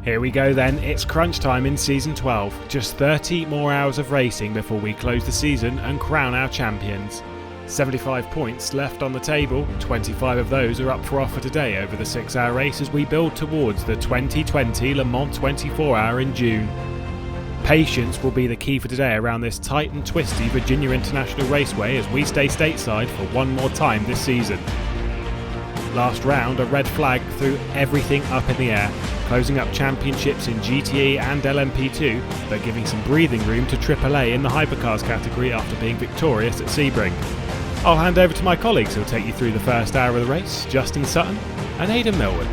Here we go then, it's crunch time in Season 12. Just 30 more hours of racing before we close the season and crown our champions. 75 points left on the table, 25 of those are up for offer today over the 6-hour race as we build towards the 2020 Le Mans 24-hour in June. Patience will be the key for today around this tight and twisty Virginia International Raceway as we stay stateside for one more time this season. Last round, a red flag threw everything up in the air, closing up championships in GTE and LMP2, but giving some breathing room to AAA in the hypercars category after being victorious at Sebring. I'll hand over to my colleagues who'll take you through the first hour of the race, Justin Sutton and Aidan Millward.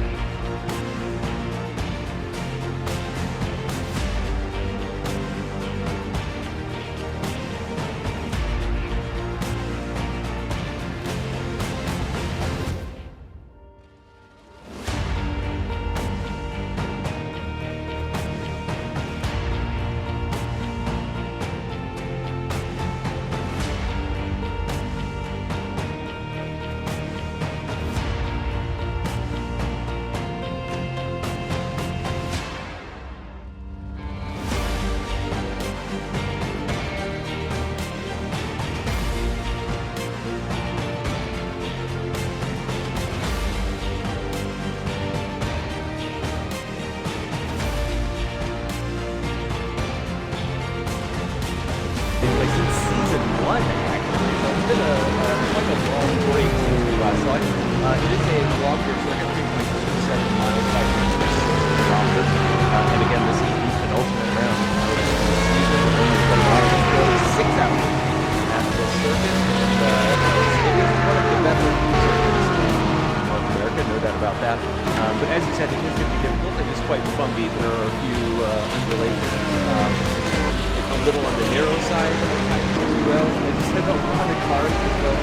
Season 1 actually, so it's been quite a long break since we last saw it. It is a longer circuit, 3.27 miles, 5.6 kilometers, and again this is the penultimate round of the season. It's 6 hours at the circuit. It is one of the better circuits in North America, no doubt about that. But as you said, it is going to be difficult. It is quite funky. There are a few undulations. A little on the narrow side of as well. They just had a lot of cars as well.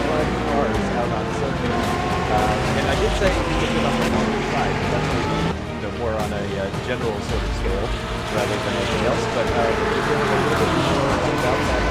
45 cars out on circuit. And I did say it's a bit on the longer side. That's maybe more on a general sort of scale rather than anything else. But we're going to a little bit more about that.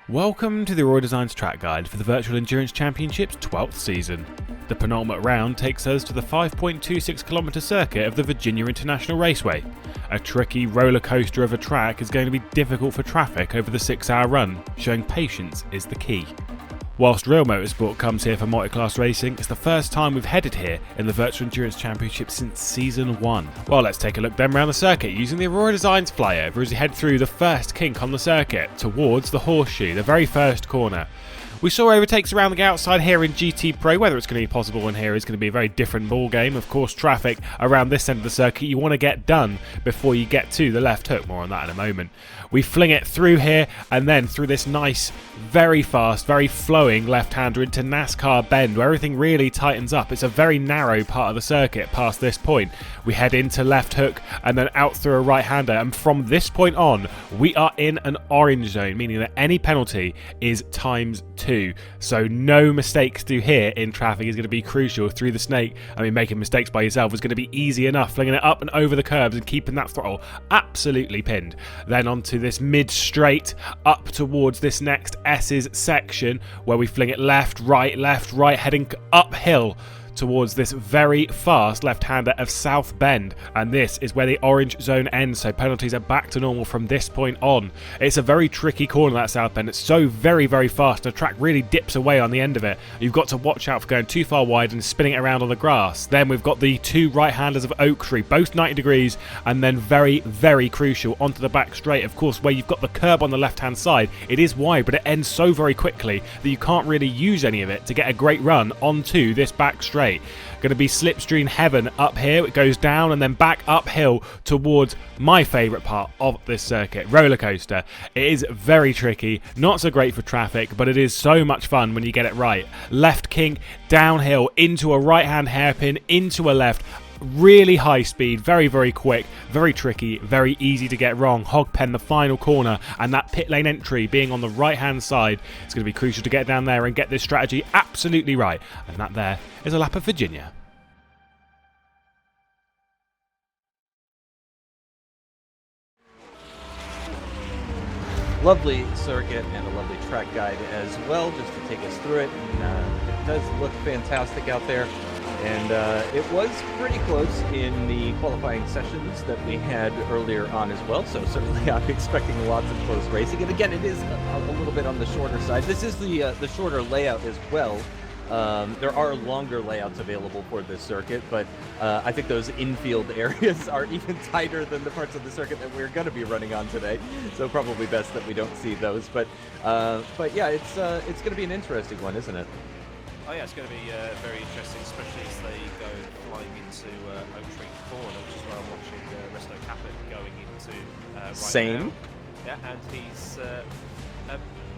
Welcome to the Roy Designs track guide for the Virtual Endurance Championship's 12th season. The penultimate round takes us to the 5.26km circuit of the Virginia International Raceway. A tricky roller coaster of a track is going to be difficult for traffic over the 6-hour run, showing patience is the key. Whilst real motorsport comes here for multi-class racing, it's the first time we've headed here in the Virtual Endurance Championship since Season 1. Well, let's take a look then around the circuit using the Aurora Designs flyover as we head through the first kink on the circuit towards the horseshoe, the very first corner. We saw overtakes around the outside here in GT Pro. Whether it's going to be possible in here is going to be a very different ball game. Of course, traffic around this end of the circuit you want to get done before you get to the left hook. More on that in a moment. We fling it through here and then through this nice, very fast, very flowing left-hander into NASCAR bend where everything really tightens up. It's a very narrow part of the circuit past this point. We head into left hook and then out through a right-hander, and from this point on we are in an orange zone, meaning that any penalty is ×2. So no mistakes to here in traffic is going to be crucial through the snake. I mean, making mistakes by yourself is going to be easy enough, flinging it up and over the curbs and keeping that throttle absolutely pinned. Then onto this mid straight up towards this next S's section where we fling it left, right, heading uphill towards this very fast left-hander of South Bend, and this is where the orange zone ends, so penalties are back to normal from this point on. It's a very tricky corner, that South Bend. It's so very, very fast. The track really dips away on the end of it. You've got to watch out for going too far wide and spinning it around on the grass. Then we've got the two right-handers of Oak Tree, both 90 degrees, and then very, very crucial onto the back straight, of course, where you've got the curb on the left-hand side. It is wide, but it ends so very quickly that you can't really use any of it to get a great run onto this back straight. Going to be slipstream heaven up here. It goes down and then back uphill towards my favourite part of this circuit, roller coaster. It is very tricky, not so great for traffic, but it is so much fun when you get it right. Left kink, downhill, into a right hand hairpin, into a left. Really high speed, very, very quick, very tricky, very easy to get wrong. Hog pen, the final corner, and that pit lane entry being on the right hand side. It's going to be crucial to get down there and get this strategy absolutely right. And that there is a lap of Virginia. lovely circuit and a lovely track guide as well, just to take us through it. And it does look fantastic out there. And it was pretty close in the qualifying sessions that we had earlier on as well. So certainly I'm expecting lots of close racing. And again, it is a little bit on the shorter side. This is the shorter layout as well. There are longer layouts available for this circuit, but I think those infield areas are even tighter than the parts of the circuit that we're going to be running on today. So probably best that we don't see those. But yeah, it's going to be an interesting one, isn't it? Oh yeah, it's going to be very interesting, especially as they go flying into Oak Tree Corner, which is where I'm watching Resto Caput going into right Same. now. Yeah, and he's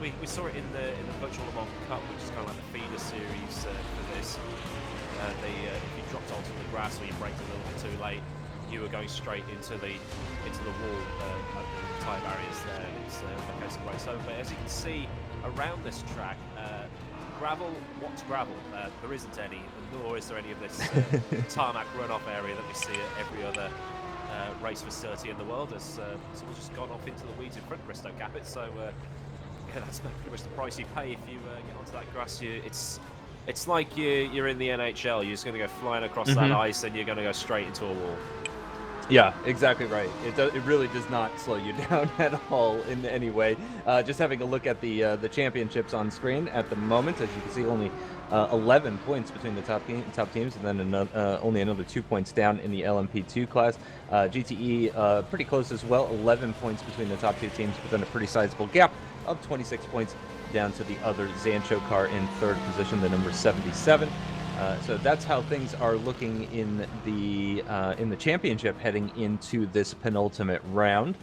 we saw it in the Virtual Le Mans Cup, which is kind of like the feeder series for this. If you dropped onto the grass or you braked a little bit too late, you were going straight into the wall of the tyre barriers there. It's the case of Race Over. But as you can see around this track, gravel, what's gravel? There isn't any, nor is there any of this tarmac runoff area that we see at every other race facility in the world. As someone's just gone off into the weeds in front of Resto Caput, so yeah, that's pretty much the price you pay if you get onto that grass. It's like you're in the NHL. You're just going to go flying across that ice, and you're going to go straight into a wall. Yeah, exactly right. It really does not slow you down at all in any way. Just having a look at the championships on screen at the moment, as you can see, only 11 points between the top teams, and then only another 2 points down in the LMP2 class. GTE pretty close as well, 11 points between the top two teams, but then a pretty sizable gap of 26 points down to the other Zancho car in third position, the number 77. So that's how things are looking in the championship heading into this penultimate round.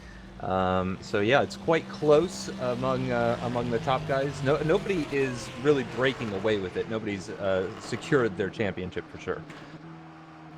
So yeah, it's quite close among the top guys. Nobody is really breaking away with it. Nobody's secured their championship for sure.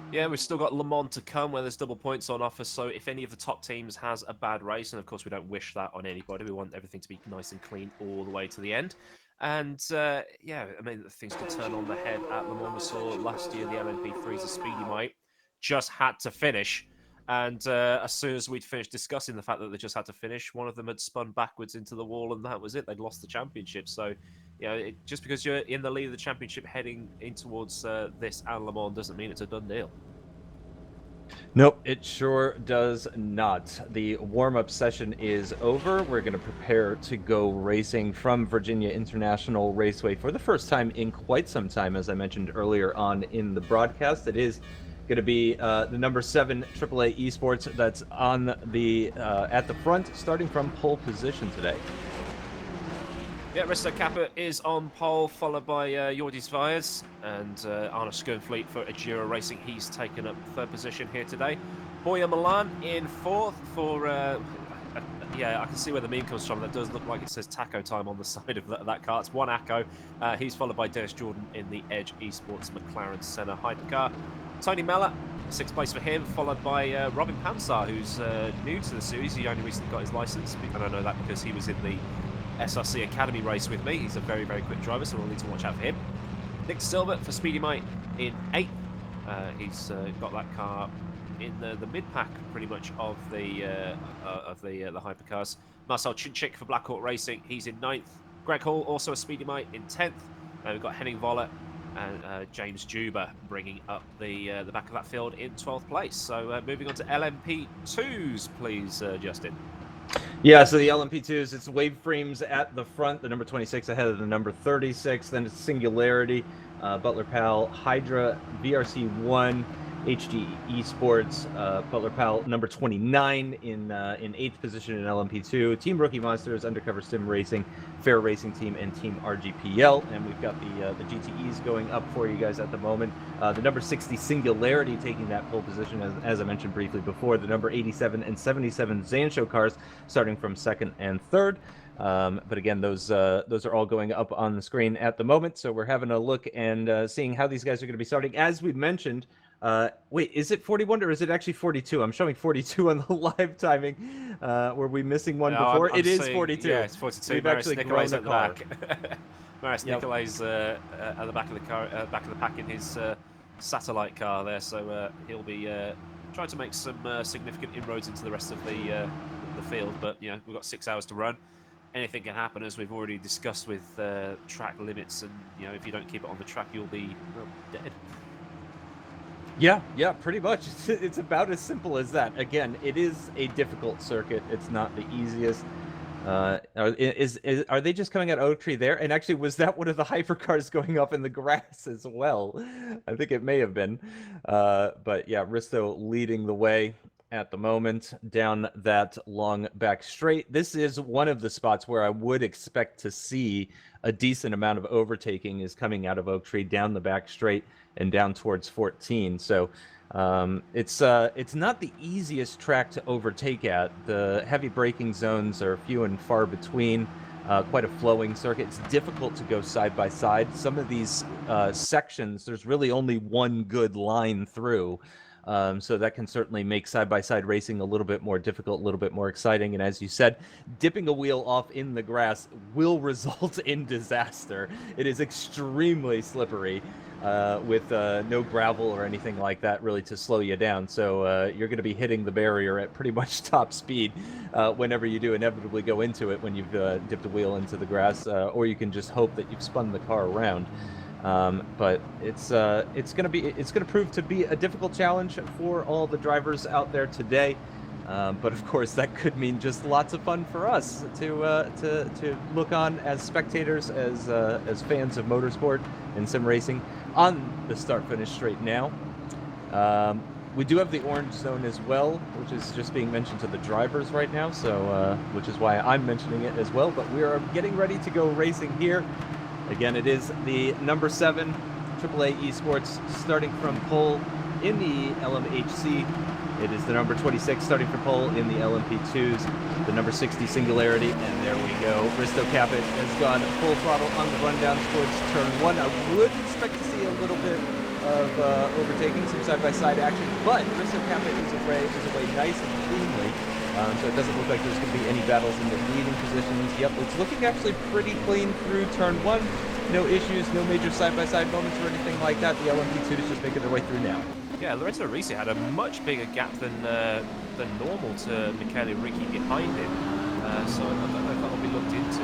Yeah, we've still got Le Mans to come where there's double points on offer. So if any of the top teams has a bad race, and of course we don't wish that on anybody, we want everything to be nice and clean all the way to the end. And yeah, I mean, things could turn on the head at Le Mans. We saw last year the LMP3's a Speedy Mite just had to finish. And as soon as we'd finished discussing the fact that they just had to finish, one of them had spun backwards into the wall, and that was it. They'd lost the championship. So, you know, just because you're in the lead of the championship heading in towards this and Le Mans doesn't mean it's a done deal. Nope, it sure does not. The warm-up session is over. We're going to prepare to go racing from Virginia International Raceway for the first time in quite some time, as I mentioned earlier on in the broadcast. It is going to be the number 7 AAA Esports that's on the at the front, starting from pole position today. Yeah, Resto Caput is on pole, followed by Jordi Zvaers and Arne Schoenfleet for Agera Racing. He's taken up third position here today. Boya Milan in fourth for... yeah, I can see where the meme comes from. That does look like it says taco time on the side of that car. It's one Acco. He's followed by Dennis Jordan in the Edge Esports McLaren Senna hypercar. Tony Mellor, 6th place for him, followed by Robin Pansar, who's new to the series. He only recently got his license, and I know that because he was in the SRC Academy race with me. He's a very, very quick driver, so we'll need to watch out for him. Nick Silbert for Speedy Mite in 8th. He's got that car in the mid-pack, pretty much, of the hypercars. Marcel Chinchik for Black Hawk Racing. He's in 9th. Greg Hall, also a Speedy Mite, in 10th. We've got Henning Voller and James Juba bringing up the back of that field in 12th place. So moving on to LMP2s, please, Justin. Yeah, so the LMP2s, it's Wave Frames at the front, the number 26 ahead of the number 36. Then it's Singularity, Butler Pal, Hydra, VRC1, HG Esports, Butler Pal, number 29 in 8th position in LMP2. Team Rookie Monsters, Undercover Sim Racing, Fair Racing Team, and Team RGPL. And we've got the GTEs going up for you guys at the moment. The number 60 Singularity taking that pole position, as I mentioned briefly before. The number 87 and 77 Zancho cars starting from 2nd and 3rd. But again, those are all going up on the screen at the moment. So we're having a look and seeing how these guys are going to be starting. As we've mentioned, wait, is it 41 or is it actually 42? I'm showing 42 on the live timing. Were we missing one before? I'm it is seeing, 42. Yeah, it's 42. We've Maris actually Nicolai's grown at the the car. back. Maris Nicolai's at the back of the car, back of the pack in his satellite car there. So he'll be trying to make some significant inroads into the rest of the field. But you know, we've got 6 hours to run. anything can happen, as we've already discussed with track limits, and if you don't keep it on the track, you'll be dead. Yeah, pretty much. It's about as simple as that. Again, it is a difficult circuit. It's not the easiest. Are they just coming at Oak Tree there? And actually, was that one of the hypercars going up in the grass as well? I think it may have been. But yeah, Risto leading the way at the moment down that long back straight. This is one of the spots where I would expect to see a decent amount of overtaking is coming out of Oak Tree down the back straight and down towards 14. So it's not the easiest track to overtake at. The heavy braking zones are few and far between. Quite a flowing circuit. It's difficult to go side by side. Some of these sections, there's really only one good line through. So that can certainly make side-by-side racing a little bit more difficult, a little bit more exciting. And as you said, dipping a wheel off in the grass will result in disaster. It is extremely slippery with no gravel or anything like that really to slow you down. So you're going to be hitting the barrier at pretty much top speed whenever you do inevitably go into it when you've dipped a wheel into the grass, or you can just hope that you've spun the car around. But it's going to prove to be a difficult challenge for all the drivers out there today. But of course, that could mean just lots of fun for us to look on as spectators, as fans of motorsport and sim racing on the start-finish straight now. We do have the orange zone as well, which is just being mentioned to the drivers right now. So which is why I'm mentioning it as well. But we are getting ready to go racing here. Again, it is the number 7 AAA Esports starting from pole in the LMHC. It is the number 26 starting from pole in the LMP2s, the number 60 Singularity, and there we go. Risto Capit has gone full throttle on the rundown towards turn 1. I would expect to see a little bit of overtaking, some side-by-side action, but Risto Capit is away nice and cleanly. So it doesn't look like there's going to be any battles in the leading positions. Yep, it's looking actually pretty clean through turn 1. No issues, no major side-by-side moments or anything like that. The LMP2 is just making their way through now. Yeah, Lorenzo Risi had a much bigger gap than normal to Michele Ricci behind him. So I don't know if that'll be looked into.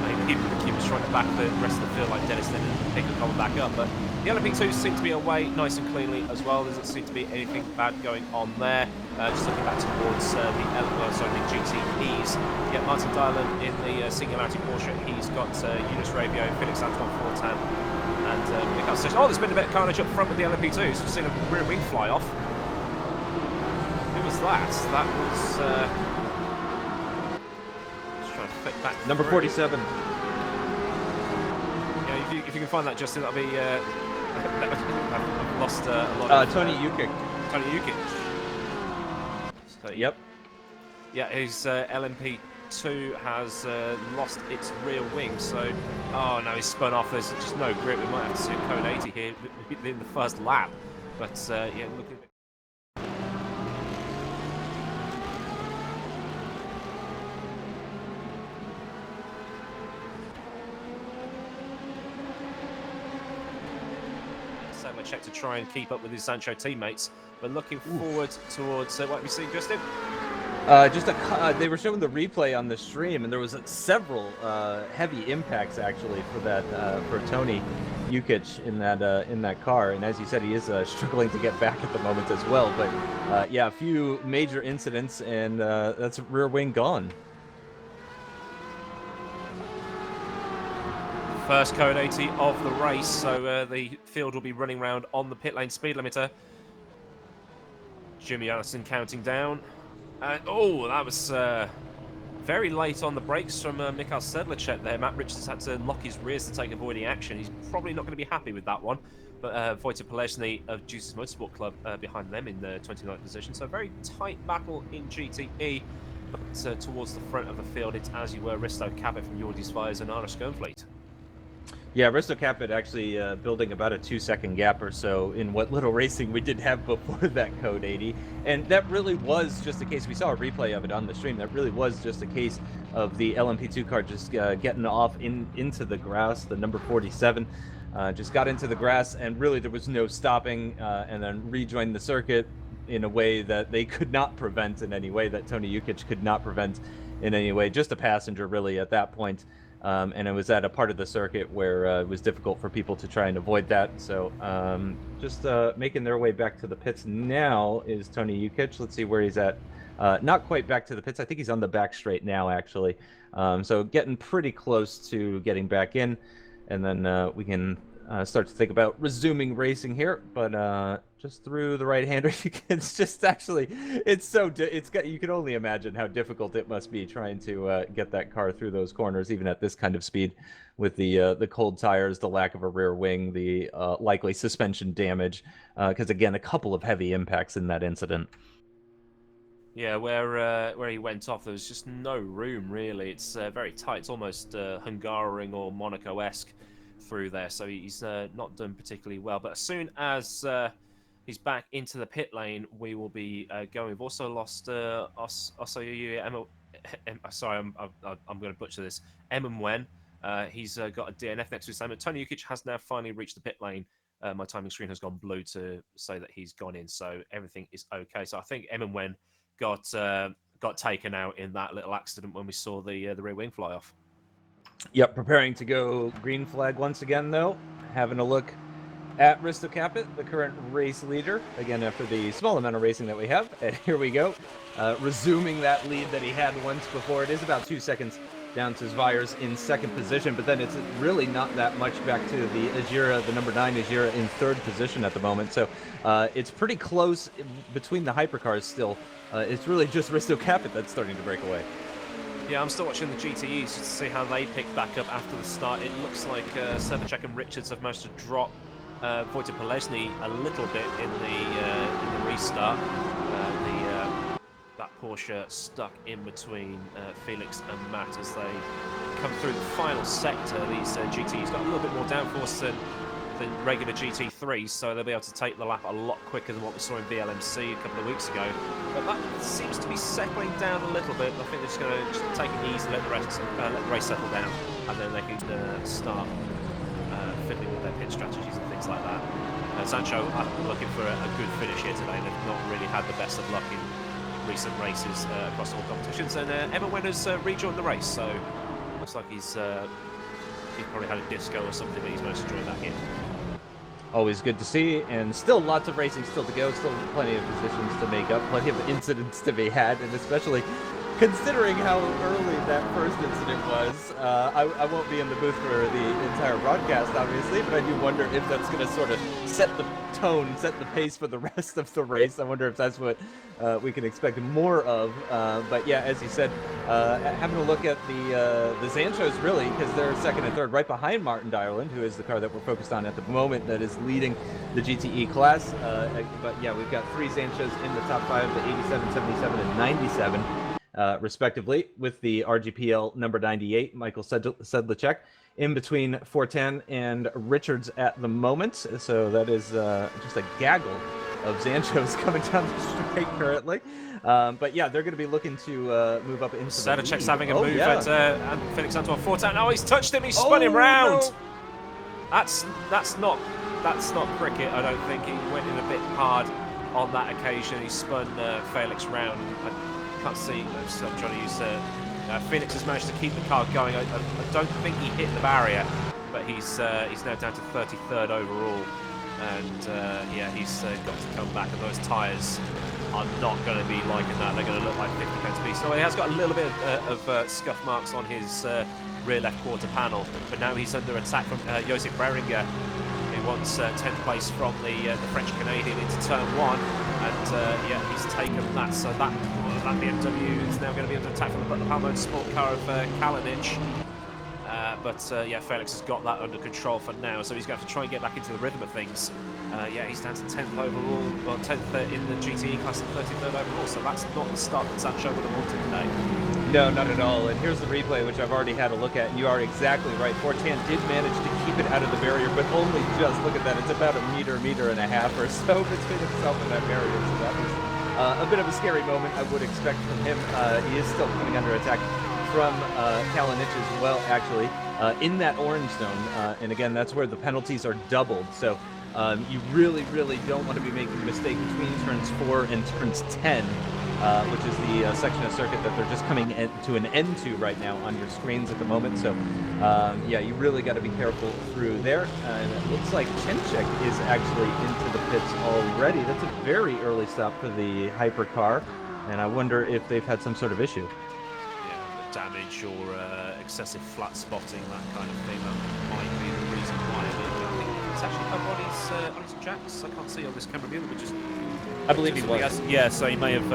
Maybe Ricci was trying to back the rest of the field like Dennis did and pick the column back up. But the LMP2 seem to be away nice and cleanly as well. There doesn't seem to be anything bad going on there. Just looking back towards the GTEs. Yeah, Martin Dylan in the Singularity Porsche. He's got Eunice Rabio, Felix Antoine Fortin, and Mikael Sessions. Oh, there's been a bit of carnage up front with the LMP2. So we've seen a rear wing fly off. Who was that? That was... just trying to flick back. Number 47. Yeah, if you can find that, Justin, that'll be... I've lost a lot of... Tony Ukic. Tony Ukic. So, yep. Yeah, his LMP2 has lost its rear wing, so... Oh, no, he's spun off. There's just no grip. We might have to see a code 80 here in the first lap. But, yeah, look at... check to try and keep up with his Sancho teammates. But looking forward towards what we see, Justin. They were showing the replay on the stream, and there was several heavy impacts actually for that for Tony Ukic in that car. And as you said, he is struggling to get back at the moment as well. But yeah, a few major incidents, and that's rear wing gone. First code 80 of the race, so the field will be running round on the pit lane speed limiter. Jimmy Allison counting down. And, oh, that was very late on the brakes from Mikael Sedlacek there. Matt Richards had to lock his rears to take avoiding action. He's probably not going to be happy with that one. But Wojciech Polesny of Juices Motorsport Club behind them in the 29th position. So a very tight battle in GTE. But towards the front of the field, it's as you were, Risto Capit from Jordi's Fires and Arna Skernfleet. Yeah, Risto Capit actually building about a 2-second gap or so in what little racing we did have before that code 80. And that really was just a case, we saw a replay of it on the stream, that really was just a case of the LMP2 car just getting off into the grass. The number 47 just got into the grass, and really there was no stopping, and then rejoined the circuit in a way that they could not prevent in any way, that Tony Ukic could not prevent in any way, just a passenger really at that point. And it was at a part of the circuit where it was difficult for people to try and avoid that. So just making their way back to the pits now is Tony Ukic. Let's see where he's at. Not quite back to the pits. I think he's on the back straight now, actually. So getting pretty close to getting back in. And then we can start to think about resuming racing here. But just through the right-hander, it's just actually, you can only imagine how difficult it must be trying to get that car through those corners, even at this kind of speed, with the cold tires, the lack of a rear wing, the likely suspension damage, because again, a couple of heavy impacts in that incident. Yeah, where he went off, there was just no room really. It's very tight. It's almost Hungaroring or Monaco-esque through there, so he's not done particularly well. But as soon as he's back into the pit lane, we will be going. We've also lost sorry, I'm going to butcher this. Emmen. He's got a DNF next to his name. But Tony Ukic has now finally reached the pit lane. My timing screen has gone blue to say that he's gone in, so everything is okay. So I think Emmen got taken out in that little accident when we saw the rear wing fly off. Yep, preparing to go green flag once again, though. Having a look at Risto Capit, the current race leader, again after the small amount of racing that we have. And here we go, resuming that lead that he had once before. It is about 2 seconds down to Zviers in second position, but then it's really not that much back to the Ajira, the number 9 Ajira in third position at the moment. So it's pretty close between the hypercars still. It's really just Risto Capit that's starting to break away. Yeah, I'm still watching the GTEs just to see how they pick back up after the start. It looks like Servacek and Richards have managed to drop Wojciech Polesny a little bit in the restart. That Porsche stuck in between Felix and Matt as they come through the final sector. These GTEs got a little bit more downforce than regular GT3s, so they'll be able to take the lap a lot quicker than what we saw in VLMC a couple of weeks ago. But that seems to be settling down a little bit. I think they're just going to take it easy, let the race settle down, and then they can start fiddling with their pit strategies and things like that. Sancho are looking for a good finish here today. They've not really had the best of luck in recent races across all competitions, and Emmen has rejoined the race, so looks like he's probably had a disco or something, but he's managed to join back in. Always good to see, and still lots of racing still to go, still plenty of positions to make up, plenty of incidents to be had, and especially considering how early that first incident was. I won't be in the booth for the entire broadcast, obviously, but I do wonder if that's going to sort of set the tone, set the pace for the rest of the race. I wonder if that's what we can expect more of. But yeah, as you said, having a look at the Zanchos, really, because they're second and third, right behind Martin Dyerland, who is the car that we're focused on at the moment that is leading the GTE class. But yeah, we've got 3 Zanchos in the top 5, the 87, 77, and 97. Respectively, with the RGPL number 98, Michael Sedlacek, in between Fortin and Richards at the moment. So that is just a gaggle of Zanchos coming down the straight currently. But yeah, they're going to be looking to move up into Sedlacek's having a move at Felix Antoine Fortin. Oh, he's touched him. He spun him round. No. That's not cricket. I don't think he went in a bit hard on that occasion. He spun Felix round. I can't see. I'm trying to use. Felix has managed to keep the car going. I don't think he hit the barrier, but he's now down to 33rd overall, and yeah, he's got to come back. And those tyres are not going to be liking that. They're going to look like 50 pence a piece. So he has got a little bit of scuff marks on his rear left quarter panel, but now he's under attack from Josef Breringer, who wants 10th place from the French Canadian into turn 1, and yeah, he's taken that. So that BMW is now going to be under attack from the Butler Palmo sport car of Kalinic. But yeah, Felix has got that under control for now, so he's going to have to try and get back into the rhythm of things. Yeah, he's down to 10th overall, well, 10th in the GTE class and 33rd overall, so that's not the start that Sancho would have wanted today. No, not at all. And here's the replay, which I've already had a look at, and you are exactly right. Fortin did manage to keep it out of the barrier, but only just. Look at that. It's about a meter and a half or so between himself and that barrier, so that was a bit of a scary moment, I would expect from him. He is still coming under attack from Kalinic as well, actually, in that orange zone. And again, that's where the penalties are doubled. So you really, really don't want to be making a mistake between turns 4 and turns 10. which is the section of circuit that they're just coming to an end to right now on your screens at the moment. So, yeah, you really got to be careful through there. And it looks like Chenchik is actually into the pits already. That's a very early stop for the hypercar, and I wonder if they've had some sort of issue. Yeah, damage or excessive flat spotting, that kind of thing. That might be the reason why. I think it's actually up on his jacks. I can't see on this camera view, but just. I believe he was. Yeah, so he may have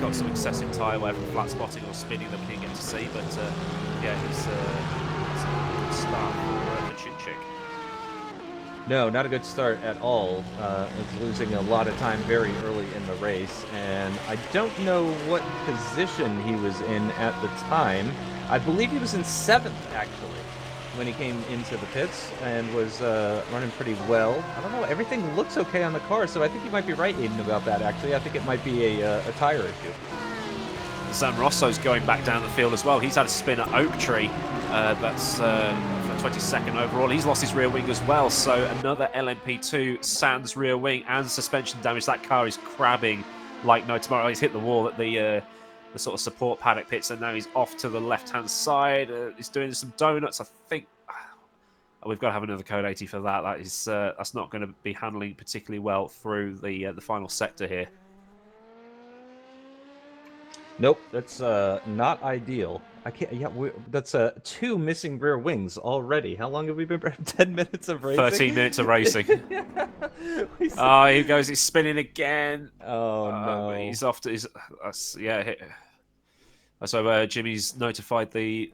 got some excessive tyre wear from flat spotting or spinning that we didn't get to see, but yeah, he's a good start for Chinchik. No, not a good start at all. He's losing a lot of time very early in the race, and I don't know what position he was in at the time. I believe he was in 7th, actually, when he came into the pits and was running pretty well. I don't know, everything looks okay on the car, so I think you might be right, Aiden, about that, actually. I think it might be a tire issue. Sam Rosso's going back down the field as well. He's had a spin at Oak Tree. That's for 22nd overall. He's lost his rear wing as well, so another LMP2 sans rear wing and suspension damage. That car is crabbing like no tomorrow. He's hit the wall at the sort of support paddock pits, and now he's off to the left-hand side. He's doing some donuts, I think. We've got to have another code 80 for that. That's not going to be handling particularly well through the final sector here. Nope, that's not ideal. I can't. Yeah, that's 2 missing rear wings already. How long have we been? 10 minutes of racing. 13 minutes of racing. Oh, here goes. He's spinning again. Oh no! He's off to his. Yeah. So Jimmy's notified the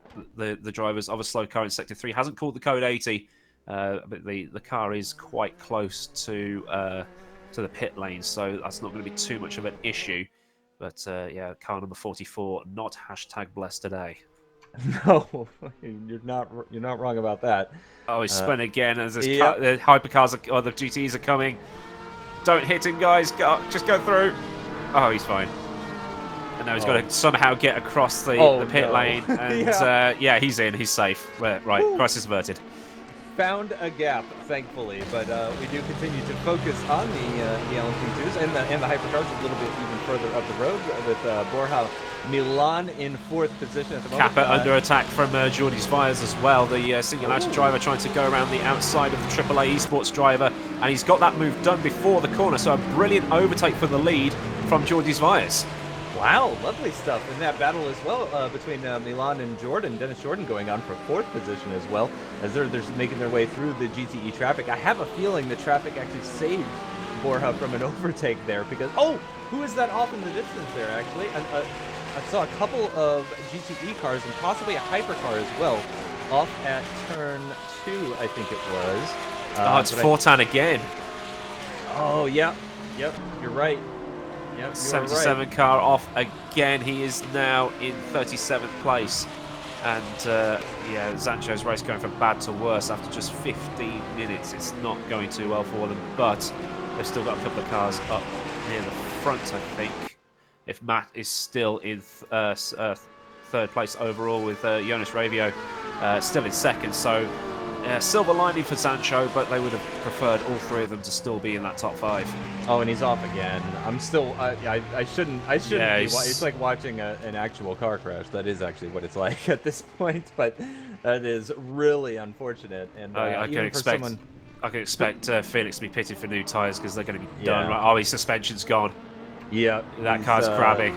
drivers of a slow car in sector 3. Hasn't called the code 80, but the car is quite close to the pit lane, so that's not going to be too much of an issue. But yeah, car number 44 not #blessed today. No, you're not wrong about that. Oh, he's spun again as the hypercars or the GTEs are coming. Don't hit him, guys. Just go through. Oh, he's fine. And now he's got to somehow get across the pit lane. And yeah, he's in. He's safe. Right, crisis averted. Found a gap, thankfully, but we do continue to focus on the LMP2s and the hypercars a little bit even further up the road with Borja Milan in 4th position at the moment. Kappa under attack from Jordi's Fires as well. The singularity driver trying to go around the outside of the AAA Esports driver, and he's got that move done before the corner, so a brilliant overtake for the lead from Jordi's Fires. Wow, lovely stuff in that battle as well between Milan and Jordan. Dennis Jordan going on for 4th position as well as they're making their way through the GTE traffic. I have a feeling the traffic actually saved Borja from an overtake there because, who is that off in the distance there actually? I saw a couple of GTE cars and possibly a hypercar as well off at turn 2, I think it was. It's Fortan again. Oh, yeah. Yep, you're right. Yep, 77 right. car off again. He is now in 37th place. And yeah, Zancho's race going from bad to worse after just 15 minutes. It's not going too well for them, but they've still got a couple of cars up near the front, I think. If Matt is still in 3rd place overall with Jonas Ravio still in 2nd. So silver lining for Sancho, but they would have preferred all 3 of them to still be in that top 5. Oh, and he's off again. I'm still. I shouldn't. Yeah, it's like watching an actual car crash. That is actually what it's like at this point. But that is really unfortunate. And I can expect Felix to be pitted for new tyres because they're going to be done. Right? Oh, his suspension's gone. Yeah, that car's crabbing.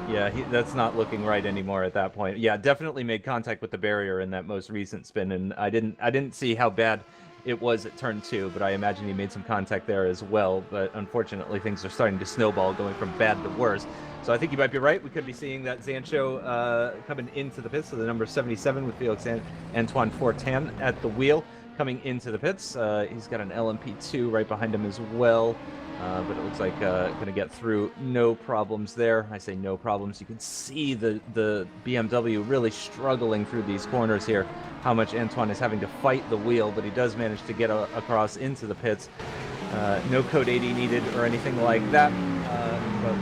Yeah, that's not looking right anymore at that point. Yeah, definitely made contact with the barrier in that most recent spin, and I didn't see how bad it was at turn 2, but I imagine he made some contact there as well. But unfortunately, things are starting to snowball, going from bad to worse. So I think you might be right. We could be seeing that Zancho coming into the pits, so the number 77 with Felix Antoine Fortin at the wheel coming into the pits. He's got an LMP2 right behind him as well. But it looks like going to get through no problems there. I say no problems. You can see the BMW really struggling through these corners here. How much Antoine is having to fight the wheel, but he does manage to get across into the pits. No code 80 needed or anything like that. But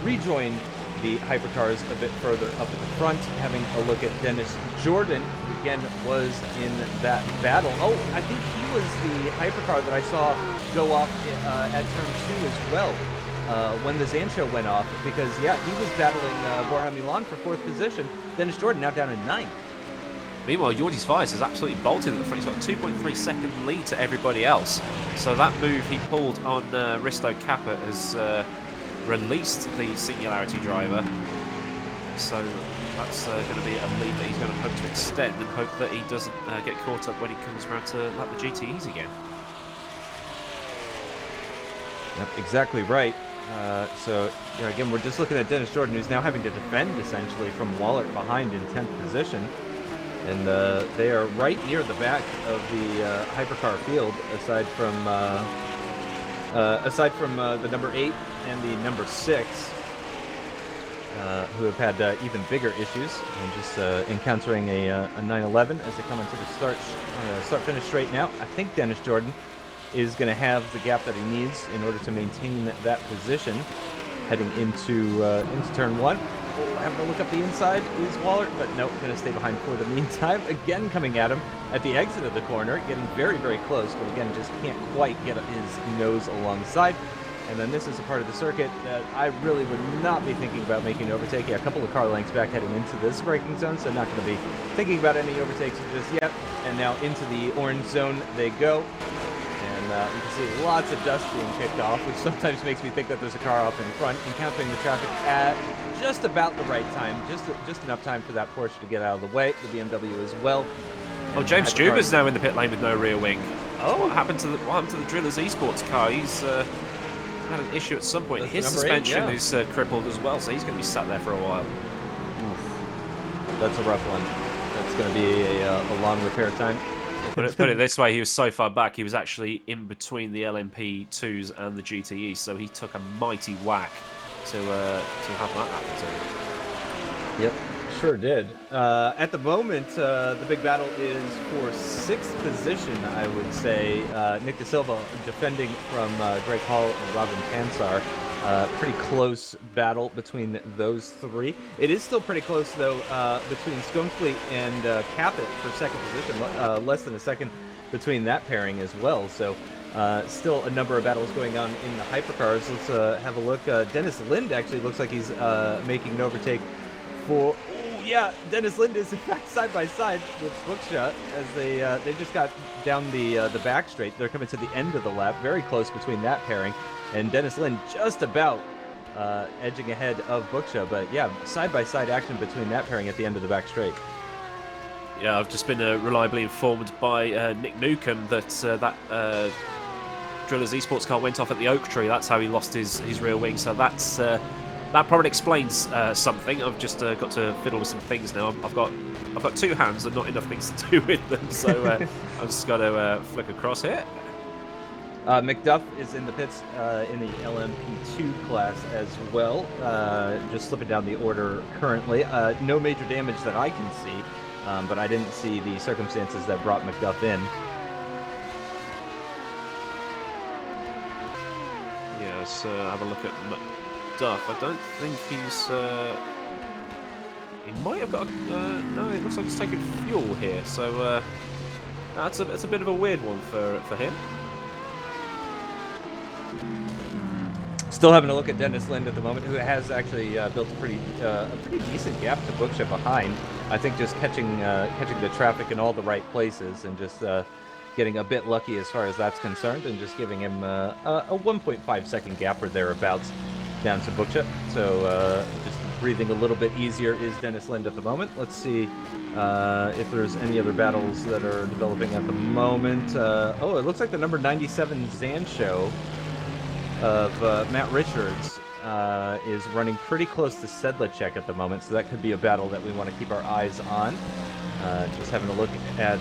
we rejoined the hypercars a bit further up at the front, having a look at Dennis Jordan, who again was in that battle. Oh, I think he was the hypercar that I saw go off at turn 2 as well. when the Zancho went off, because, yeah, he was battling Borja Milan for 4th position. Dennis Jordan now down in 9th. Meanwhile, Jordi's Fires has absolutely bolted at the front. He's got a 2.3 second lead to everybody else. So that move he pulled on Risto Kappa has released the Singularity driver. So that's going to be a lead that he's going to hope to extend and hope that he doesn't get caught up when he comes around to lap the GTEs again. Yep, exactly right. So, again, we're just looking at Dennis Jordan, who's now having to defend, essentially, from Wallert behind in 10th position. And they are right near the back of the hypercar field, aside from the number 8 and the number 6, who have had even bigger issues, and just encountering a 911 as they come into the start-finish straight now. I think Dennis Jordan is going to have the gap that he needs in order to maintain that position heading into turn 1. Having to look up the inside is Wallert, but no, going to stay behind for the meantime. Again, coming at him at the exit of the corner, getting very, very close, but again, just can't quite get his nose alongside. And then this is a part of the circuit that I really would not be thinking about making an overtake. Yeah, a couple of car lengths back heading into this braking zone, so not going to be thinking about any overtakes just yet. And now into the orange zone they go. And you can see lots of dust being kicked off, which sometimes makes me think that there's a car up in front, encountering the traffic at just about the right time, just enough time for that Porsche to get out of the way, the BMW as well. Oh, James Stuber's now in the pit lane with no rear wing. Oh, what happened to the Drillers Esports car? He's had an issue at some point. His suspension is crippled as well, so he's going to be sat there for a while. Oof. That's a rough one. That's going to be a long repair time. Put it this way, he was so far back, he was actually in between the LMP2s and the GTE, so he took a mighty whack to have that happen to him. Yep, sure did. At the moment, the big battle is for 6th position, I would say. Nick De Silva defending from Greg Hall and Robin Pansar. Pretty close battle between those 3. It is still pretty close, though, between Stonefleet and Capit for 2nd position. Less than a second between that pairing as well. So still a number of battles going on in the hypercars. Let's have a look. Dennis Lind actually looks like he's making an overtake for... Oh, yeah, Dennis Lind is in fact side by side with Bookshot as they just got down the back straight. They're coming to the end of the lap, very close between that pairing. And Dennis Lind just about edging ahead of Bookshot. But yeah, side-by-side action between that pairing at the end of the back straight. Yeah, I've just been reliably informed by Nick Newcomb that Drillers Esports car went off at the oak tree. That's how he lost his rear wing. So that's that probably explains something. I've just got to fiddle with some things now. I've got 2 hands and not enough things to do with them. So I've just got to flick across here. McDuff is in the pits in the LMP2 class as well. Just slipping down the order currently. No major damage that I can see, but I didn't see the circumstances that brought McDuff in. Yeah, let's have a look at McDuff. I don't think he's... he might have got... no, it looks like he's taking fuel here, so that's a bit of a weird one for him. Still having a look at Dennis Lind at the moment, who has actually built a pretty decent gap to Bookshot behind. I think just catching the traffic in all the right places and just getting a bit lucky as far as that's concerned, and just giving him a 1.5 second gap or thereabouts down to Bookshot. So just breathing a little bit easier is Dennis Lind at the moment. Let's see if there's any other battles that are developing at the moment. Oh, it looks like the number 97 Zancho of Matt Richards is running pretty close to Sedlacek at the moment, so that could be a battle that we want to keep our eyes on. Just having a look at...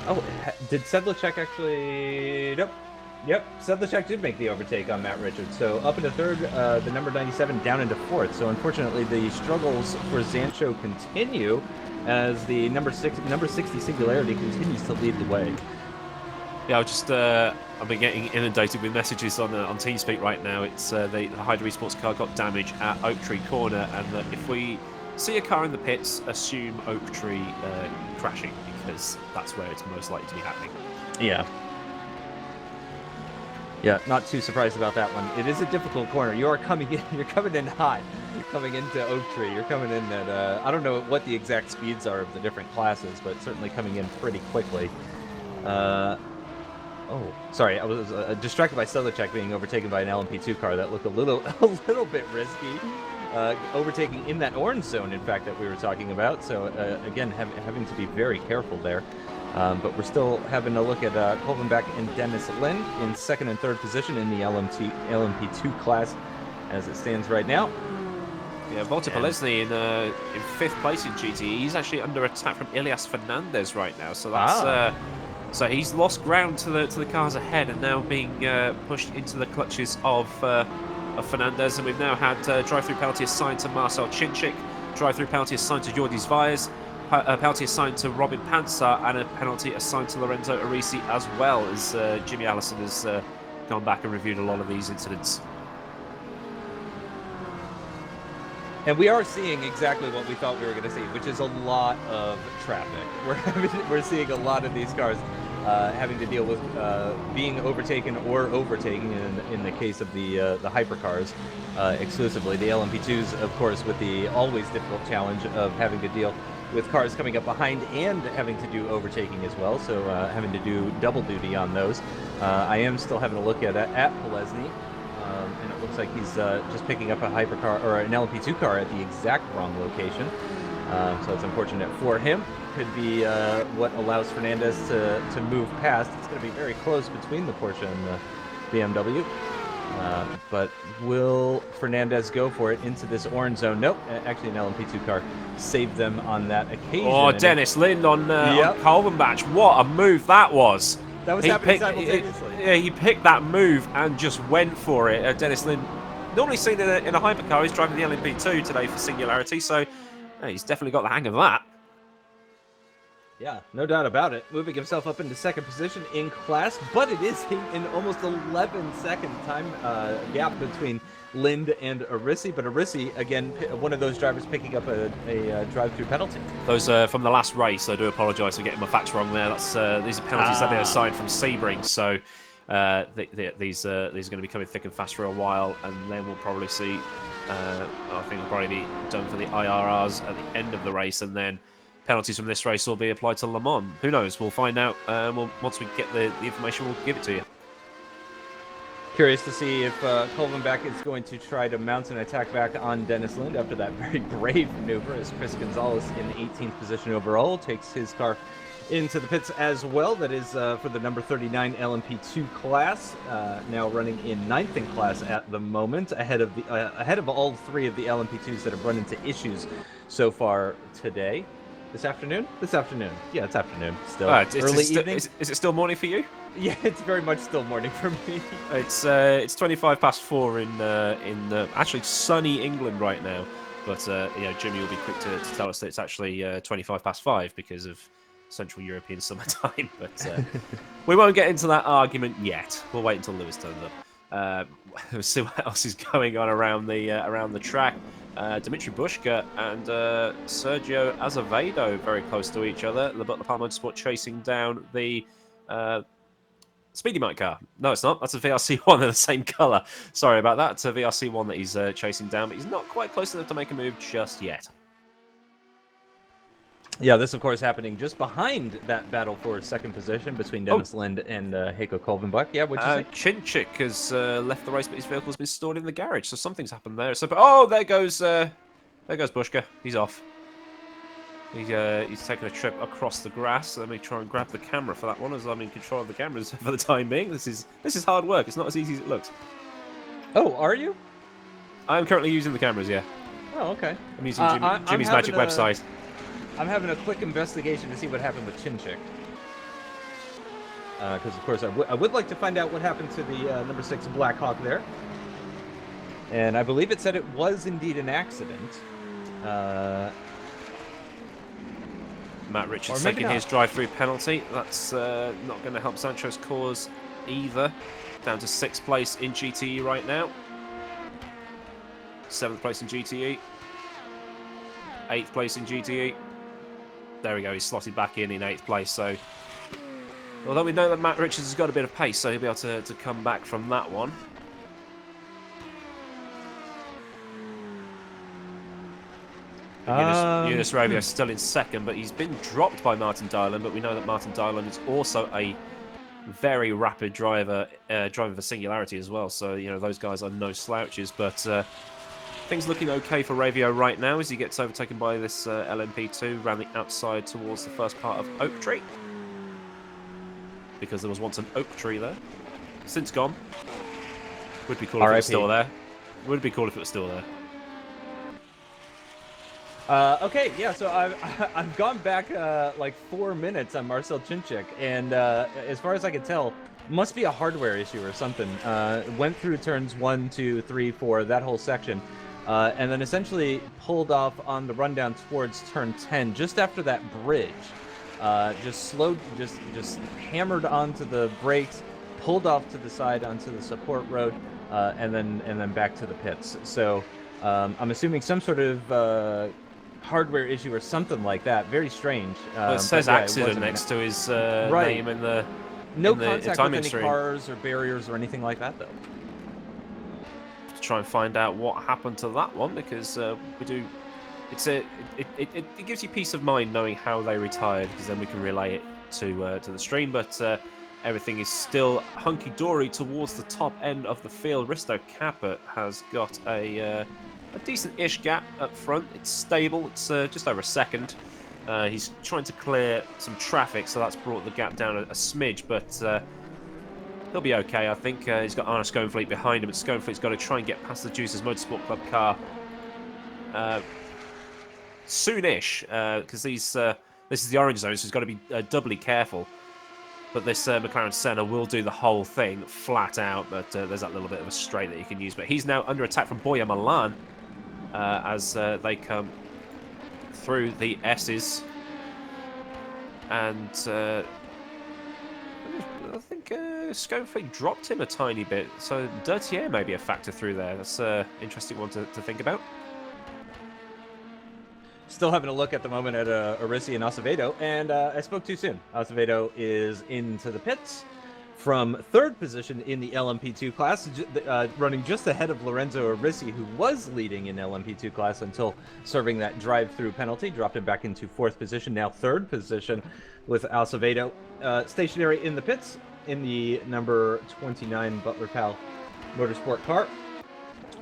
oh, did Sedlacek actually... Nope. Yep, Sedlacek did make the overtake on Matt Richards. So up into 3rd, the number 97 down into 4th. So unfortunately, the struggles for Zancho continue as the number 60 Singularity continues to lead the way. Yeah, I've been getting inundated with messages on TeamSpeak right now. It's the Hydra Esports car got damage at Oak Tree Corner, and that if we see a car in the pits, assume Oak Tree crashing, because that's where it's most likely to be happening. Yeah. Yeah, not too surprised about that one. It is a difficult corner. You are coming in. You're coming in hot. You're coming into Oak Tree. You're coming in at I don't know what the exact speeds are of the different classes, but certainly coming in pretty quickly. Oh, sorry, I was distracted by Selichek being overtaken by an LMP2 car. That looked a little bit risky. Overtaking in that orange zone, in fact, that we were talking about. So again, having to be very careful there. But we're still having a look at Kolvenbach and Dennis Lind in second and third position in the LMP2 class as it stands right now. Yeah, Walter Polesny in fifth place in GTE. He's actually under attack from Ilias Fernandez right now. So that's so he's lost ground to the cars ahead and now being pushed into the clutches of Fernandez. And we've now had drive-through penalty assigned to Marcel Chinchik, drive-through penalty assigned to Jordi Zvias, a penalty assigned to Robin Panzer, and a penalty assigned to Lorenzo Arisi, as well as Jimmy Allison has gone back and reviewed a lot of these incidents. And we are seeing exactly what we thought we were going to see, which is a lot of traffic. We're seeing a lot of these cars having to deal with being overtaken or overtaking in the case of the hypercars exclusively. The LMP2s, of course, with the always difficult challenge of having to deal with cars coming up behind and having to do overtaking as well, so having to do double duty on those. I am still having a look at Polesny. And it looks like he's just picking up a hypercar or an LMP2 car at the exact wrong location. So it's unfortunate for him. Could be what allows Fernandez to move past. It's going to be very close between the Porsche and the BMW. But will Fernandez go for it into this orange zone? Nope. Actually, an LMP2 car saved them on that occasion. Oh, Dennis Lind on Kolvenbach. What a move that was. That was happening simultaneously. Yeah, he picked that move and just went for it. Dennis Lind, normally seen in a hypercar, he's driving the LMP2 today for Singularity, so he's definitely got the hang of that. Yeah, no doubt about it. Moving himself up into second position in class, but it is an almost 11-second time gap between Lind and Arisi. But Arisi, again, one of those drivers picking up a drive-through penalty. Those from the last race. I do apologise for getting my facts wrong there. That's these are penalties that they assigned from Sebring. So these are going to be coming thick and fast for a while, and then we'll probably see. I think it'll probably be done for the IRRs at the end of the race, and then penalties from this race will be applied to Le Mans. Who knows? We'll find out. Once we get the information, we'll give it to you. Curious to see if Kolvenbach is going to try to mount an attack back on Dennis Lind after that very brave maneuver, as Chris Gonzalez in 18th position overall takes his car into the pits as well. That is for the number 39 LMP2 class, now running in 9th in class at the moment, ahead of all three of the LMP2s that have run into issues so far today. This afternoon? This afternoon. Yeah, it's afternoon still. Early evening. Is it still morning for you? Yeah, it's very much still morning for me. It's 25 past 4 in actually sunny England right now. But Jimmy will be quick to tell us that it's actually 25 past 5 because of Central European summertime. But we won't get into that argument yet. We'll wait until Lewis turns up. We'll see what else is going on around the track. Dimitri Bushka and Sergio Azevedo very close to each other. The Butler Palm Motorsport chasing down the Speedy Mike car. No, it's not. That's a VRC1. They're the same colour. Sorry about that. It's a VRC1 that he's chasing down, but he's not quite close enough to make a move just yet. Yeah, this, of course, happening just behind that battle for second position between Dennis Lind and Heiko Kolvenbach. Yeah, what'd you say? Chinchik has left the race, but his vehicle's been stored in the garage, so something's happened there. So, there goes Bushka. He's off. He's taking a trip across the grass. Let me try and grab the camera for that one, as I'm in control of the cameras for the time being. This is hard work. It's not as easy as it looks. Oh, are you? I'm currently using the cameras, yeah. Oh, okay. I'm using Jimmy's Magic website. I'm having a quick investigation to see what happened with Chinchik. Because, of course, I would like to find out what happened to the number 6 Blackhawk there. And I believe it said it was indeed an accident. Matt Richards taking his drive-through penalty. That's not going to help Sancho's cause either. Down to 6th place in GTE right now. 7th place in GTE. 8th place in GTE. There we go. He's slotted back in 8th place. So Although we know that Matt Richards has got a bit of pace, so he'll be able to come back from that one. Eunice Ravio still in second, but he's been dropped by Martin Dylan. But we know that Martin Dylan is also a very rapid driver, driving for Singularity as well. So, you know, those guys are no slouches. But things looking okay for Ravio right now as he gets overtaken by this LMP2 around the outside towards the first part of Oak Tree. Because there was once an oak tree there. Since gone. Would be cool if it was still there. Would be cool if it was still there. Okay, yeah, so I've gone back like 4 minutes on Marcel Chinchik, and as far as I can tell, must be a hardware issue or something. Went through turns 1, 2, 3, 4, that whole section, and then essentially pulled off on the rundown towards turn 10, just after that bridge. Just slowed, just hammered onto the brakes, pulled off to the side onto the support road, and then back to the pits. So I'm assuming some sort of hardware issue or something like that. Very strange. Well, it says accident next to his name in the no in the contact timing with any stream. cars or barriers or anything like that, though. To try and find out what happened to that one, because we do. It gives you peace of mind knowing how they retired, because then we can relay it to the stream. But everything is still hunky-dory towards the top end of the field. Risto Caput has got a decent-ish gap up front. It's stable. It's just over a second. He's trying to clear some traffic, so that's brought the gap down a smidge, but he'll be okay, I think. He's got Arne Schoenfleet behind him, and Schoenfleet's got to try and get past the Juicers Motorsport Club car soonish, because this is the orange zone, so he's got to be doubly careful. But this McLaren Senna will do the whole thing flat out, but there's that little bit of a straight that you can use. But he's now under attack from Boya Milan as they come through the S's. And I think Schoenfleet dropped him a tiny bit, so dirty air may be a factor through there. That's an interesting one to think about. Still having a look at the moment at Arisi and Acevedo, and I spoke too soon. Acevedo is into the pits from third position in the LMP2 class, running just ahead of Lorenzo Arisi, who was leading in LMP2 class until serving that drive-through penalty, dropped him back into fourth position, now third position with Acevedo. Stationary in the pits in the number 29 Butler Pal Motorsport car,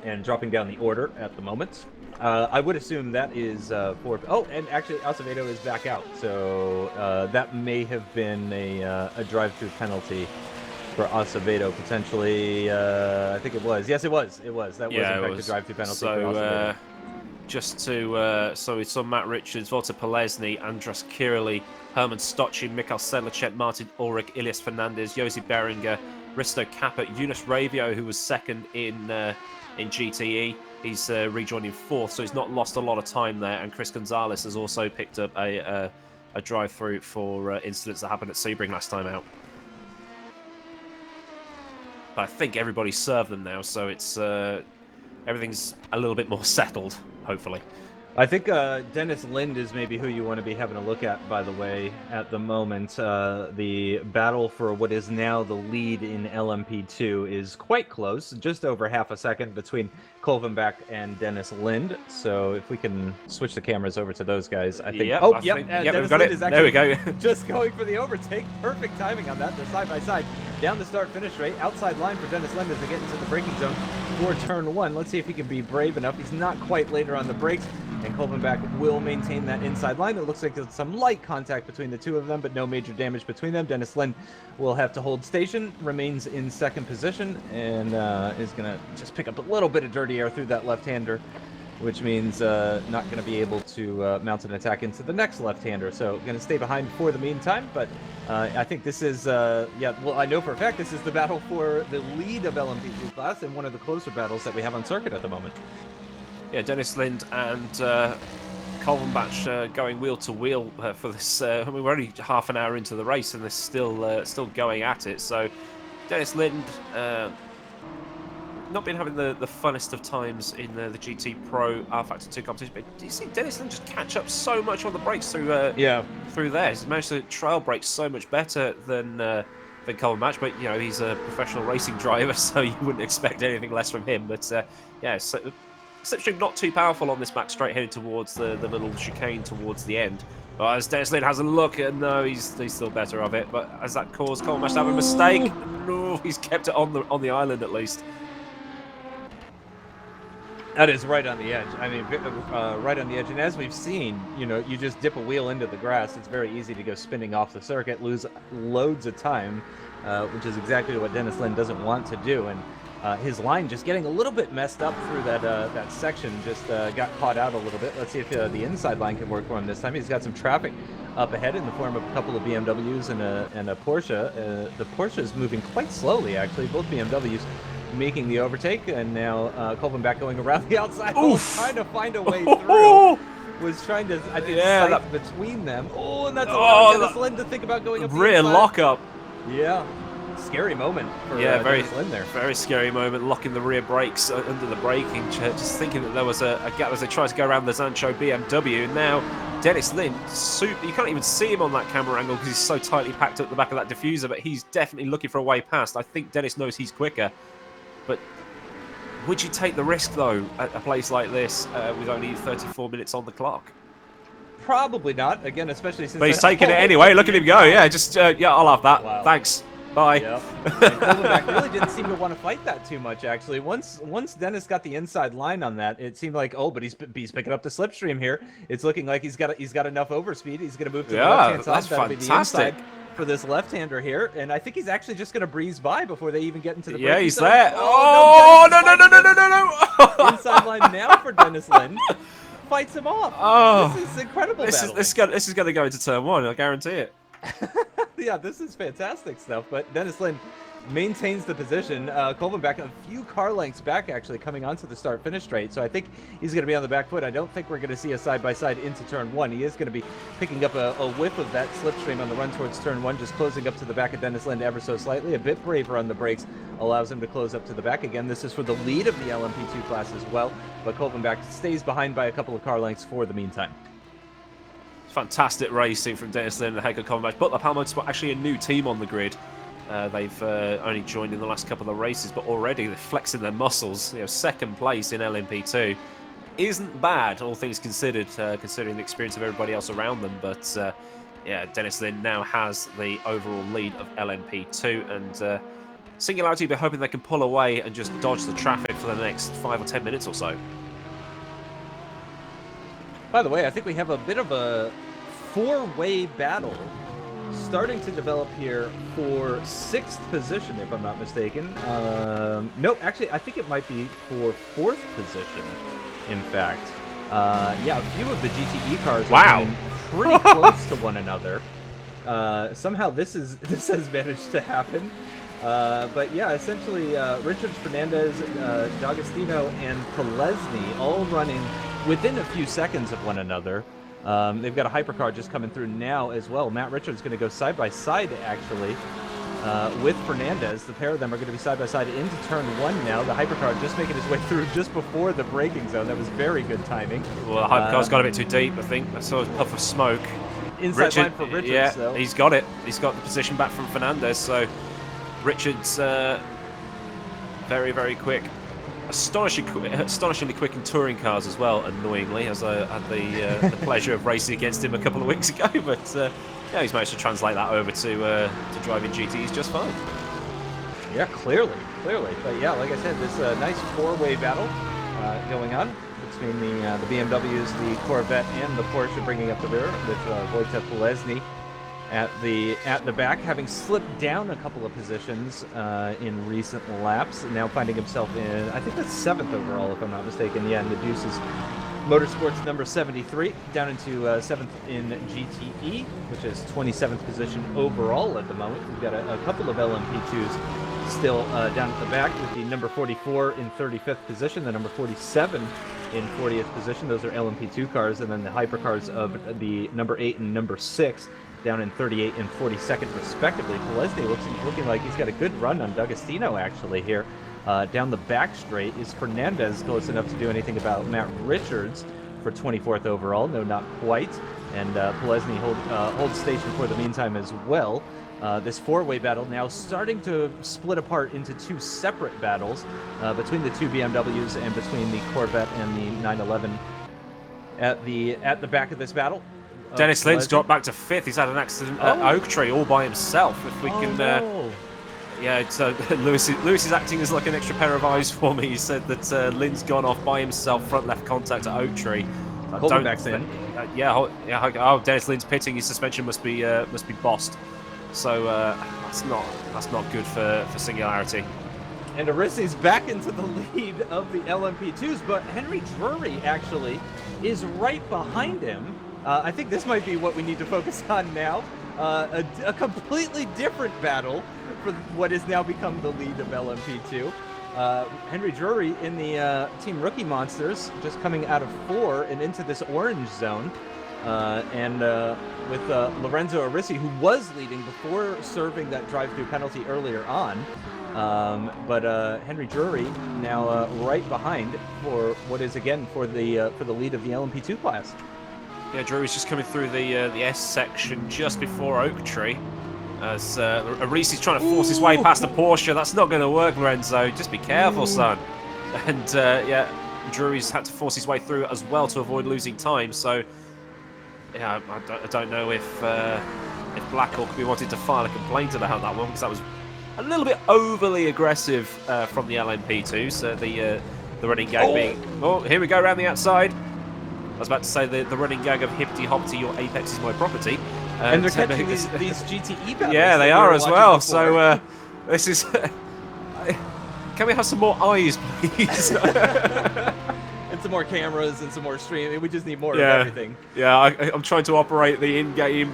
and dropping down the order at the moment. I would assume that is for... Oh, and actually, Acevedo is back out. So that may have been a drive-through penalty for Acevedo, potentially. I think it was. Yes, it was. It was. That was, in fact, a drive-through penalty for Acevedo. Just to... so we saw Matt Richards, Walter Polesny, Andras Kirili, Herman Stocci, Mikhail Sedlacek, Martin Ulrich, Ilias Fernandez, Josi Beringer, Risto Caput, Eunice Ravio, who was second in GTE. He's rejoining fourth, so he's not lost a lot of time there. And Chris Gonzalez has also picked up a drive-through for incidents that happened at Sebring last time out. But I think everybody's served them now, so it's everything's a little bit more settled, hopefully. I think Dennis Lind is maybe who you want to be having a look at, by the way, at the moment. The battle for what is now the lead in LMP2 is quite close, just over half a second between Kolvenbach and Dennis Lind. So if we can switch the cameras over to those guys, I think... Yep, Dennis we've got Lind it. is There we go. just going for the overtake. Perfect timing on that. They're side by side. Down the start-finish rate. Outside line for Dennis Lind as they get into the braking zone for turn one. Let's see if he can be brave enough. He's not quite later on the brakes. And Kolvenbach will maintain that inside line. It looks like there's some light contact between the two of them, but no major damage between them. Dennis Lind will have to hold station, remains in second position, and is going to just pick up a little bit of dirty air through that left-hander, which means not going to be able to mount an attack into the next left-hander. So going to stay behind for the meantime, but I think this is, well, I know for a fact this is the battle for the lead of LMP2 class and one of the closer battles that we have on circuit at the moment. Yeah, Dennis Lind and Kolvenbach going wheel to wheel for this. I mean, we're only half an hour into the race, and they're still going at it. So Dennis Lind not been having the funnest of times in the GT Pro rFactor 2 competition. But do you see Dennis Lin just catch up so much on the brakes through through there? He's managed to trail brake so much better than Colin Match. But you know, he's a professional racing driver, so you wouldn't expect anything less from him. But yeah, so, slipstream not too powerful on this back straight heading towards the little chicane towards the end. But as Dennis Lin has a look, and no, he's still better of it. But has that caused Colin Match to have a mistake? No, he's kept it on the island at least. That is right on the edge. I mean, right on the edge. And as we've seen, you know, you just dip a wheel into the grass. It's very easy to go spinning off the circuit, lose loads of time, which is exactly what Dennis Lin doesn't want to do. And his line just getting a little bit messed up through that section, just got caught out a little bit. Let's see if the inside line can work for him this time. He's got some traffic up ahead in the form of a couple of BMWs and a Porsche. The Porsche is moving quite slowly, actually. Both BMWs making the overtake, and now Colvin back going around the outside, trying to find a way through. Was trying to, I think, sight between them. Oh, and that's allowing Dennis Lin to think about going up the rear inside. lockup. Yeah, scary moment for very Dennis Lin there. Very scary moment, locking the rear brakes under the braking, just thinking that there was a gap as they tried to go around the Zancho BMW, and now Dennis Lin, you can't even see him on that camera angle because he's so tightly packed up the back of that diffuser, but he's definitely looking for a way past. I think Dennis knows he's quicker. But would you take the risk, though, at a place like this with only 34 minutes on the clock? Probably not. Again, especially since... But he's taking it anyway. Look at him go. Yeah, just, yeah, I'll have that. Wow. Thanks. Bye. Yep. Colvin really didn't seem to want to fight that too much, actually. Once Dennis got the inside line on that, it seemed like, oh, but he's picking up the slipstream here. It's looking like he's got enough overspeed. He's going to move to the left-hand side. That's fantastic. For this left-hander here, and I think he's actually just going to breeze by before they even get into the he's zone. there. Oh, no. Inside line now for Dennis Lin. Fights him off. Oh, this is incredible. This is going to go into turn one, I guarantee it. Yeah, this is fantastic stuff, but Dennis Lin maintains the position. Colvin back a few car lengths back, actually, coming onto the start-finish straight, so I think he's going to be on the back foot. I don't think we're going to see a side-by-side into turn one. He is going to be picking up a whiff of that slipstream on the run towards turn one, just closing up to the back of Dennis Lin ever so slightly. A bit braver on the brakes allows him to close up to the back again. This is for the lead of the LMP2 class as well, but Colvin back stays behind by a couple of car lengths for the meantime. Fantastic racing from Dennis Lin and Heiko Kovac. But the Palma Motorsport actually a new team on the grid. They've only joined in the last couple of races, but already they're flexing their muscles. You know, second place in LMP2 isn't bad, all things considered, considering the experience of everybody else around them. But yeah, Dennis Lin now has the overall lead of LMP2, and Singularity will be hoping they can pull away and just dodge the traffic for the next 5 or 10 minutes or so. By the way, I think we have a bit of a four-way battle starting to develop here for 6th position, if I'm not mistaken. Nope, actually, I think it might be for 4th position, in fact. Yeah, a few of the GTE cars are getting pretty close to one another. Somehow this has managed to happen. But yeah, essentially, Richards, Fernandez, D'Agostino, and Polesny all running within a few seconds of one another. They've got a hypercar just coming through now as well. Matt Richards going to go side by side, actually, with Fernandez. The pair of them are going to be side by side into turn one now. The hypercar just making his way through just before the braking zone. That was very good timing. Well, the hypercar's got a bit too deep, I think. I saw a puff of smoke. Inside line for Richards, yeah, though. He's got it. He's got the position back from Fernandez, so Richards very, very quick. Astonishingly quick in touring cars as well, annoyingly, as I had the pleasure of racing against him a couple of weeks ago. But yeah, he's managed to translate that over to driving GTs just fine. Yeah, clearly. But yeah, like I said, this nice four-way battle going on between the BMWs, the Corvette, and the Porsche, bringing up the rear with Wojciech Polesny at the back, having slipped down a couple of positions in recent laps, and now finding himself in, I think that's 7th overall, if I'm not mistaken. Yeah, in the Deuces Motorsports number 73, down into 7th in GTE, which is 27th position overall at the moment. We've got a couple of LMP2s still down at the back, with the number 44 in 35th position, the number 47 in 40th position. Those are LMP2 cars, and then the hypercars of the number 8 and number 6 down in 38 and 42nd respectively. Polesny looking like he's got a good run on D'Agostino actually here. Down the back straight, is Fernandez close enough to do anything about Matt Richards for 24th overall? No, not quite. And Polesny holds station for the meantime as well. This four-way battle now starting to split apart into two separate battles between the two BMWs and between the Corvette and the 911 at the back of this battle. Dennis Lynn's dropped back to 5th. He's had an accident at Oak Tree all by himself. If we can... No. Yeah, so Lewis is acting as like an extra pair of eyes for me. He said that Lynn's gone off by himself, front left contact at Oak Tree. Holdenbeck's in. Dennis Lynn's pitting. His suspension must be bossed. So that's not good for Singularity. And Arissi's back into the lead of the LMP2s, but Henry Drury actually is right behind him. I think this might be what we need to focus on now. A completely different battle for what has now become the lead of LMP2. Henry Drury in the Team Rookie Monsters, just coming out of 4 and into this orange zone. With Lorenzo Arissi, who was leading before serving that drive-through penalty earlier on. But Henry Drury now right behind for what is, again, for the lead of the LMP2 class. Yeah, Drury's just coming through the S section just before Oak Tree. As Arissi's trying to force his way past the Porsche. That's not going to work, Lorenzo. Just be careful, son. And Drury's had to force his way through as well to avoid losing time. So, yeah, I don't know if Blackhawk be wanting to file a complaint about that one, because that was a little bit overly aggressive from the LMP2s. The running gag being... Oh, here we go around the outside. I was about to say the running gag of Hippity Hoppity, your Apex is my property. And they're catching these GTE battles. Yeah, they are as well. Before. So this is... Can we have some more eyes, please? And some more cameras and some more streaming. We just need more of everything. Yeah, I'm trying to operate the in-game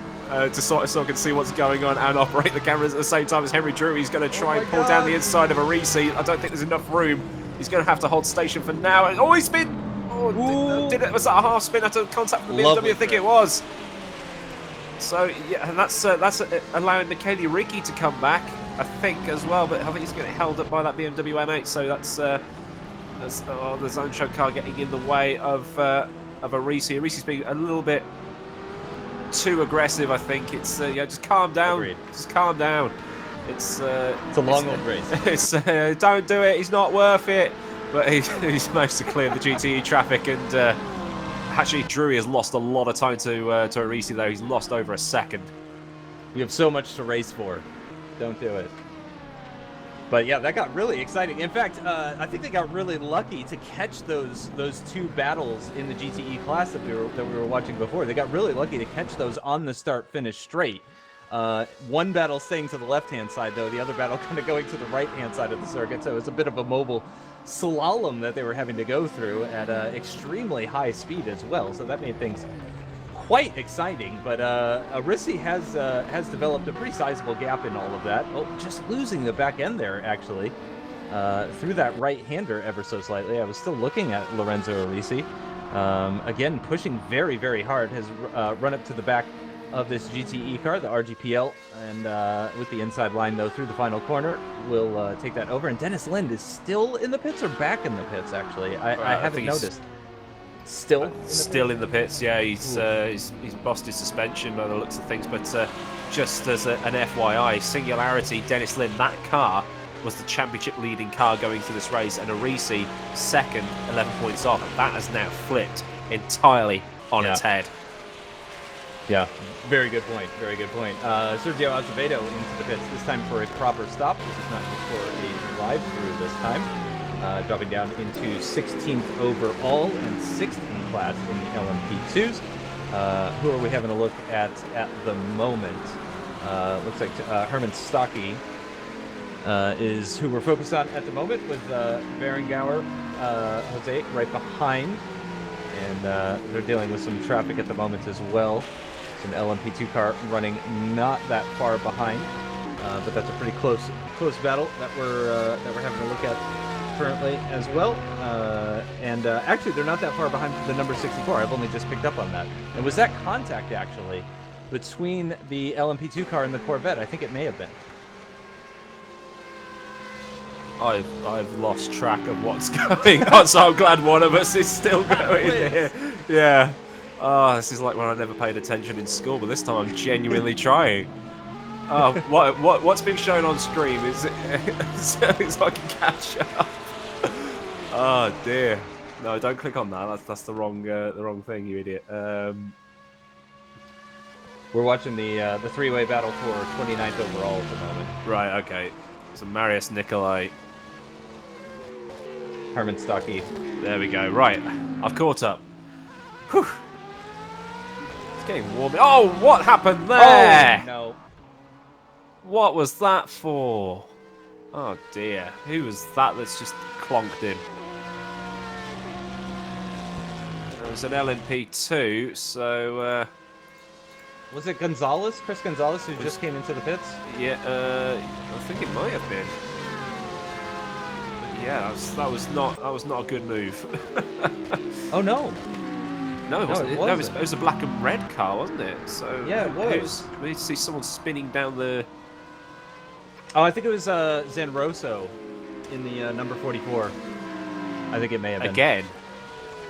so I can see what's going on and operate the cameras at the same time as Henry Drury. He's going to try and pull down the inside of Arisi. I don't think there's enough room. He's going to have to hold station for now. Oh, he spin! Oh, was that a half spin after contact from the BMW? I think it was. So yeah, and that's allowing Michele Ricci to come back, I think, as well. But I think he's getting held up by that BMW M8. So that's the zone show car getting in the way of Arisi. Arisi's being a little bit too aggressive, I think. It's just calm down. Agreed. Just calm down. It's a long old race. It's don't do it. He's not worth it. But he's managed to clear the GTE traffic, and actually Drury has lost a lot of time to Arisi though. He's lost over a second. You have so much to race for. Don't do it. But yeah, that got really exciting. In fact, I think they got really lucky to catch those two battles in the GTE class that we were watching before. They got really lucky to catch those on the start-finish straight. One battle staying to the left-hand side, though. The other battle kind of going to the right-hand side of the circuit. So it was a bit of a mobile slalom that they were having to go through at extremely high speed as well. So that made things quite exciting. But Arisi has developed a pretty sizable gap in all of that. Oh, just losing the back end there, actually, through that right-hander ever so slightly. I was still looking at Lorenzo Arisi. Again, pushing very, very hard. Has run up to the back of this GTE car, the RGPL, and with the inside line, though, through the final corner, will take that over. And Dennis Lind is still in the pits, or back in the pits, actually? I haven't noticed. Still in the pits, yeah. He's bossed his suspension by the looks of things, but just as an FYI, Singularity, Dennis Lind, that car was the championship leading car going through this race, and Arisi second, 11 points off. That has now flipped entirely on its head. Yeah, very good point. Very good point. Sergio Azevedo into the pits, this time for a proper stop. This is not just for a drive-through this time. Dropping down into 16th overall and 6th in class in the LMP2s. Who are we having a look at the moment? Looks like Herman Stocky is who we're focused on at the moment, with Berenguer, Jose right behind. And they're dealing with some traffic at the moment as well. An LMP2 car running not that far behind, but that's a pretty close battle that we're having a look at currently as well. And actually, they're not that far behind the number 64. I've only just picked up on that. And was that contact actually between the LMP2 car and the Corvette? I think it may have been. I've lost track of what's going on, so I'm glad one of us is still going here. Yeah. Oh, this is like when I never paid attention in school, but this time I'm genuinely trying. Oh, what's being shown on screen is so I can catch up. Oh dear. No, don't click on that. That's the wrong thing, you idiot. We're watching the three-way battle for 29th overall at the moment. Right. Okay. So Marius Nikolai. Herman Stuckey. There we go. Right. I've caught up. Whew. It's getting warm. Oh, what happened there? Oh, no. What was that for? Oh dear. Who was that that's just clonked in? It was an LMP2, so... Was it Gonzalez? Chris Gonzalez, who just came into the pits? Yeah, I think it might have been. But yeah, that was not a good move. Oh no! No, it wasn't. No, it was a black and red car, wasn't it? So yeah, it was. We need to see someone spinning down the. Oh, I think it was Zanroso in the number 44. I think it may have been. Again?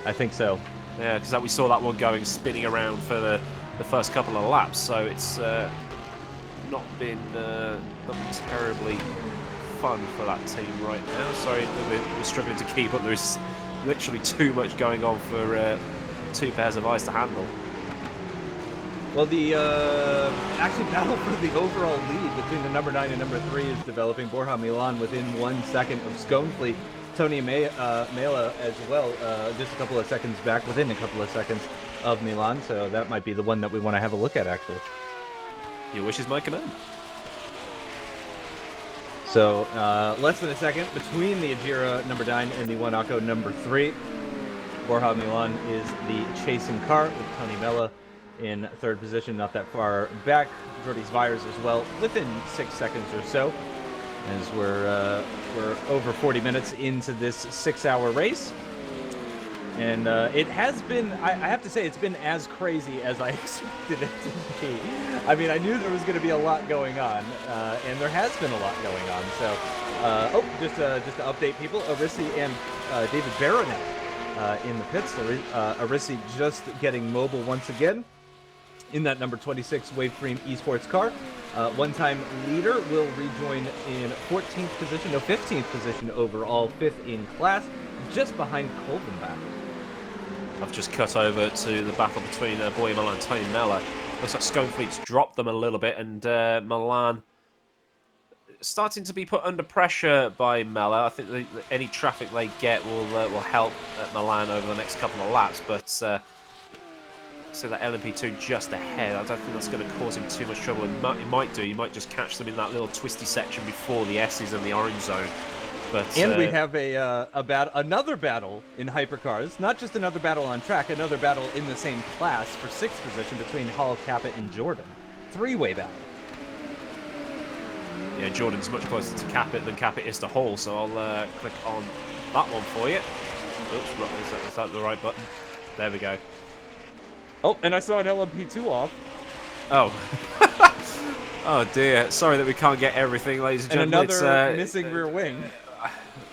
I think so. Yeah, because we saw that one spinning around for the first couple of laps, so it's not been terribly fun for that team right now. Sorry, we're struggling to keep up. There's literally too much going on for two pairs of eyes to handle. Well, the actually battle for the overall lead between the number 9 and number 3 is developing. Borja Milan within 1 second of Sconefleet. Tony Mela as well, just a couple of seconds back, within a couple of seconds of Milan. So that might be the one that we want to have a look at, actually. Your wish is my command. So less than a second between the Ajira number 9 and the Wanako number 3. Borja Milan is the chasing car with Tony Mela in 3rd position, not that far back. Jordi Zvires as well, within 6 seconds or so, as we're over 40 minutes into this 6-hour race. And it has been, I have to say, it's been as crazy as I expected it to be. I mean, I knew there was going to be a lot going on, and there has been a lot going on. So, just to update people, Arissi and David Baronet in the pits. Arissi just getting mobile once again in that number 26 Waveframe Esports car. One-time leader will rejoin in 14th position, no, 15th position overall, 5th in class, just behind Kolbenbach. I've just cut over to the battle between Borja Milan and Tony Mela. Looks like Sconefleet's dropped them a little bit, and Milan starting to be put under pressure by Mela. I think any traffic they get will help Milan over the next couple of laps, but so that LMP2 just ahead, I don't think that's going to cause him too much trouble. It might do. You might just catch them in that little twisty section before the S's and the orange zone. But, and we have another battle in hypercars, not just another battle on track, another battle in the same class for 6th position between Hall, Capit, and Jordan. 3-way battle. Yeah, Jordan's much closer to Capit than Capit is to Hall, so I'll click on that one for you. Oops, is that the right button? There we go. Oh, and I saw an LMP2 off. Oh. Oh dear. Sorry that we can't get everything, ladies and gentlemen. And another missing rear wing.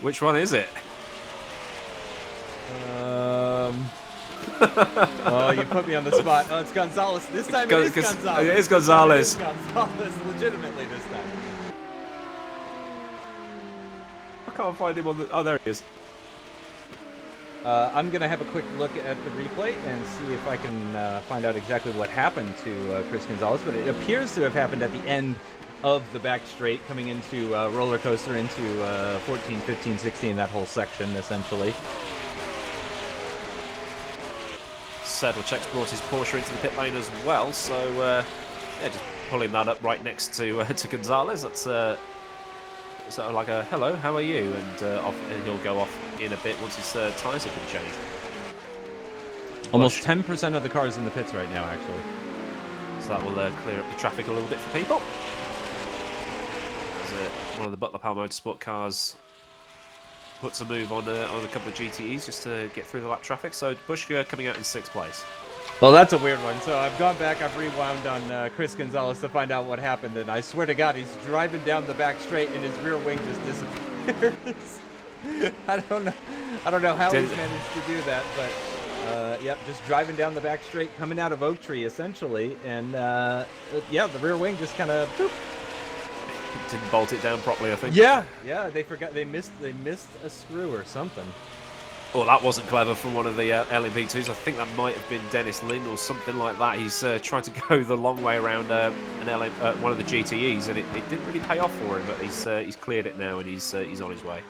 Which one is it? Oh, you put me on the spot. Oh, it's Gonzalez. This time it is Gonzalez. It is Gonzalez. It is Gonzalez, legitimately this time. I can't find him on the... Oh, there he is. I'm going to have a quick look at the replay and see if I can find out exactly what happened to Chris Gonzalez, but it appears to have happened at the end of the back straight, coming into roller coaster into 14, 15, 16, that whole section, essentially. Sedlacek's brought his Porsche into the pit lane as well, so yeah, just pulling that up right next to Gonzalez. That's sort of like a hello, how are you? And he'll go off in a bit once his tyres have been changed. Almost 10% of the cars in the pits right now, actually. So that will clear up the traffic a little bit for people. As one of the Butler Power Motorsport cars puts a move on a couple of GTEs just to get through the lap traffic. So Bushka coming out in 6th place. Well, that's a weird one. So I've gone back, I've rewound on Chris Gonzalez to find out what happened, and I swear to God, he's driving down the back straight, and his rear wing just I don't know how Didn't- he's managed to do that, but yep, just driving down the back straight, coming out of Oak Tree essentially, and yeah, the rear wing just kind of. Didn't bolt it down properly, I think. Yeah, they forgot they missed a screw or something. Well, that wasn't clever from one of the LMP2s. I think that might have been Dennis Lind or something like that. He's trying to go the long way around one of the GTEs, and it didn't really pay off for him. But he's cleared it now, and he's on his way.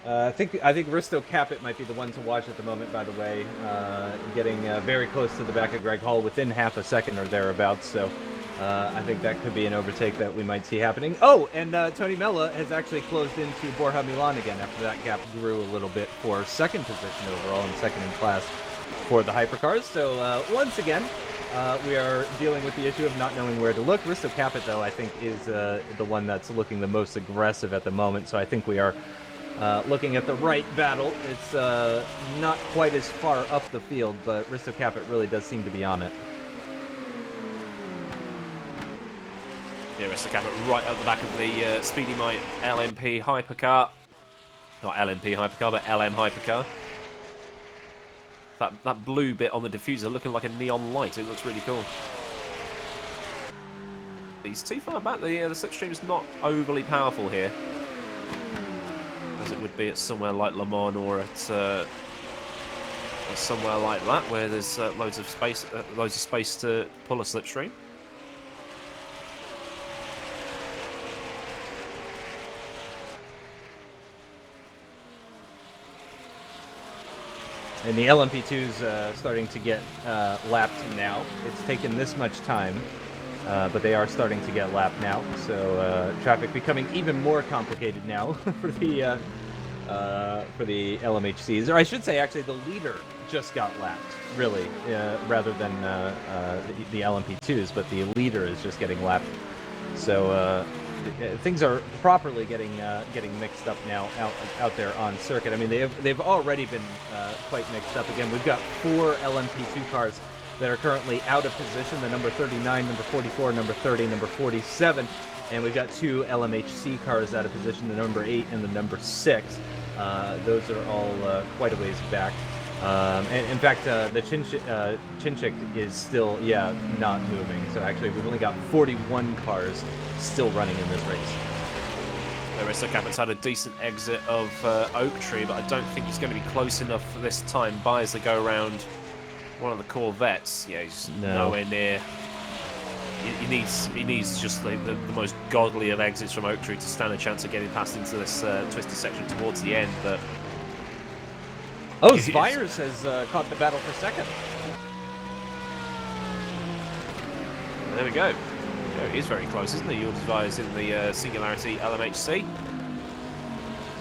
I think Risto Capit might be the one to watch at the moment. By the way, getting very close to the back of Greg Hall within half a second or thereabouts. So. I think that could be an overtake that we might see happening. Oh, and Tony Mella has actually closed into Borja Milan again after that gap grew a little bit for second position overall and second in class for the hypercars. So once again, we are dealing with the issue of not knowing where to look. Risto Capit, though, I think is the one that's looking the most aggressive at the moment. So I think we are looking at the right battle. It's not quite as far up the field, but Risto Capit really does seem to be on it. Yeah, Raceway right at the back of the Speedy Mite LMP hypercar. Not LMP hypercar, but LM hypercar. That blue bit on the diffuser looking like a neon light. It looks really cool. He's too far back. The slipstream is not overly powerful here, as it would be at somewhere like Le Mans or at somewhere like that, where there's loads of space to pull a slipstream. And the LMP2's starting to get lapped now. It's taken this much time, but they are starting to get lapped now. So traffic becoming even more complicated now for the LMHCs. Or I should say, actually, the leader just got lapped, really, rather than the LMP2s. But the leader is just getting lapped. So things are properly getting mixed up now out there on circuit. I mean, they've already been quite mixed up. Again, we've got 4 LMP2 cars that are currently out of position. The number 39, number 44, number 30, number 47, and we've got 2 LMHC cars out of position. The number 8 and the number 6. Those are all quite a ways back. And in fact, the Chinchik is still, not moving. So actually, we've only got 41 cars still running in this race. Raceway Capit's had a decent exit of Oak Tree, but I don't think he's going to be close enough for this time by as they go around one of the Corvettes. Yeah, he's nowhere near. He needs just the most godly of exits from Oak Tree to stand a chance of getting past into this twisty section towards the end, but... Oh, Spires has caught the battle for second. There we go. He is very close, isn't he? Spires in the Singularity LMHC.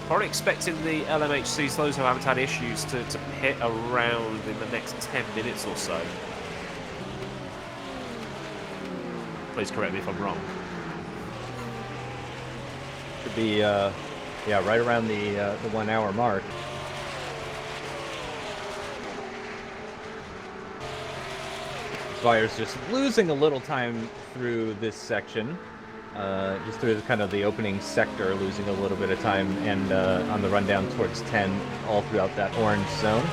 Probably expecting the LMHCs, those who haven't had issues, to hit around in the next 10 minutes or so. Please correct me if I'm wrong. Could be, right around the 1 hour mark. Spires just losing a little time through this section, just through kind of the opening sector, losing a little bit of time, and on the run down towards 10, all throughout that orange zone.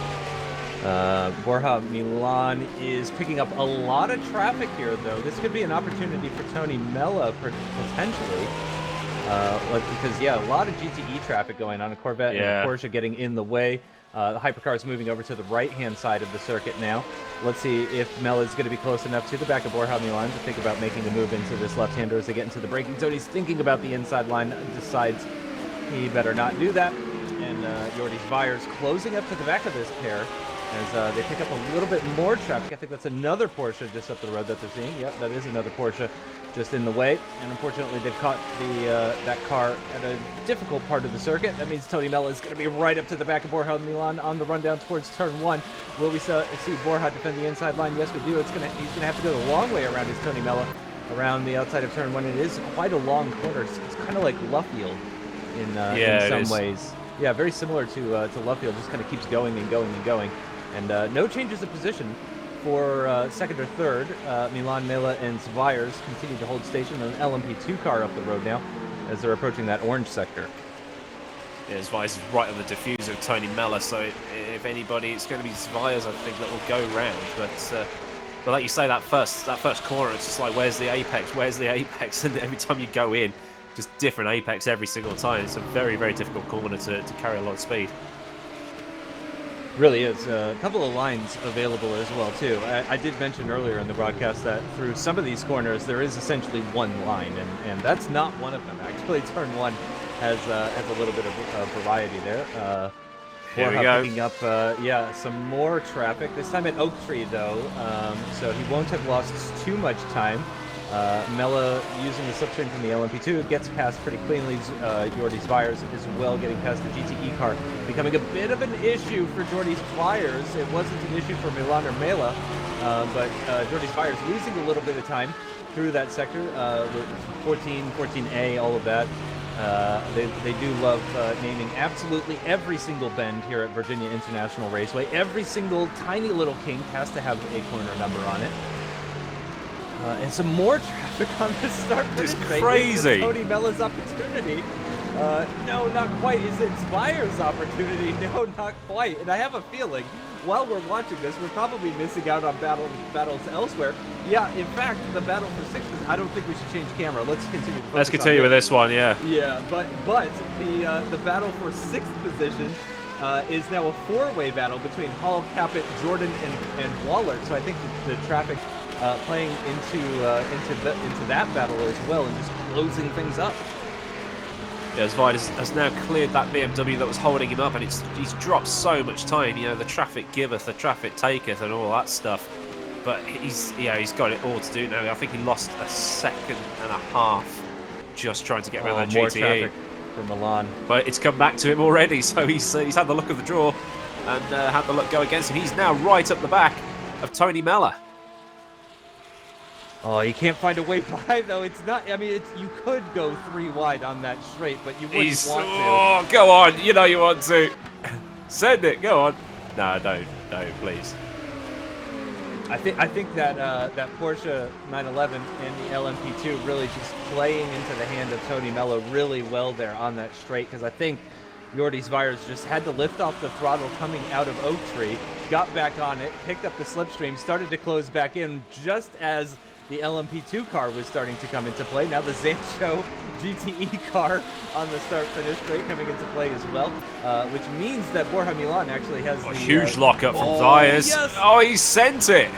Borja Milan is picking up a lot of traffic here, though. This could be an opportunity for Tony Mella, potentially. Because, a lot of GTE traffic going on. A Corvette and a Porsche getting in the way. The hypercar is moving over to the right-hand side of the circuit now. Let's see if Mella is going to be close enough to the back of Borja Milan to think about making a move into this left-hander as they get into the braking zone. He's thinking about the inside line, decides he better not do that. And Jordi Spires closing up to the back of this pair as they pick up a little bit more traffic. I think that's another Porsche just up the road that they're seeing. Yep, that is another Porsche just in the way. And unfortunately, they've caught that car at a difficult part of the circuit. That means Tony Mella is going to be right up to the back of Borja Milan on the rundown towards turn 1. Will we see Borja defend the inside line? Yes, we do. He's going to have to go the long way around his Tony Mella around the outside of turn 1. It is quite a long corner. It's kind of like Luffield in some ways. Yeah, very similar to Luffield. Just kind of keeps going and going and going. And no changes of position for second or third. Milan, Mella, and Spires continue to hold station on an LMP2 car up the road now as they're approaching that orange sector. Yeah, Zvias is right on the diffuser of Tony Mellor, so if anybody, it's going to be Zvias, I think, that will go round. But like you say, that first corner, it's just like, where's the apex? Where's the apex? And every time you go in, just different apex every single time. It's a very, very difficult corner to carry a lot of speed. Really is. A couple of lines available as well, too. I did mention earlier in the broadcast that through some of these corners, there is essentially one line, and that's not one of them. Actually, turn one has a little bit of variety there. Here we go. Picking up, some more traffic. This time at Oak Tree, though, so he won't have lost too much time. Mella using the slipstream from the LMP2 gets past pretty cleanly. Jordi Zvias as well, getting past the GTE car, becoming a bit of an issue for Jordi Zvias. It wasn't an issue for Milan or Mela, but Jordi Zvias losing a little bit of time through that sector. 14A, all of that. They do love naming absolutely every single bend here at Virginia International Raceway. Every single tiny little kink has to have a corner number on it. And some more traffic on the start. It's crazy. Tony Mella's opportunity. No, not quite. Is it Zvias' opportunity? No, not quite. And I have a feeling, while we're watching this, we're probably missing out on battles elsewhere. Yeah, in fact, the battle for sixth. I don't think we should change camera. Let's continue. Let's continue with this one. Yeah. Yeah, but the battle for sixth position is now a four-way battle between Hall, Caput, Jordan, and Waller. So I think the traffic playing into that battle as well, and just closing things up. Yeah, Zvias has now cleared that BMW that was holding him up, and he's dropped so much time. You know, the traffic giveth, the traffic taketh, and all that stuff. But he's got it all to do now. I think he lost a second and a half just trying to get around that more GTE. Traffic for Milan. But it's come back to him already, so he's had the luck of the draw and had the luck go against him. He's now right up the back of Tony Mellor. Oh, you can't find a way by, though. It's not. I mean, you could go three wide on that straight, but you wouldn't want to. Oh, go on. You know you want to. Send it. Go on. No, don't, please. I think that that Porsche 911 and the LMP2 really just playing into the hand of Tony Mellor really well there on that straight, because I think Jordi Zvias just had to lift off the throttle coming out of Oak Tree, got back on it, picked up the slipstream, started to close back in just as the LMP2 car was starting to come into play. Now the Zancho GTE car on the start-finish straight coming into play as well, which means that Borja Milan actually has a huge lockup from Zvias. Yes. Oh, he sent it.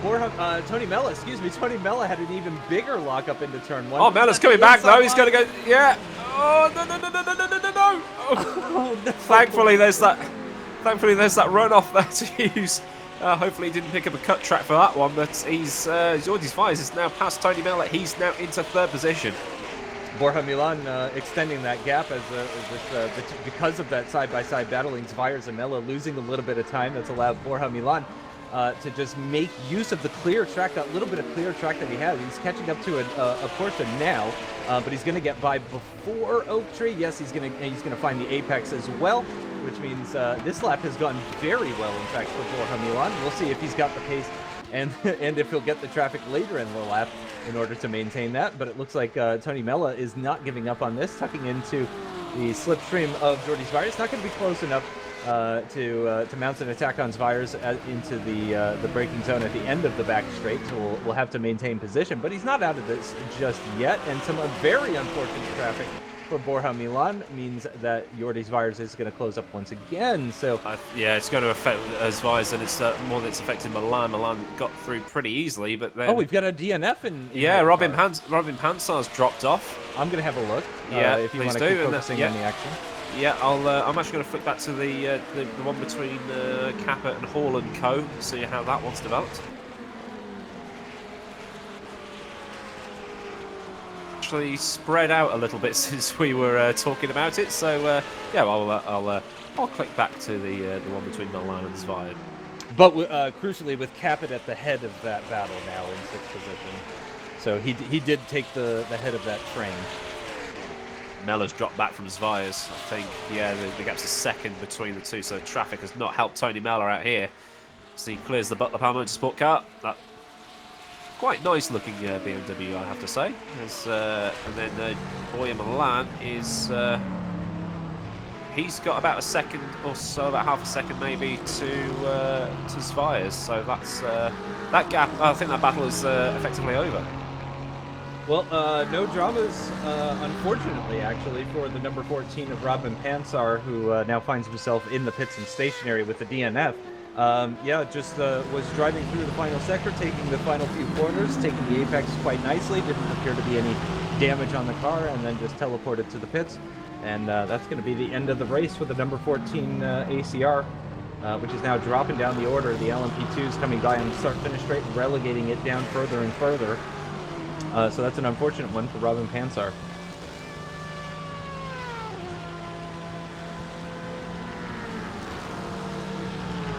Tony Mellor had an even bigger lockup into turn one. Oh, Mellor's coming back though. He's going to go. Yeah. Oh no! Oh, no. Thankfully, there's that runoff there to use. Hopefully, he didn't pick up a cut track for that one, but Jordi Zvias is now past Tony Mellor. He's now into third position. Borja Milan extending that gap because of that side-by-side battling. Zvias and Mellor losing a little bit of time. That's allowed Borja Milan to just make use of the clear track, that little bit of clear track that he had. He's catching up to a Porsche now, but he's going to get by before Oak Tree. Yes, he's going to find the apex as well, which means this lap has gone very well, in fact, for Borja Milan. We'll see if he's got the pace and if he'll get the traffic later in the lap in order to maintain that. But it looks like Tony Mellor is not giving up on this, tucking into the slipstream of Jordi Zvias. Not going to be close enough to mount an attack on Zvias into the braking zone at the end of the back straight, so we'll have to maintain position. But he's not out of this just yet, and some very unfortunate traffic for Borja Milan means that Jordi Zvias is going to close up once again. So yeah, it's going to affect Zvias, and it's more than it's affecting Milan. Milan got through pretty easily, but then we've got a DNF in yeah, Robin Pansar's dropped off. I'm going to have a look. Yeah, if you want to keep focusing on the action. Yeah, I'm actually going to flick back to the one between Caput and Hall and Co. See how that one's developed. Actually spread out a little bit since we were talking about it, so yeah, I'll click back to the one between Milan and Zvias. But crucially, with Caput at the head of that battle now in sixth position, so he did take the head of that train. Mellor's dropped back from Zvias, I think. Yeah, the gap's a second between the two, so traffic has not helped Tony Mellor out here. So he clears the Butler Power Motorsport car. That quite nice looking BMW, I have to say. And then Borja Milan is he's got about a second or so, about half a second maybe, to Sviers. So that's that gap. I think that battle is effectively over. Well, no dramas, unfortunately, actually, for the number 14 of Robin Pansar, who now finds himself in the pits and stationary with the DNF. Yeah, just was driving through the final sector, taking the final few corners, taking the apex quite nicely. Didn't appear to be any damage on the car, and then just teleported to the pits. And that's going to be the end of the race for the number 14 ACR, which is now dropping down the order. The LMP2s coming by on the start-finish straight, relegating it down further and further. So that's an unfortunate one for Robin Pansar.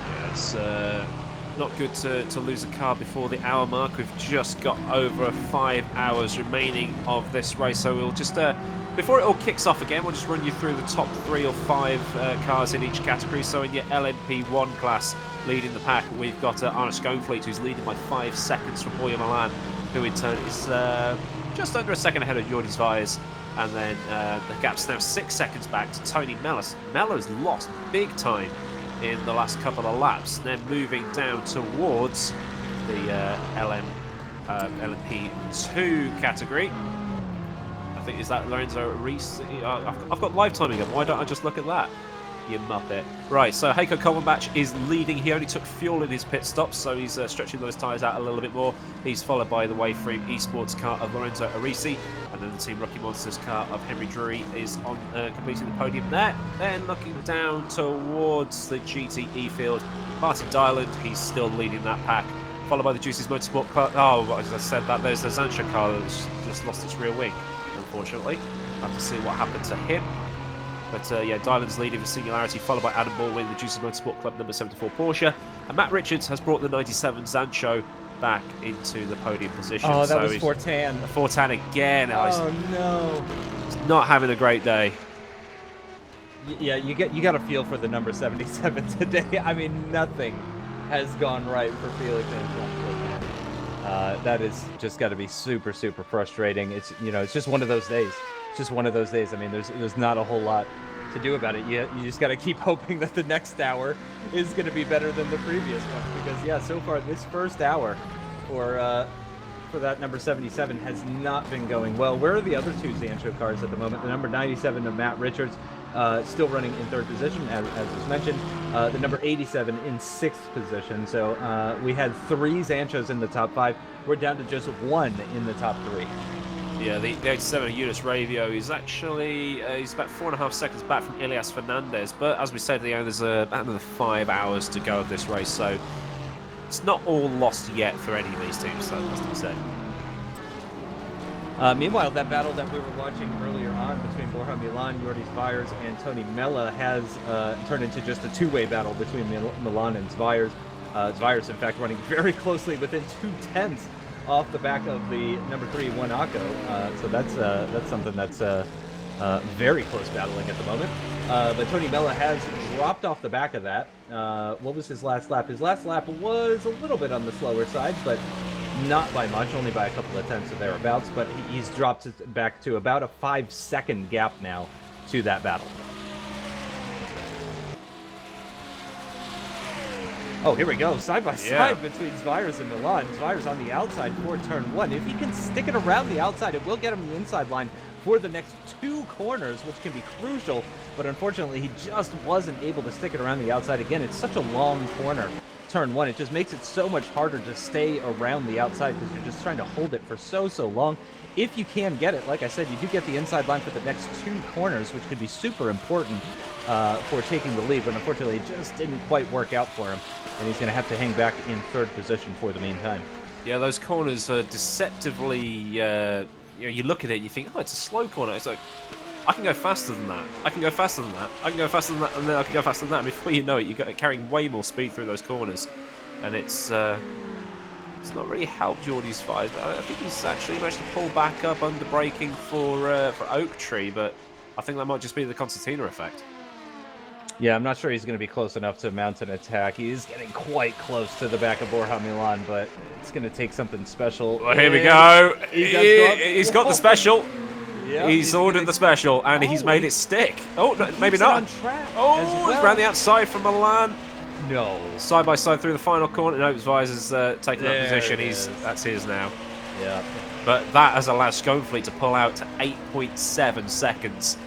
Yeah, it's not good to lose a car before the hour mark. We've just got over 5 hours remaining of this race, so we'll just before it all kicks off again, we'll just run you through the top 3 or 5 cars in each category. So in your LMP1 class, leading the pack, we've got Arne Schoenfleet, who's leading by 5 seconds from Boya Milan, who in turn is just under a second ahead of Jordi Sviers. And then the gap's now 6 seconds back to Tony Mellis. Mello's lost big time in the last couple of laps. Then moving down towards the LMP2 category. I think, is that Lorenzo Reese? I've got live timing up. Why don't I just look at that? You muppet. Right, so Heiko Kolmenbach is leading. He only took fuel in his pit stops, so he's stretching those tyres out a little bit more. He's followed by the Waveframe Esports car of Lorenzo Arisi, and then the Team Rocky Monsters car of Henry Drury is on completing the podium there. Then looking down towards the GTE field, Martin Dylan, he's still leading that pack, followed by the Juices Motorsport car. Oh, as I said, that there's the Zansha car that's just lost its rear wing, unfortunately. Have to see what happened to him. But yeah, Dylan's leading for Singularity, followed by Adam Baldwin, the Juices Motorsport Club number 74 Porsche. And Matt Richards has brought the 97 Zancho back into the podium position. Oh, that was Fortan. Fortan again. Oh, no. He's not having a great day. Yeah, you got a feel for the number 77 today. I mean, nothing has gone right for Felix and Fortan. That is just got to be super, super frustrating. It's, you know, it's just one of those days. Just one of those days. I mean, there's not a whole lot to do about it. You just got to keep hoping that the next hour is going to be better than the previous one, because yeah, so far this first hour for that number 77 has not been going well. Where are the other 2 Zancho cars at the moment? The number 97 of Matt Richards still running in 3rd position, as was mentioned. The number 87 in 6th position. So we had 3 Zanchos in the top 5. We're down to just 1 in the top 3. Yeah, the 87 Eunice Ravio is actually he's about 4.5 seconds back from Ilias Fernandez, but as we said, there's about another 5 hours to go of this race, so it's not all lost yet for any of these teams, so that's to be said. Meanwhile, that battle that we were watching earlier on between Borja Milan, Jordi Sviers, and Tony Mella has turned into just a 2-way battle between Milan and Sviers. Sviers, in fact, running very closely within 0.2 off the back of the number 3 Wanako. So that's something that's very close battling at the moment. But Tony Mella has dropped off the back of that. What was his last lap? His last lap was a little bit on the slower side, but not by much, only by a couple of tenths or thereabouts. But he's dropped it back to about a 5-second gap now to that battle. Oh, here we go. Side by side between Sviers and Milan. Sviers on the outside for turn 1. If he can stick it around the outside, it will get him the inside line for the next 2 corners, which can be crucial. But unfortunately, he just wasn't able to stick it around the outside. Again, it's such a long corner, turn 1. It just makes it so much harder to stay around the outside because you're just trying to hold it for so long. If you can get it, like I said, you do get the inside line for the next 2 corners, which could be super important for taking the lead. But unfortunately, it just didn't quite work out for him. And he's going to have to hang back in 3rd position for the meantime. Yeah, those corners are deceptively, you look at it and you think, oh, it's a slow corner. It's like, I can go faster than that. I can go faster than that. I can go faster than that, and then I can go faster than that. And before you know it, you're carrying way more speed through those corners. And it's not really helped Jordi's fight. I think he's actually managed to pull back up under braking for Oak Tree, but I think that might just be the Concertina effect. Yeah, I'm not sure he's going to be close enough to mount an attack. He's getting quite close to the back of Borja Milan, but it's going to take something special. Well, here we go. He's got the special. Yeah, He's ordered the special, and he's made it stick. Oh, no, maybe not. On track Oh, as well. he's round the outside from Milan. No. Side by side through the final corner. No, Vizer's taken that position. It is. That's his now. Yeah. But that has allowed Sconefleet to pull out to 8.7 seconds.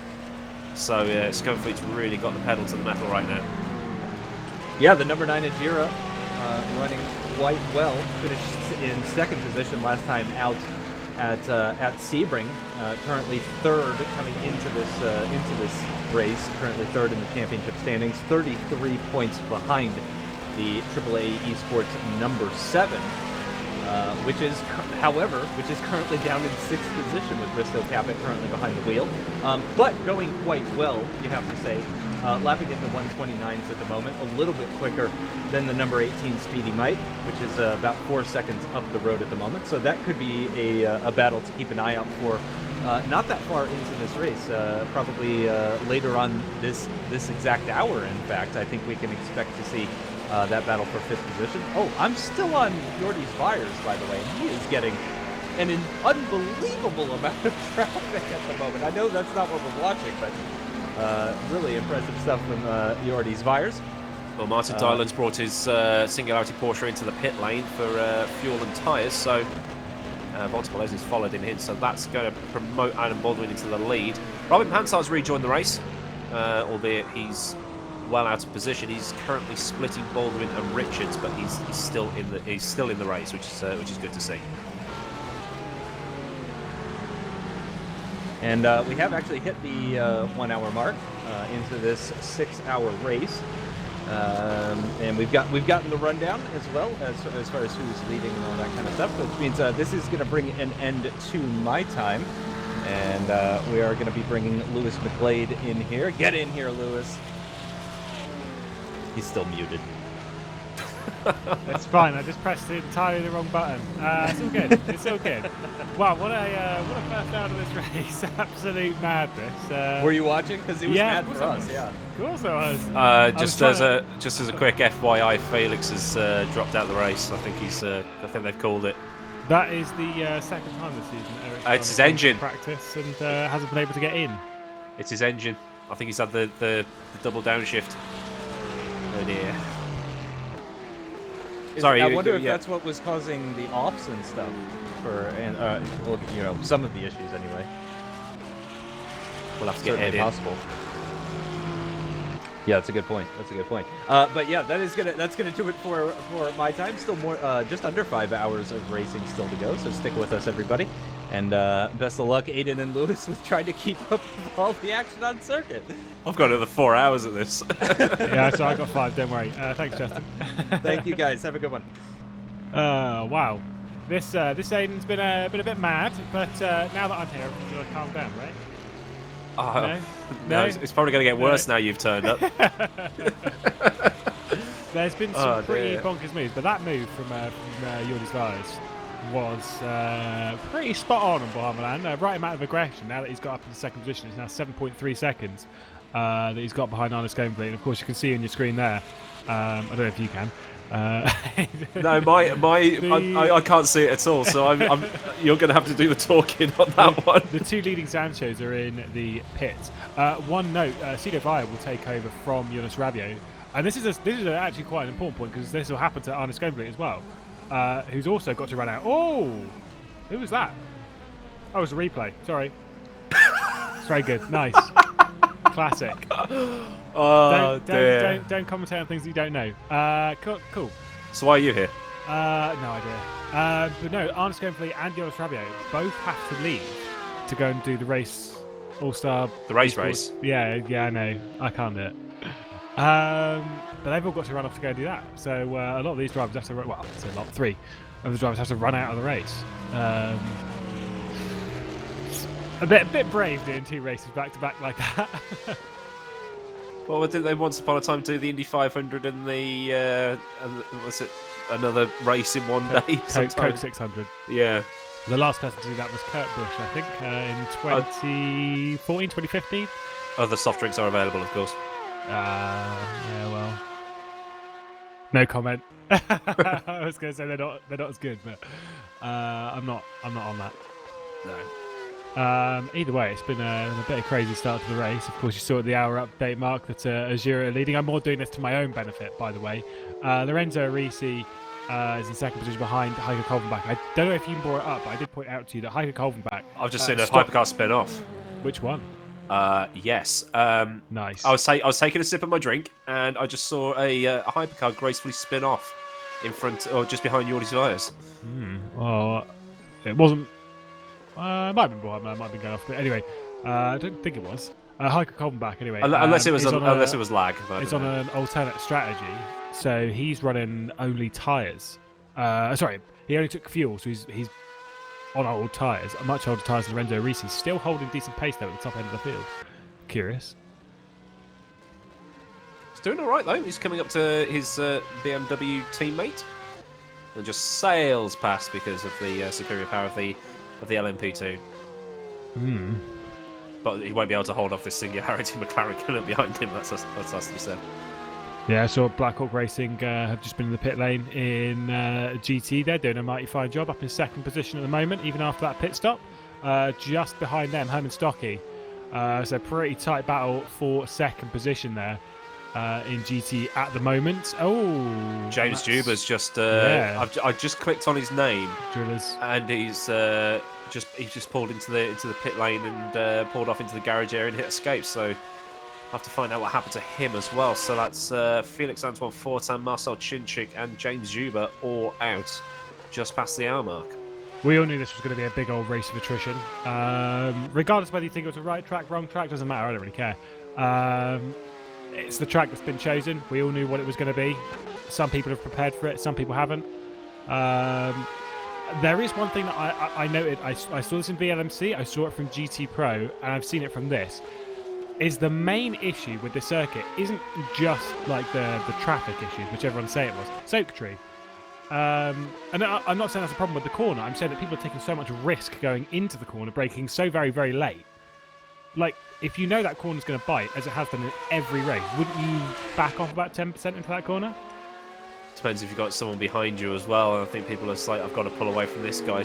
So Sconefleet's really got the pedal to the metal right now. Yeah, the number 9 Ajira running quite well. Finished in second position last time out at Sebring. Currently third coming into this race. Currently third in the championship standings. 33 points behind the AAA Esports number 7. Which is currently down in 6th position with Risto Capit currently behind the wheel. But going quite well, you have to say. Lapping into 129s at the moment, a little bit quicker than the number 18 Speedy Might, which is about 4 seconds up the road at the moment. So that could be a battle to keep an eye out for. Not that far into this race, probably later on this exact hour. In fact, I think we can expect to see that battle for 5th position. Oh, I'm still on Jordi's Fires, by the way. He is getting an unbelievable amount of traffic at the moment. I know that's not what we're watching, but really impressive stuff from Jordi's Fires. Well, Martin Dylan's brought his Singularity Porsche into the pit lane for fuel and tyres, so Volta has followed in him, so that's going to promote Adam Baldwin into the lead. Robin Pansar's rejoined the race, albeit he's well out of position. He's currently splitting Baldwin and Richards, but he's still in the race, which is good to see. And we have actually hit the 1 hour mark into this 6-hour race, and we've gotten the rundown as well as far as who's leading and all that kind of stuff. Which means this is going to bring an end to my time, and we are going to be bringing Lewis McGlade in here. Get in here, Lewis. He's still muted. It's fine. I just pressed entirely the wrong button. It's all good. It's all good. Wow, what a first out of this race! Absolute madness. Were you watching? Because it was mad for us. Yeah. Of course I was. Just as a quick FYI, Felix has dropped out of the race. I think they've called it. That is the second time this season Eric's it's his engine practice and hasn't been able to get in. It's his engine. I think he's had the double downshift. Oh dear. Sorry, I wonder if that's what was causing the offs and stuff some of the issues anyway. We'll have to get Ed in. Possible. Yeah, that's a good point. But yeah, that's gonna do it for my time. Still more, just under 5 hours of racing still to go. So stick with us, everybody. And best of luck, Aiden and Lewis, with trying to keep up with all the action on circuit. I've got another 4 hours of this. Yeah, so I got 5. Don't worry. Thanks, Justin. Thank you, guys. Have a good one. Wow. This Aiden's been a bit mad, but now that I'm here, I'm going to calm down, right? No, it's probably going to get worse now you've turned up. There's been some pretty bonkers moves, but that move from Jordi's Vires was pretty spot on Bohemian. Right amount of aggression. Now that he's got up in the second position, it's now 7.3 seconds that he's got behind Arne Sconefleet. And of course, you can see on your screen there. I don't know if you can. No, I can't see it at all. So you're going to have to do the talking on that one. The 2 leading Sanchos are in the pit. One note: Cito Vire will take over from Jonas Rabiot, and this is actually quite an important point because this will happen to Arne Sconefleet as well, who's also got to run out. Oh, who was that? Oh, it was a replay. Sorry. It's very good. Nice. Classic. Oh, don't commentate on things you don't know. Cool. So why are you here? No idea. But no, Arne Sconefleet and Jonas Rabiot both have to leave to go and do the race All-Star. The race. Yeah, I know. I can't do it. But they've all got to run off to go and do that. So a lot of these drivers have to run. Well, it's a lot. 3 of the drivers have to run out of the race. A bit brave doing 2 races back to back like that. Well, didn't they once upon a time do the Indy 500 and the was it another race in one day? Coke 600. Yeah. The last person to do that was Kurt Busch, I think, in 2014, 2015. Other soft drinks are available, of course. Yeah, well, no comment. I was going to say they're not as good, but I'm not on that. No. Either way, it's been a bit of a crazy start to the race. Of course, you saw at the hour update mark that Azura are leading. I'm more doing this to my own benefit, by the way. Lorenzo Risi is in second position behind Heike Kolvenbach. I don't know if you brought it up, but I did point out to you that Heike Kolvenbach... I've just seen a hypercar spin off. Which one? Yes. Nice. I was taking a sip of my drink, and I just saw a hypercar gracefully spin off in front, or just behind Jordi Zayas. Well, it wasn't... it might have been brought up, it might have been going off. But anyway, I don't think it was. Heike Kolvenbach, anyway. Unless it was lag. It's on an alternate strategy, so he's running only tyres. Sorry, he only took fuel, so he's on old tyres, much older tyres than Lorenzo Risi. Still holding decent pace though at the top end of the field. Curious. He's doing all right though. He's coming up to his BMW teammate and just sails past because of the superior power of the LMP2. But he won't be able to hold off this Singularity McLaren coming up behind him. That's has to be said. Yeah, I saw Blackhawk Racing have just been in the pit lane in GT. They're doing a mighty fine job, up in second position at the moment, even after that pit stop. Just behind them, Herman Stocky. So pretty tight battle for second position there in GT at the moment. Oh, James Juber's just. I just clicked on his name, Drillers, and he's just pulled into the pit lane and pulled off into the garage area and hit escape. So I'll have to find out what happened to him as well. So that's Felix Antoine Fortin, Marcel Chinchik, and James Juber all out just past the hour mark. We all knew this was going to be a big old race of attrition. Regardless of whether you think it was the right track, wrong track, doesn't matter. I don't really care. It's the track that's been chosen. We all knew what it was going to be. Some people have prepared for it. Some people haven't. There is one thing that I noted. I saw this in VLMC. I saw it from GT Pro, and I've seen it from this. Is the main issue with the circuit isn't just like the traffic issues, which everyone say it was. Circuitry. And I'm not saying that's a problem with the corner. I'm saying that people are taking so much risk going into the corner, braking so very, very late. Like, if you know that corner's going to bite, as it has done in every race, wouldn't you back off about 10% into that corner? Depends if you've got someone behind you as well. And I think people are like, I've got to pull away from this guy.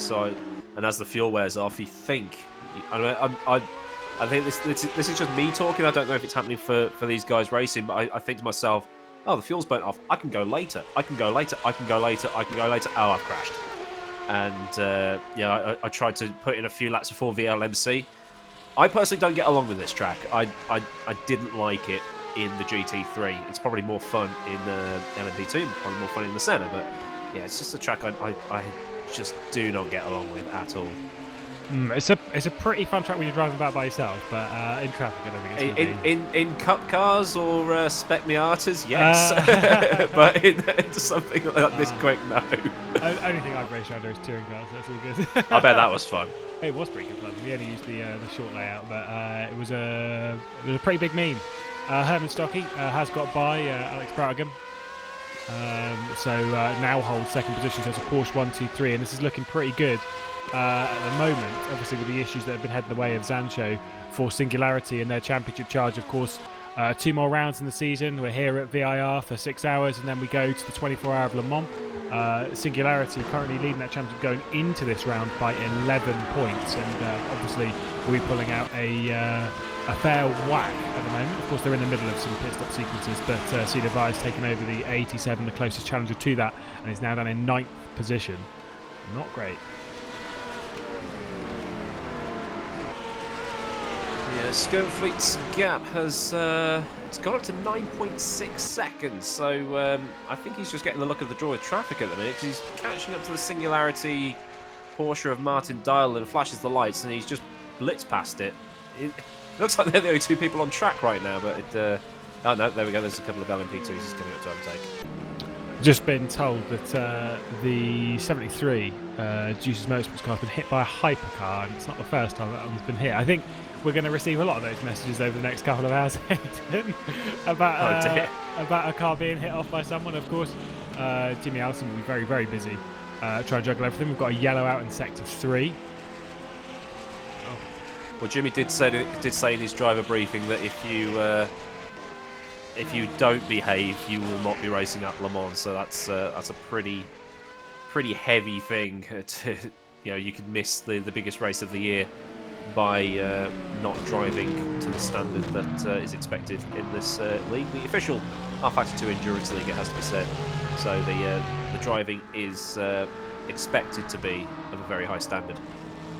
And as the fuel wears off, you think. I think this is just me talking. I don't know if it's happening for these guys racing, but I think to myself, oh, the fuel's burnt off. I can go later. I can go later. Oh, I've crashed. And I tried to put in a few laps before VLMC. I personally don't get along with this track. I didn't like it in the GT3. It's probably more fun in the LMP2, probably more fun in the Senna. But yeah, it's just a track I just do not get along with at all. It's a pretty fun track when you're driving about by yourself, but in traffic, I don't think it's going to be. In cup cars or spec Miatas, yes, but into something like this quick, no. Only thing I've raced around is touring cars. That's all good. I bet that was fun. It was pretty good fun. We only used the short layout, but it was a pretty big meme. Herman Stocky has got by Alex Brautigam. So now holds second position, so it's a Porsche 1-2-3, and this is looking pretty good. At the moment, obviously with the issues that have been heading the way of Zancho for Singularity and their championship charge, of course, 2 more rounds in the season. We're here at VIR for 6 hours, and then we go to the 24-hour of Le Mans. Singularity currently leading that championship going into this round by 11 points, and obviously we'll be pulling out a fair whack at the moment. Of course, they're in the middle of some pit stop sequences, but Cedar has taken over the 87, the closest challenger to that, and is now down in 9th position. Not great. Yeah, Skirnfleet's gap has it's gone up to 9.6 seconds, so I think he's just getting the luck of the draw with traffic at the minute, because he's catching up to the Singularity Porsche of Martin Dial and flashes the lights, and he's just blitzed past it. It looks like they're the only 2 people on track right now, but oh no, there we go, there's a couple of LMP2s he's coming up to overtake. Just been told that the 73 Juice's Motorsports car has been hit by a hypercar, and it's not the first time that one's been hit. I think we're going to receive a lot of those messages over the next couple of hours about a car being hit off by someone. Of course, Jimmy Allison will be very, very busy trying to juggle everything. We've got a yellow out in Sector 3. Well, Jimmy did say in his driver briefing that if you don't behave, you will not be racing at Le Mans. So that's a pretty heavy thing. You could miss the biggest race of the year by not driving to the standard that is expected in this league. The official rFactor 2 Endurance League, it has to be said. So the driving is expected to be of a very high standard.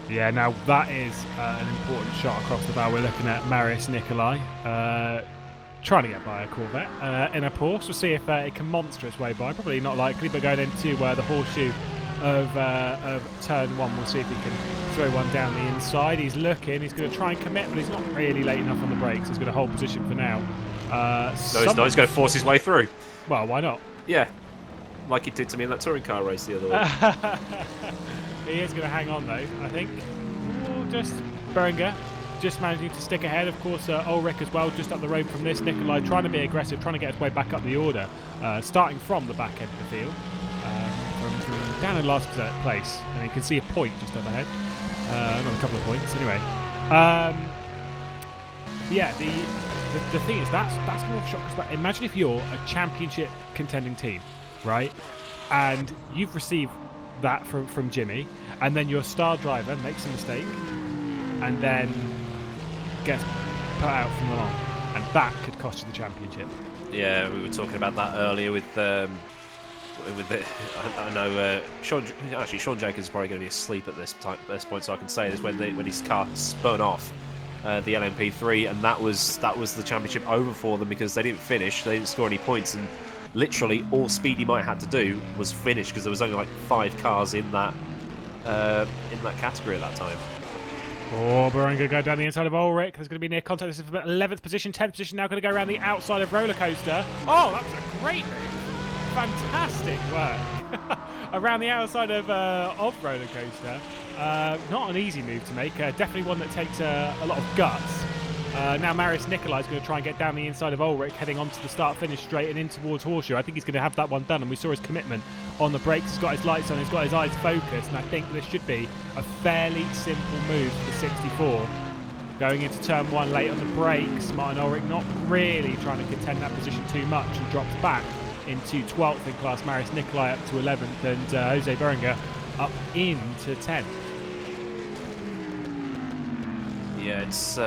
Yeah, now that is an important shot across the bow. We're looking at Marius Nicolai trying to get by a Corvette in a Porsche. We'll see if it can monster its way by. Probably not likely, but going into the horseshoe of turn 1, we'll see if he can throw one down the inside. He's looking, he's going to try and commit, but he's not really late enough on the brakes. He's going to hold position for now. No, he's not. He's going to force his way through. Well, why not? Yeah, like he did to me in that touring car race the other week. He is going to hang on, though, I think. Just Berenger just managing to stick ahead. Of course, Ulrich as well, just up the road from this. Nicolai trying to be aggressive, trying to get his way back up the order, starting from the back end of the field. From down in last place. And you can see a point just up ahead. Not a couple of points, anyway. Yeah, the thing is, that's more of a shock. Imagine if you're a championship contending team, right? And you've received that from Jimmy, and then your star driver makes a mistake and then gets put out from the long, and that could cost you the championship. Yeah, we were talking about that earlier with the I know Sean Jacobs is probably going to be asleep at this point, so I can say this: when his car spun off the LMP3, and that was the championship over for them because they didn't finish, they didn't score any points, and literally all Speedy Mike had to do was finish because there was only like 5 cars in that category at that time. Oh, Berenger go down the inside of Ulrich. There's going to be near contact. This is 11th position, 10th position. Now going to go around the outside of Roller Coaster. Oh, that was a great move. Fantastic work. Around the outside of Roller Coaster. Not an easy move to make. Definitely one that takes a lot of guts. Now Marius Nicolai is going to try and get down the inside of Ulrich, heading onto the start-finish straight and in towards Horseshoe. I think he's going to have that one done, and we saw his commitment on the brakes. He's got his lights on, he's got his eyes focused, and I think this should be a fairly simple move for the 64. Going into turn 1 late on the brakes, Martin Ulrich not really trying to contend that position too much and drops back into 12th in class. Marius Nicolai up to 11th, and Jose Berenger up into 10th. Yeah, it's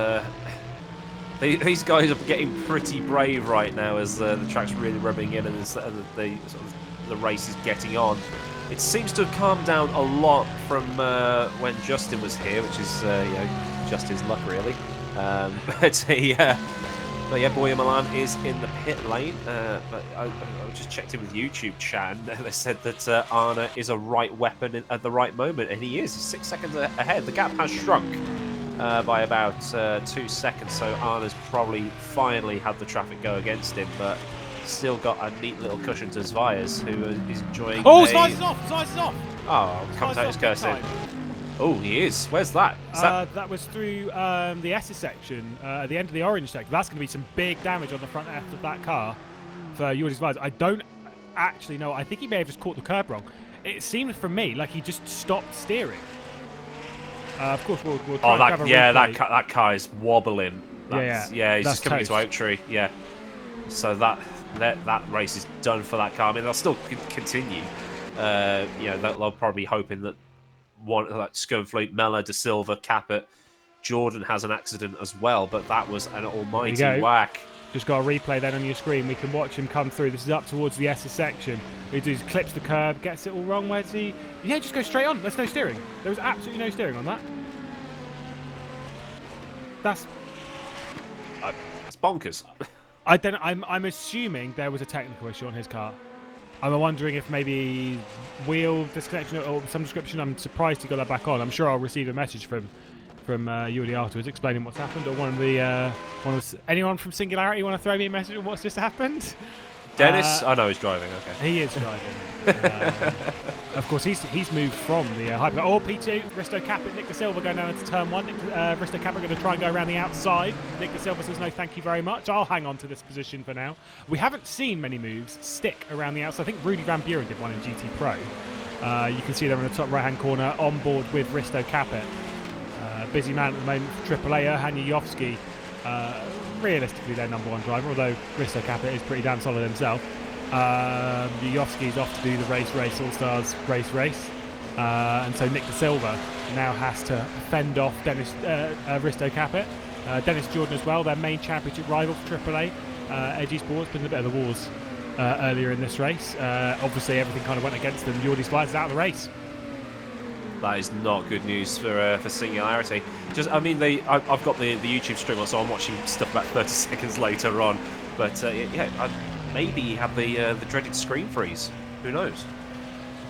these guys are getting pretty brave right now as the track's really rubbing in and the race is getting on. It seems to have calmed down a lot from when Justin was here, which is Justin's luck really. But yeah, Boya Milan is in the pit lane. But I just checked in with YouTube chat, and they said that Arne is a right weapon at the right moment, and he is. He's 6 seconds ahead. The gap has shrunk by about 2 seconds, so Arne's probably finally had the traffic go against him, but still got a neat little cushion to Zvias, who is enjoying. Oh, Zvias is off! Zvias is off! Oh, commentator's cursing. Oh, he is. Where's that? That was through the S's section, at the end of the orange section. That's going to be some big damage on the front end of that car for Jordi Zvias. I don't actually know. I think he may have just caught the curb wrong. It seemed from me like he just stopped steering. Of course, we'll try and grab a replay. that car is wobbling. Yeah, he's just coming into Oak Tree. Yeah, so that race is done for that car. I mean, they'll still continue. They'll probably be hoping that one like Scunfleet, Mella, De Silva, Caput, Jordan has an accident as well. But that was an almighty whack. Just got a replay then on your screen. We can watch him come through. This is up towards the S's section. He just clips the curb, gets it all wrong. Where's he? Yeah, just go straight on. There's no steering. There was absolutely no steering on that. That's bonkers. I don't. I'm assuming there was a technical issue on his car. I'm wondering if maybe wheel disconnection or some description. I'm surprised he got that back on. I'm sure I'll receive a message from Jordi afterwards explaining what's happened, or anyone from Singularity want to throw me a message on what's just happened? Dennis? I know he's driving. Okay. He is driving. Of course, he's moved from the hyper. Oh, P2, Risto Caput, Nick De Silva going down into turn 1. Risto Caput going to try and go around the outside. Nick De Silva says, no, thank you very much. I'll hang on to this position for now. We haven't seen many moves stick around the outside. I think Rudy Van Buren did one in GT Pro. You can see there in the top right-hand corner, on board with Risto Caput. Busy man at the moment for AAA, Hanya Yovsky. Realistically their number 1 driver, although Risto Caput is pretty damn solid himself. Yovsky's off to do the race All-Stars race. And so Nick De Silva now has to fend off Risto Capet. Dennis Jordan as well, their main championship rival for AAA. Edgy Sports been a bit of the wars earlier in this race. Obviously, everything kind of went against them. Jordi Spies is out of the race. That is not good news for Singularity. I've got the YouTube stream on, so I'm watching stuff about 30 seconds later on. But maybe he had the dreaded screen freeze. Who knows?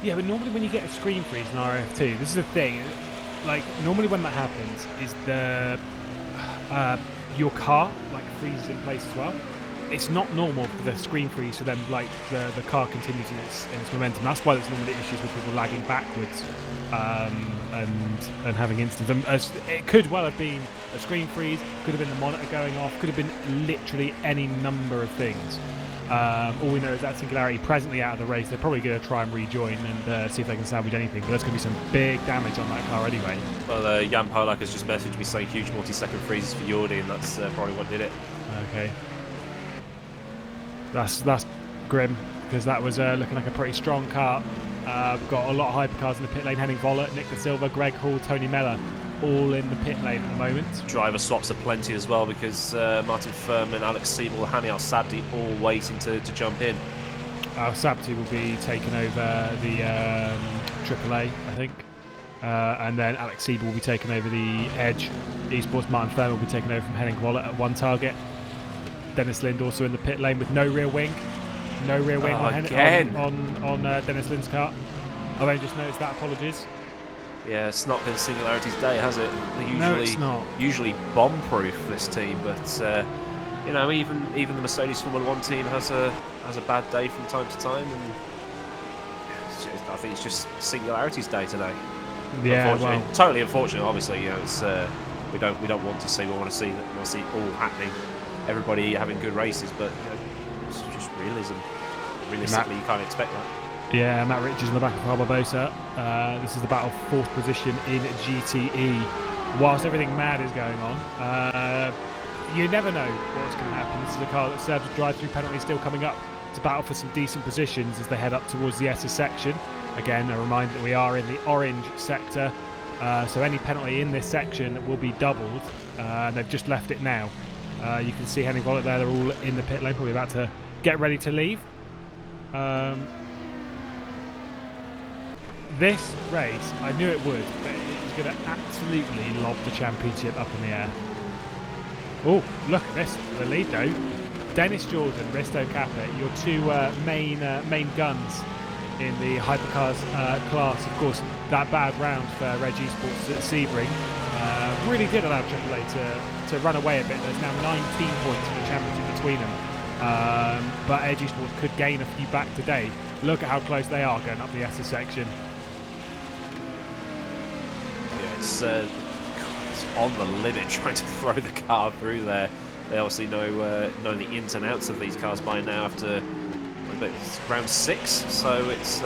Yeah, but normally when you get a screen freeze in RF2, this is the thing. Like normally when that happens, is your car like freezes in place as well. It's not normal for the screen freeze, so then like the car continues in its momentum. That's why there's normally issues with people lagging backwards and having instances. It could well have been a screen freeze, could have been the monitor going off, could have been literally any number of things. All we know is that Singularity presently out of the race. They're probably going to try and rejoin and see if they can salvage anything, but there's going to be some big damage on that car anyway. Well, Jan Polak has just messaged me saying huge multi-second freezes for Jordi, and that's probably what did it. Okay. That's grim, because that was looking like a pretty strong car. We've got a lot of hypercars in the pit lane. Henning Vollert, Nick De Silva, Greg Hall, Tony Mellor, all in the pit lane at the moment. Driver swaps are plenty as well, because Martin Furman, Alex Siebel, Hani Al-Sabdi all waiting to jump in. Al-Sabdi will be taking over the AAA, I think. And then Alex Siebel will be taking over the Edge. Esports Martin Furman will be taking over from Henning Vollert at one target. Dennis Lind also in the pit lane with no rear wing. No rear wing on Dennis Lind's car. I've only just noticed that, apologies. Yeah, it's not been Singularity's day, has it? No, it's not. Usually bomb-proof, this team, but even the Mercedes Formula 1 team has a bad day from time to time, and I think it's just Singularity's day today. Yeah, unfortunately. well, Totally unfortunate. Obviously, it's we don't want to see. We want to see all happening. Everybody having good races, but it's just realism. Realistically, you can't expect that. Yeah, Matt Richards in the back of Barbosa. This is the battle for 4th position in GTE. Whilst everything mad is going on, you never know what's going to happen. This is a car that serves a drive-through penalty still coming up. It's a battle for some decent positions as they head up towards the SS section. Again, a reminder that we are in the orange sector, so any penalty in this section will be doubled. They've just left it now. You can see Henning Vollert there, they're all in the pit lane, probably about to get ready to leave. This race, I knew it would, but it was going to absolutely lob the championship up in the air. Oh, look at this, the lead though. Dennis Jordan, Risto Capet, your two main guns in the hypercars class. Of course, that bad round for Reg Esports at Sebring really did allow AAA to run away a bit. There's now 19 points for the championship between them. But Edge Esports could gain a few back today. Look at how close they are going up the SS section. Yeah, it's on the limit trying to throw the car through there. They obviously know the ins and outs of these cars by now after round 6, so it's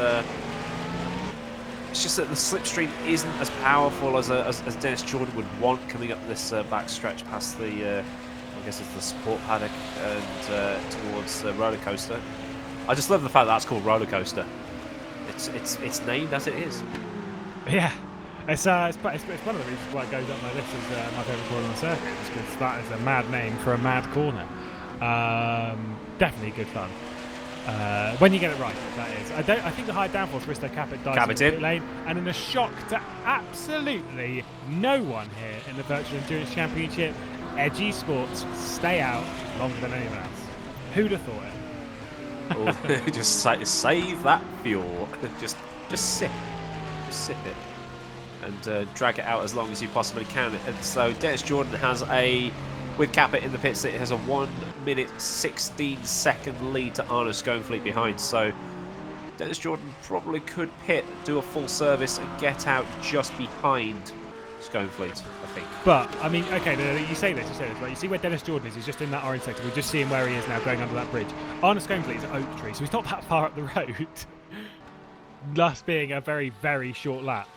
just that the slipstream isn't as powerful as Dennis Jordan would want coming up this back stretch past the I guess it's the support paddock and towards the roller coaster. I just love the fact that that's called roller coaster. It's named as it is. Yeah, it's one of the reasons why it goes up my list as my favourite corner on the circuit, because that is a mad name for a mad corner. Definitely good fun. When you get it right, that is. I think the high downforce Risto Capet dies in the pit lane, and in a shock to absolutely no one here in the Virtual Endurance Championship, Edge Esports stay out longer than anyone else. Who'd have thought it? Oh, just save that fuel. Just sip it, and drag it out as long as you possibly can. And so Dennis Jordan has with Capet in the pits, it has a 1 minute 16 second lead to Arno Schoenfleet behind. So Dennis Jordan probably could do a full service and get out just behind Schoenfleet, I think. But I mean, okay, you say this, right? You see where Dennis Jordan is? He's just in that orange sector. We're just seeing where he is now, going under that bridge. Arno Schoenfleet is at Oak Tree, so he's not that far up the road. Thus being a very, very short lap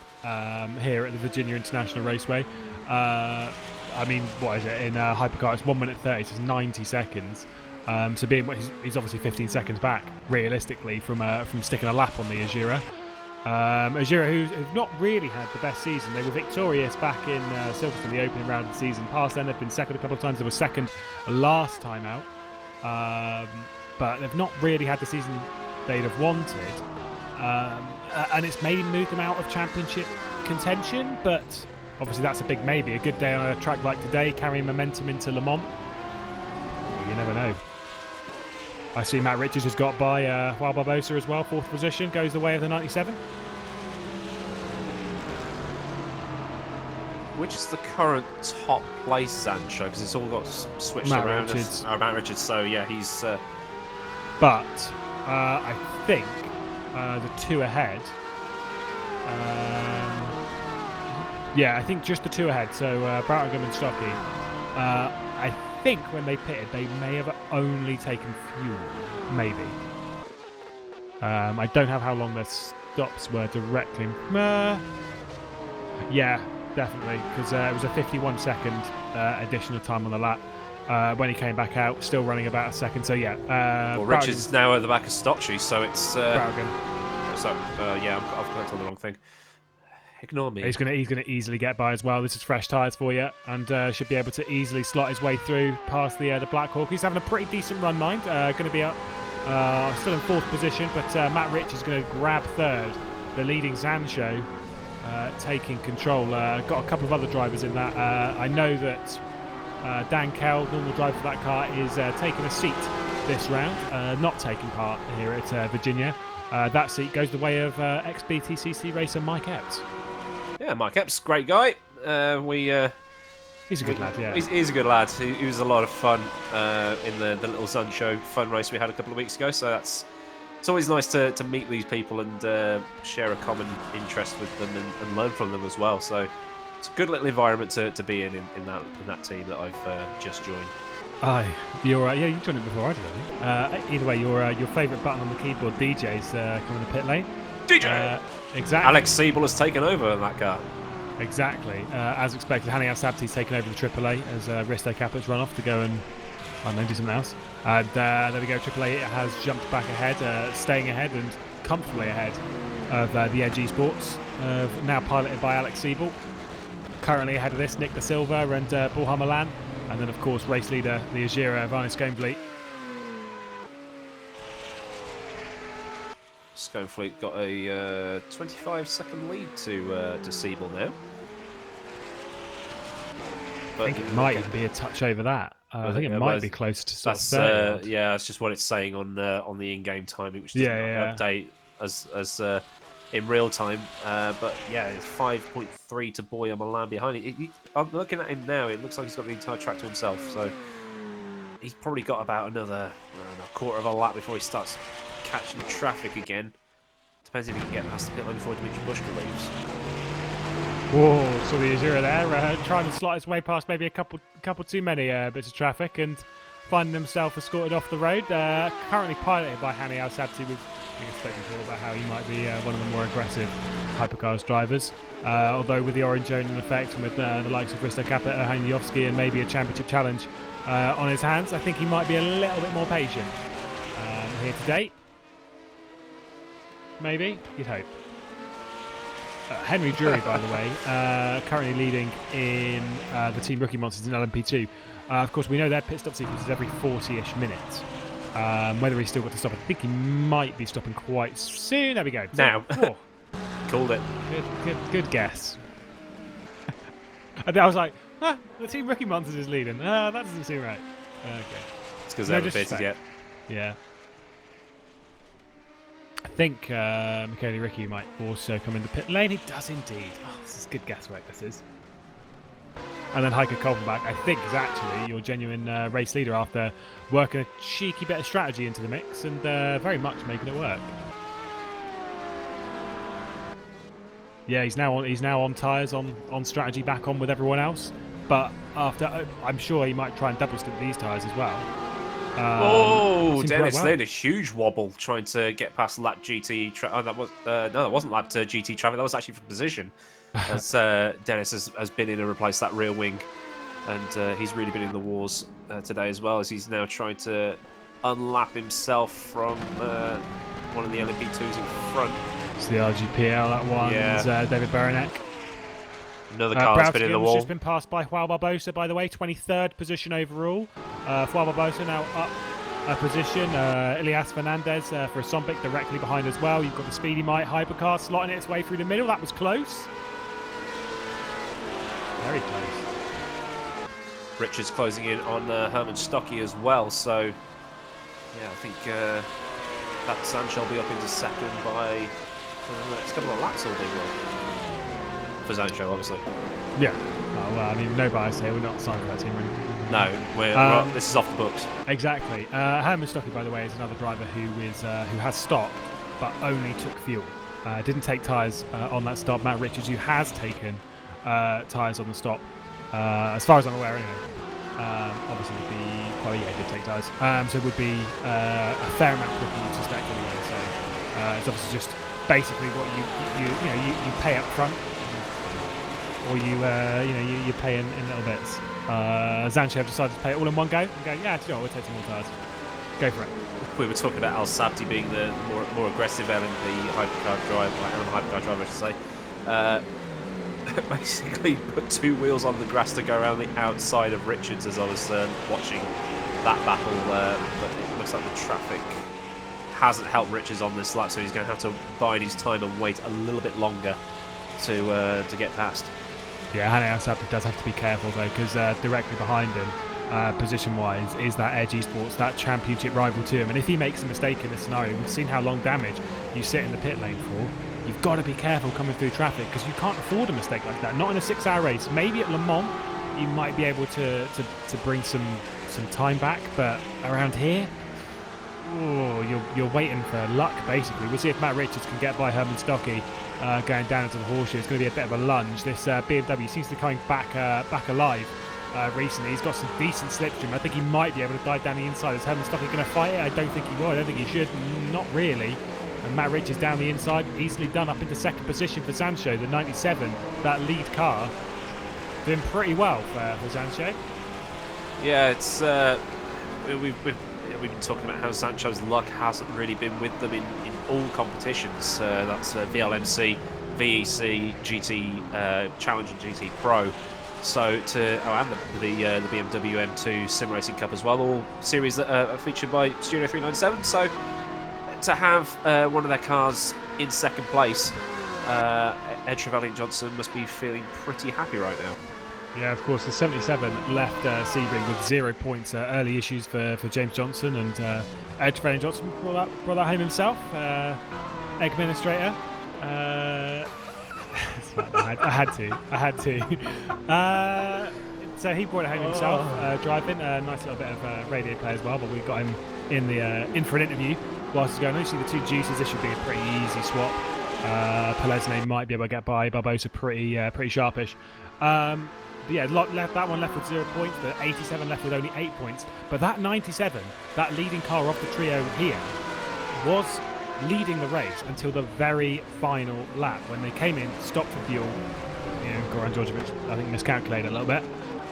here at the Virginia International Raceway. I mean, what is it? In hypercar, it's 1 minute 30, so it's 90 seconds. So he's obviously 15 seconds back, realistically, from sticking a lap on the Azura. Ajira, who've not really had the best season. They were victorious back in Silverstone, the opening round of the season. Past then, they've been second a couple of times. They were second last time out. But they've not really had the season they'd have wanted. And it's maybe moved them out of championship contention, but obviously that's a big maybe. A good day on a track like today, carrying momentum into Le Mans. You never know. I see Matt Richards has got by Juan Barbosa as well, 4th position, goes the way of the 97. Which is the current top place, Sancho? Because it's all got switched Matt around. Richards. Matt Richards. So yeah, he's. But I think the 2 ahead. Yeah, I think just the 2 ahead. So Broughton and Stocky. I think when they pitted, they may have only taken fuel. Maybe. I don't have how long their stops were directly. Yeah, definitely, because it was a 51-second additional time on the lap. When he came back out, still running about a second. So yeah. Well, Richards is now at the back of Stochy, so it's. Broughton. So yeah, I've clicked on the wrong thing. Ignore me. He's gonna easily get by as well. This is fresh tyres for you, and should be able to easily slot his way through past the Black Hawk. He's having a pretty decent run, mind. Going to be up, still in 4th position, but Matt Rich is going to grab 3rd. The leading Sancho taking control. Got a couple of other drivers in that. I know that Dan Kell, normal driver for that car, is taking a seat this round, not taking part here at Virginia. That seat goes the way of ex-BTCC racer Mike Epps. Yeah, Mike Epps, great guy. He's a good lad, yeah. He's a good lad. He was a lot of fun in the Little Sun Show fun race we had a couple of weeks ago. So it's always nice to meet these people and share a common interest with them and learn from them as well. So it's a good little environment to be in that team that I've just joined. Aye, you're yeah, you joined it before I did, I think. Either way, your favourite button on the keyboard, DJ's coming to pit lane. DJ! Exactly. Alex Siebel has taken over in that car. Exactly. As expected, Hani Al-Sabti's taken over the AAA as Risto Caput's run off to go and, I don't know, do something else. And there we go, AAA has jumped back ahead, staying ahead and comfortably ahead of the Edge Esports, now piloted by Alex Siebel. Currently ahead of this, Nick Da Silva and Borja Milan. And then, of course, race leader, the Ajira, Varney Sconefleet. Sconefleet got a 25-second lead to Siebel now. But I think it might even be a touch over that. I think it might be close to sort of 30. Yeah, that's just what it's saying on the in-game timing, which doesn't update as in real time. But yeah, it's 5.3 to Boya Milan behind. I'm looking at him now. It looks like he's got the entire track to himself. So he's probably got about another quarter of a lap before he starts catching traffic again. Depends if he can get past the pit line before Dimitri Bushka leaves. Whoa, so the Azura there trying to slot his way past maybe a couple too many bits of traffic and finding himself escorted off the road. Currently piloted by Hani Al-Sabti. We've spoken before about how he might be one of the more aggressive hypercars drivers. Although with the orange zone in effect and with the likes of Risto Caput, Haniovski and maybe a championship challenge on his hands, I think he might be a little bit more patient here today. Maybe, you'd hope. Henry Drury, by the way, currently leading in the Team Rookie Monsters in LMP2. Of course, we know their pit stop sequence is every 40-ish minutes. Whether he's still got to stop, I think he might be stopping quite soon. There we go. Now. So, Called it. Good guess. And I was like, the Team Rookie Monsters is leading. That doesn't seem right. Okay. It's because they haven't pitted yet. Yeah. I think Michele Ricci might also come into pit lane. He does indeed. Oh, this is good guesswork, this is. And then Heike Kolbenbach, I think, is actually your genuine race leader after working a cheeky bit of strategy into the mix and very much making it work. Yeah, he's now on tyres, on strategy, back on with everyone else. But after, I'm sure he might try and double stint these tyres as well. Dennis, they had a huge wobble trying to get past lap GT. That wasn't lap to GT traffic. That was actually from position. As Dennis has been in and replaced that rear wing, and he's really been in the wars today as well, as he's now trying to unlap himself from one of the LMP2s in front. It's the RGPL, that one's Yeah. David Beranek. Another car that's been in the Browskian's wall. just been passed by Juan Barbosa, by the way, 23rd position overall. Juan Barbosa now up a position. Ilias Fernandez for a Sombic directly behind as well. You've got the Speedy Mite hypercar slotting its way through the middle. That was close. Very close. Richards closing in on Herman Stocky as well. So, yeah, I think that Sancho will be up into second by the next couple of laps, all being well. For Sancho, obviously. Yeah. Oh, well, I mean, no bias here. We're not signed for that team or anything. No, this is off the books. Exactly. Herman Stocky, by the way, is another driver who has stopped, but only took fuel. Didn't take tyres on that stop. Matt Richards, who has taken tyres on the stop, as far as I'm aware, anyway. Obviously, would be he did take tyres. So it would be a fair amount quicker, you'd suspect, anyway. So it's obviously just basically what you pay up front, or you pay in little bits. Zanchev decided to pay it all in one go and go, yeah, do you know what, we'll take some more tyres. Go for it. We were talking about Al Sabti being the more aggressive LMP hypercar driver, hypercar driver, I should say. Basically put two wheels on the grass to go around the outside of Richards as I was watching that battle, but it looks like the traffic hasn't helped Richards on this lap, so he's going to have to bide his time and wait a little bit longer to get past. Yeah, Hane Al Sabti does have to be careful though, because directly behind him, position-wise, is that Edge Esports, that championship rival to him. And if he makes a mistake in this scenario, we've seen how long damage you sit in the pit lane for. You've got to be careful coming through traffic, because you can't afford a mistake like that. Not in a 6-hour race. Maybe at Le Mans, you might be able to bring some time back, but around here, you're waiting for luck, basically. We'll see if Matt Richards can get by Herman Stocky going down into the horseshoe. It's going to be a bit of a lunge. This BMW seems to be coming back alive recently. He's got some decent slipstream. I think he might be able to dive down the inside. Is Herman Stocky going to fight it? I don't think he will. I don't think he should. Not really. And Matt Richards down the inside, easily done up into second position for Sancho, the 97, that lead car. Doing pretty well for Sancho. Yeah, it's we've been talking about how Sancho's luck hasn't really been with them in all competitions. That's VLMC, VEC, GT Challenge and GT Pro. So and the BMW M2 Sim Racing Cup as well, all series that are featured by Studio 397. So to have one of their cars in second place, Ed Trevelyan Johnson must be feeling pretty happy right now. Yeah, of course, the 77 left Sebring with 0 points. Early issues for James Johnson, and Ed Trevelyan Johnson brought that home himself. Egg administrator. I had to. So he brought it home himself, driving. Nice little bit of radio play as well, but we got him in for an interview whilst he's going. Obviously, the two juices, this should be a pretty easy swap. Pelesne might be able to get by Barbosa pretty sharpish. Yeah, that one left with 0 points. The 87 left with only 8 points. But that 97, that leading car off the trio here, was leading the race until the very final lap when they came in, stopped for fuel. Goran Djordjevic, I think, miscalculated a little bit,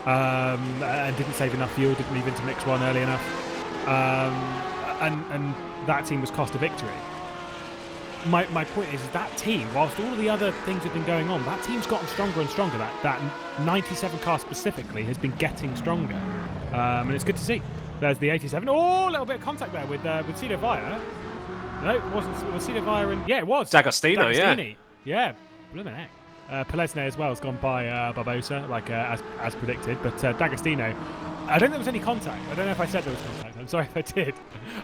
and didn't save enough fuel, didn't leave into mix one early enough, and that team was cost a victory. My point is that team, whilst all the other things have been going on, that team's gotten stronger and stronger. That 97 car specifically has been getting stronger, and it's good to see. There's the 87. Oh, a little bit of contact there with Cito Via. No, it wasn't. It was Cito Via, and yeah, it was D'Agostino, yeah, blooming heck. Pelesne as well has gone by Barbosa, like as predicted, but D'Agostino, I don't think there was any contact. I don't know if I said there was contact. I'm sorry if I did.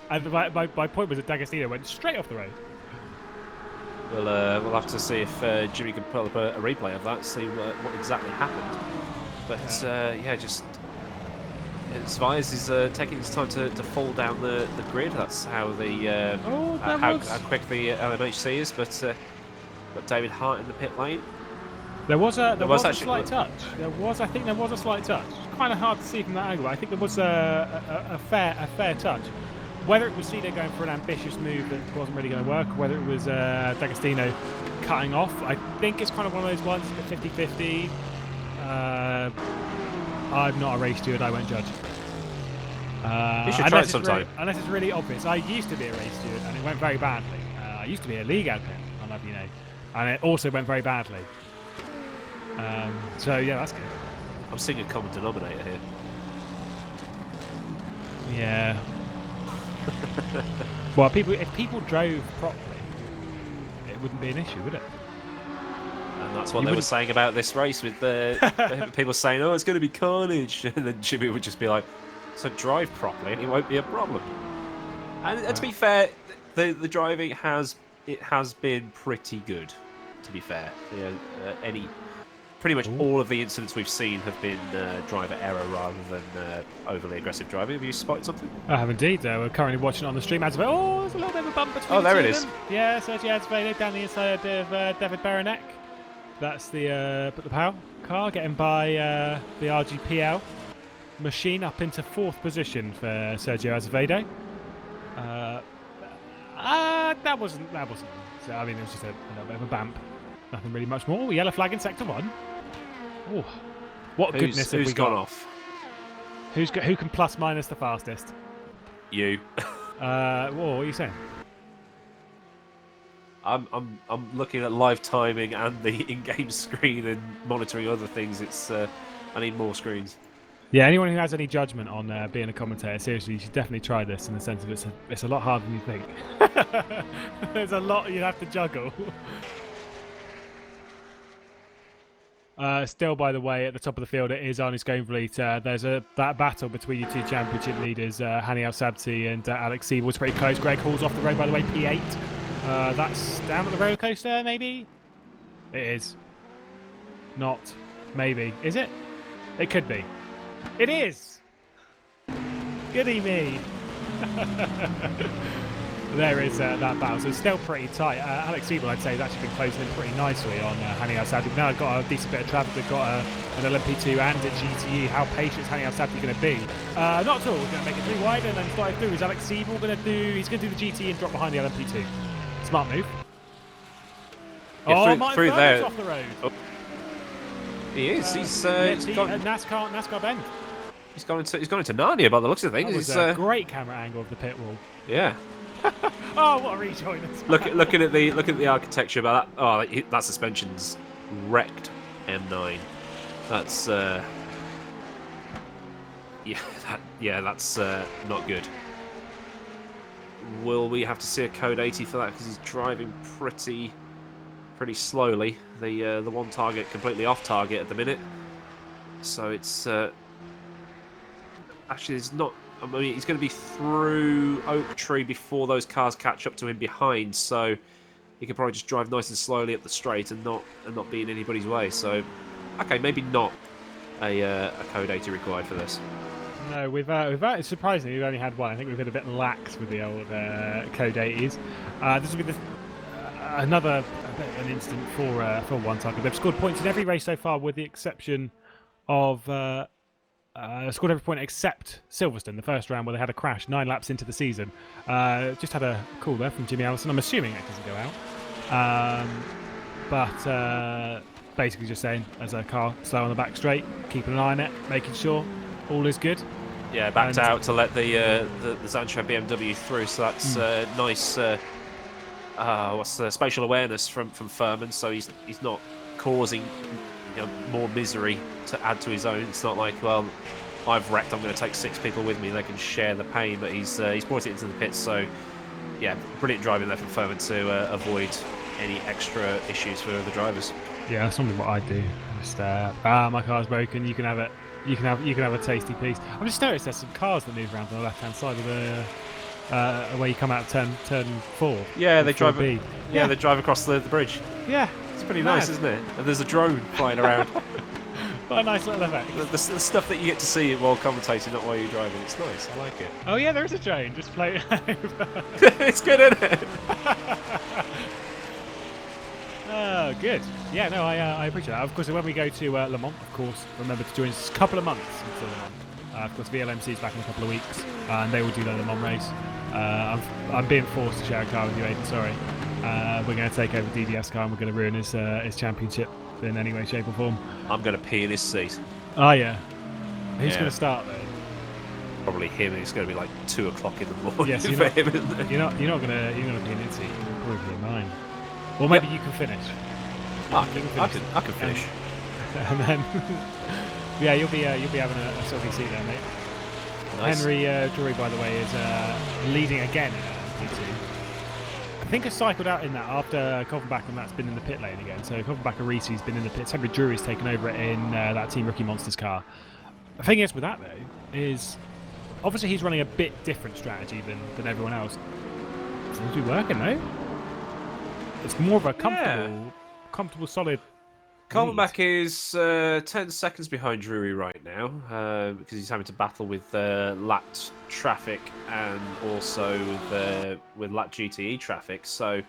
And my point was that D'Agostino went straight off the road. We'll have to see if Jimmy can pull up a replay of that, see what exactly happened. But just Zvias is taking his time to fall down the grid. That's how how quick the LMHC is. But David Hart in the pit lane. There was a slight touch. I think there was a slight touch. It's kind of hard to see from that angle. I think there was a fair touch. Whether it was Cito going for an ambitious move that wasn't really going to work, whether it was D'Agostino cutting off, I think it's kind of one of those ones, 50-50. I'm not a race steward, I won't judge. You should try it sometime. Unless it's really obvious. I used to be a race steward and it went very badly. I used to be a league admin I'll have you know. And it also went very badly. So yeah, that's good. I'm seeing a common denominator here. Yeah. Well, if people drove properly, it wouldn't be an issue, would it? And that's what they were saying about this race with people saying, "Oh, it's going to be carnage," and then Jimmy would just be like, "So drive properly, and it won't be a problem." And to be fair, the driving has been pretty good. To be fair, pretty much all of the incidents we've seen have been driver error rather than overly aggressive driving. Have you spotted something? I have indeed. We're currently watching it on the stream. There's a little bit of a bump between. Oh, there the it two is. of them. Yeah, Sergio Azevedo down the inside of David Baranek. That's the Powell car getting by the RGPL machine up into 4th position for Sergio Azevedo. That wasn't. So, I mean, it was just a little bit of a bump. Nothing really much more. Yellow flag in sector 1. Oh, what goodness have we got? Gone off? Who can plus minus the fastest? You. What are you saying? I'm looking at live timing and the in-game screen and monitoring other things. It's I need more screens. Yeah, anyone who has any judgment on being a commentator, seriously, you should definitely try this in the sense of it's a lot harder than you think. There's a lot you have to juggle. Still, by the way, at the top of the field, it is Arnie Sconevliet. There's that battle between your 2 championship leaders, Hani Al-Sabti and Alex Siebel. It's pretty close. Greg Hall's off the road, by the way, P8. That's down at the roller coaster, maybe? It is. Not. Maybe. Is it? It could be. It is! Goody me! There is that battle, so it's still pretty tight. Alex Siebel, I'd say, has actually been closing in pretty nicely on Hani Al-Sabti. Now they've got a decent bit of traffic. They've got an LMP2 and a GTE. How patient is Hani Al-Sabti going to be? Not at all. He's going to make it through wide and then slide through. Is Alex Siebel going to do... He's going to do the GTE and drop behind the LMP2. Smart move. Yeah, Martin through Furman's there. off the road. Oh. He is. He's gone... NASCAR bend. He's gone into Narnia by the looks of things. That was a great camera angle of the pit wall. Yeah. Oh, what a rejoin! Looking at the architecture about that. Oh, that suspension's wrecked. M9. That's that's not good. Will we have to see a code 80 for that because he's driving pretty slowly? The one target completely off target at the minute. So it's actually it's not. I mean, he's going to be through Oak Tree before those cars catch up to him behind, so he can probably just drive nice and slowly up the straight and not be in anybody's way. So, okay, maybe not a code 80 required for this. No, we've surprisingly we've only had one. I think we've been a bit lax with the old code 80s. This will be another an incident for one target. They've scored points in every race so far, with the exception of. Scored every point except Silverstone, the first round where they had a crash 9 laps into the season. Just had a call there from Jimmy Allison. I'm assuming it doesn't go out. But basically just saying, as a car slow on the back straight, keeping an eye on it, making sure all is good. Yeah, backed out to let the Zantra BMW through, so that's nice spatial awareness from Furman, so he's not causing more misery to add to his own. It's not like, well, I've wrecked, I'm going to take 6 people with me, they can share the pain, but he's brought it into the pits. So yeah, brilliant driving there from Furman to avoid any extra issues for the drivers. Yeah, that's normally what I do. Just my car's broken, you can have it, you can have a tasty piece. I've just noticed there's some cars that move around on the left hand side of the where you come out turn 4. Yeah, they drive. B. Yeah, they drive across the bridge. Yeah, it's pretty nice, isn't it? And there's a drone flying around. What a nice little effect. The stuff that you get to see while commentating, not while you're driving. It's nice. I like it. Oh yeah, there is a drone just floating over. It's good, isn't it? Oh, good. Yeah, no, I appreciate that. Of course, when we go to Le Mans, of course, remember to join us a couple of months until Le Mans. Of course, VLMC is back in a couple of weeks, and they will do the Le Mans race. I'm being forced to share a car with you, Aiden, sorry. We're going to take over DDS car and we're going to ruin his championship in any way, shape or form. I'm going to pee in his seat. Oh, yeah. Who's going to start, though? Probably him, and it's going to be like 2 o'clock in the morning yes, for him, isn't it? You're not going to pee in his seat. You're probably in mine. Or maybe you can finish. I can finish. And then, yeah, you'll be having a silky seat there, mate. Nice. Henry Drury, by the way, is leading again in P2. I think I cycled out in that after Covenbach, and that's been in the pit lane again. So Covenbach and Reese's been in the pits. Henry Drury's taken over it in that Team Rookie Monsters car. The thing is with that, though, is obviously he's running a bit different strategy than everyone else. Seems to be working, though. It's more of a comfortable, solid. Covenbach is 10 seconds behind Drury right now because he's having to battle with lapped traffic and also with lapped GTE traffic. So,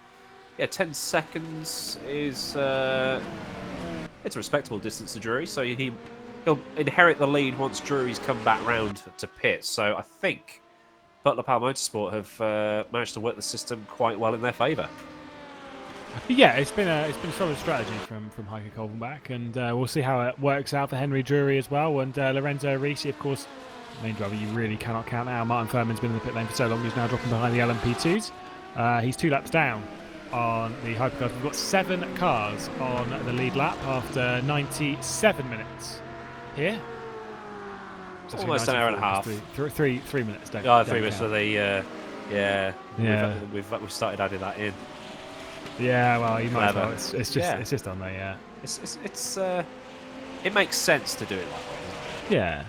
yeah, 10 seconds is it's a respectable distance to Drury. So he'll inherit the lead once Drury's come back round to pit. So I think Butler Power Motorsport have managed to work the system quite well in their favour. Yeah, it's been a solid strategy from Heike Covenbach, and we'll see how it works out for Henry Drury as well. And Lorenzo Ricci, of course, main driver you really cannot count out. Martin Furman's been in the pit lane for so long; he's now dropping behind the LMP2s. He's 2 laps down on the hypercars. We've got 7 cars on the lead lap after 97 minutes here. So Almost an hour and a half. 3 minutes. Don't 3 minutes for the We've started adding that in. Yeah, well, you might as well. Clever. It's just on there, yeah. It makes sense to do it that way. Yeah.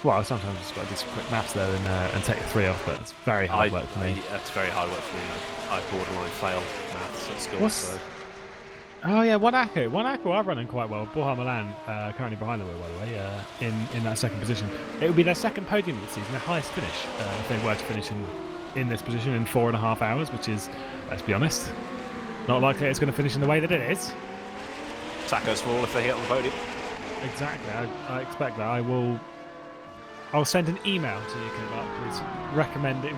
Well, sometimes just got to do some quick maths there and take the 3 off, but it's very hard work for me. That's very hard work for me. I borderline failed maths at school. So. Oh yeah, one Acco are running quite well. Borja Milan currently behind the wheel, by the way, in that second position. It would be their second podium of the season, their highest finish if they were to finish in this position in 4.5 hours, which is, let's be honest, not likely it's going to finish in the way that it is. Tacos fall if they hit on the podium. Exactly, I expect that. I'll send an email to you, please, recommending,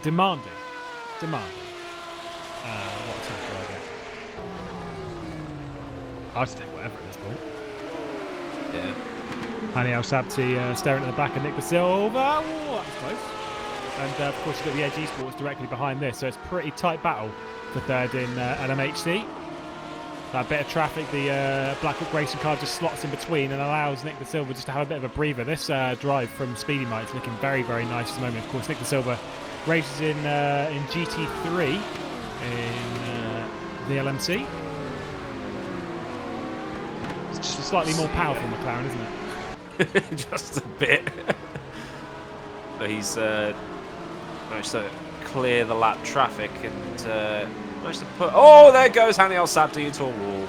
demanding. What tackle I get? I'll just take whatever at this point. Yeah. Hani Al Sabti staring at the back of Nick De Silva. Oh, that was close. And of course, you've got the AG Sports directly behind this, so it's a pretty tight battle for third in LMHC. That bit of traffic, the Blackhawk Racing car just slots in between and allows Nick De Silva just to have a bit of a breather. This drive from Speedy Mike's looking very, very nice at the moment. Of course, Nick De Silva races in GT3 in the LMC. It's just a slightly more powerful McLaren, isn't it? Just a bit. But he's managed to clear the lap traffic and managed to put... Oh, there goes Hani Al Sabti into a wall.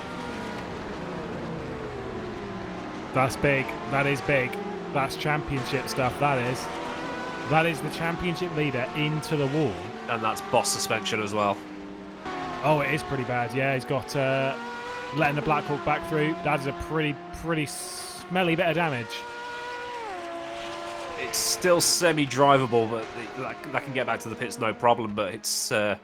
That's big. That is big. That's championship stuff, that is. That is the championship leader into the wall. And that's boss suspension as well. Oh, it is pretty bad. Yeah, he's got letting the Blackhawk back through. That is a pretty smelly bit of damage. It's still semi-drivable, but that can get back to the pits no problem. But it's yeah,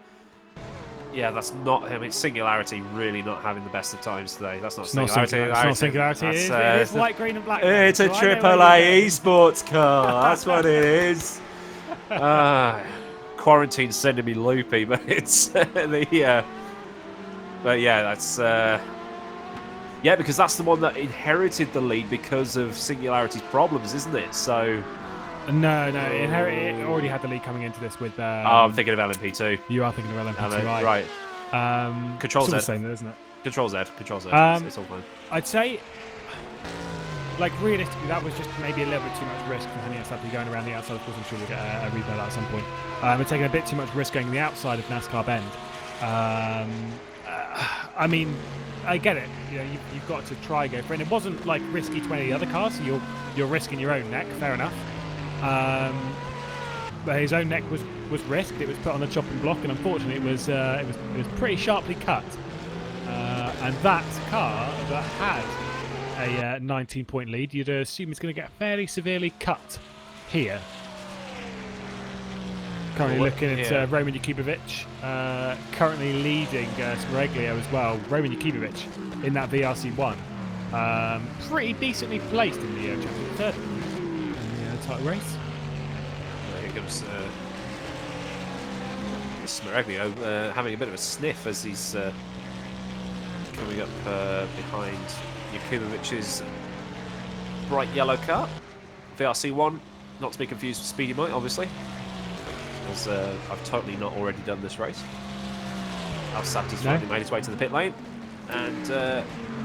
that's not. I mean, Singularity really not having the best of times today. That's not Singularity. It's not Singularity. It is white, green, and black. It's a AAA esports car. That's what it is. Quarantine's sending me loopy, but it's the. But yeah, that's. Yeah, because that's the one that inherited the lead because of Singularity's problems, isn't it? So. No, it already had the lead coming into this with. I'm thinking of LMP2. You are thinking of LMP2, right? Control Z, the same, though, isn't it? Control Z. It's all fine. I'd say, like realistically, that was just maybe a little bit too much risk from Hani Al Sabti going around the outside. Of course, I'm sure we'll get a replay of that at some point. We're taking a bit too much risk going the outside of NASCAR Bend. I mean, I get it. You know, you've got to try go for it. And it wasn't like risky to any of the other cars. So you're risking your own neck. Fair enough. But his own neck was risked. It was put on the chopping block, and unfortunately, it was pretty sharply cut. And that car that had a 19-point lead, you'd assume it's going to get fairly severely cut here. Currently looking at Roman Jakubovic, currently leading Smereglio as well. Roman Jakubovic in that VRC1, pretty decently placed in the championship third in the title race. Here comes Smereglio having a bit of a sniff as he's coming up behind Jakubovich's bright yellow car. VRC1, not to be confused with Speedy Mike, obviously, as I've totally not already done this race. Al-Sabti's finally made his way to the pit lane, and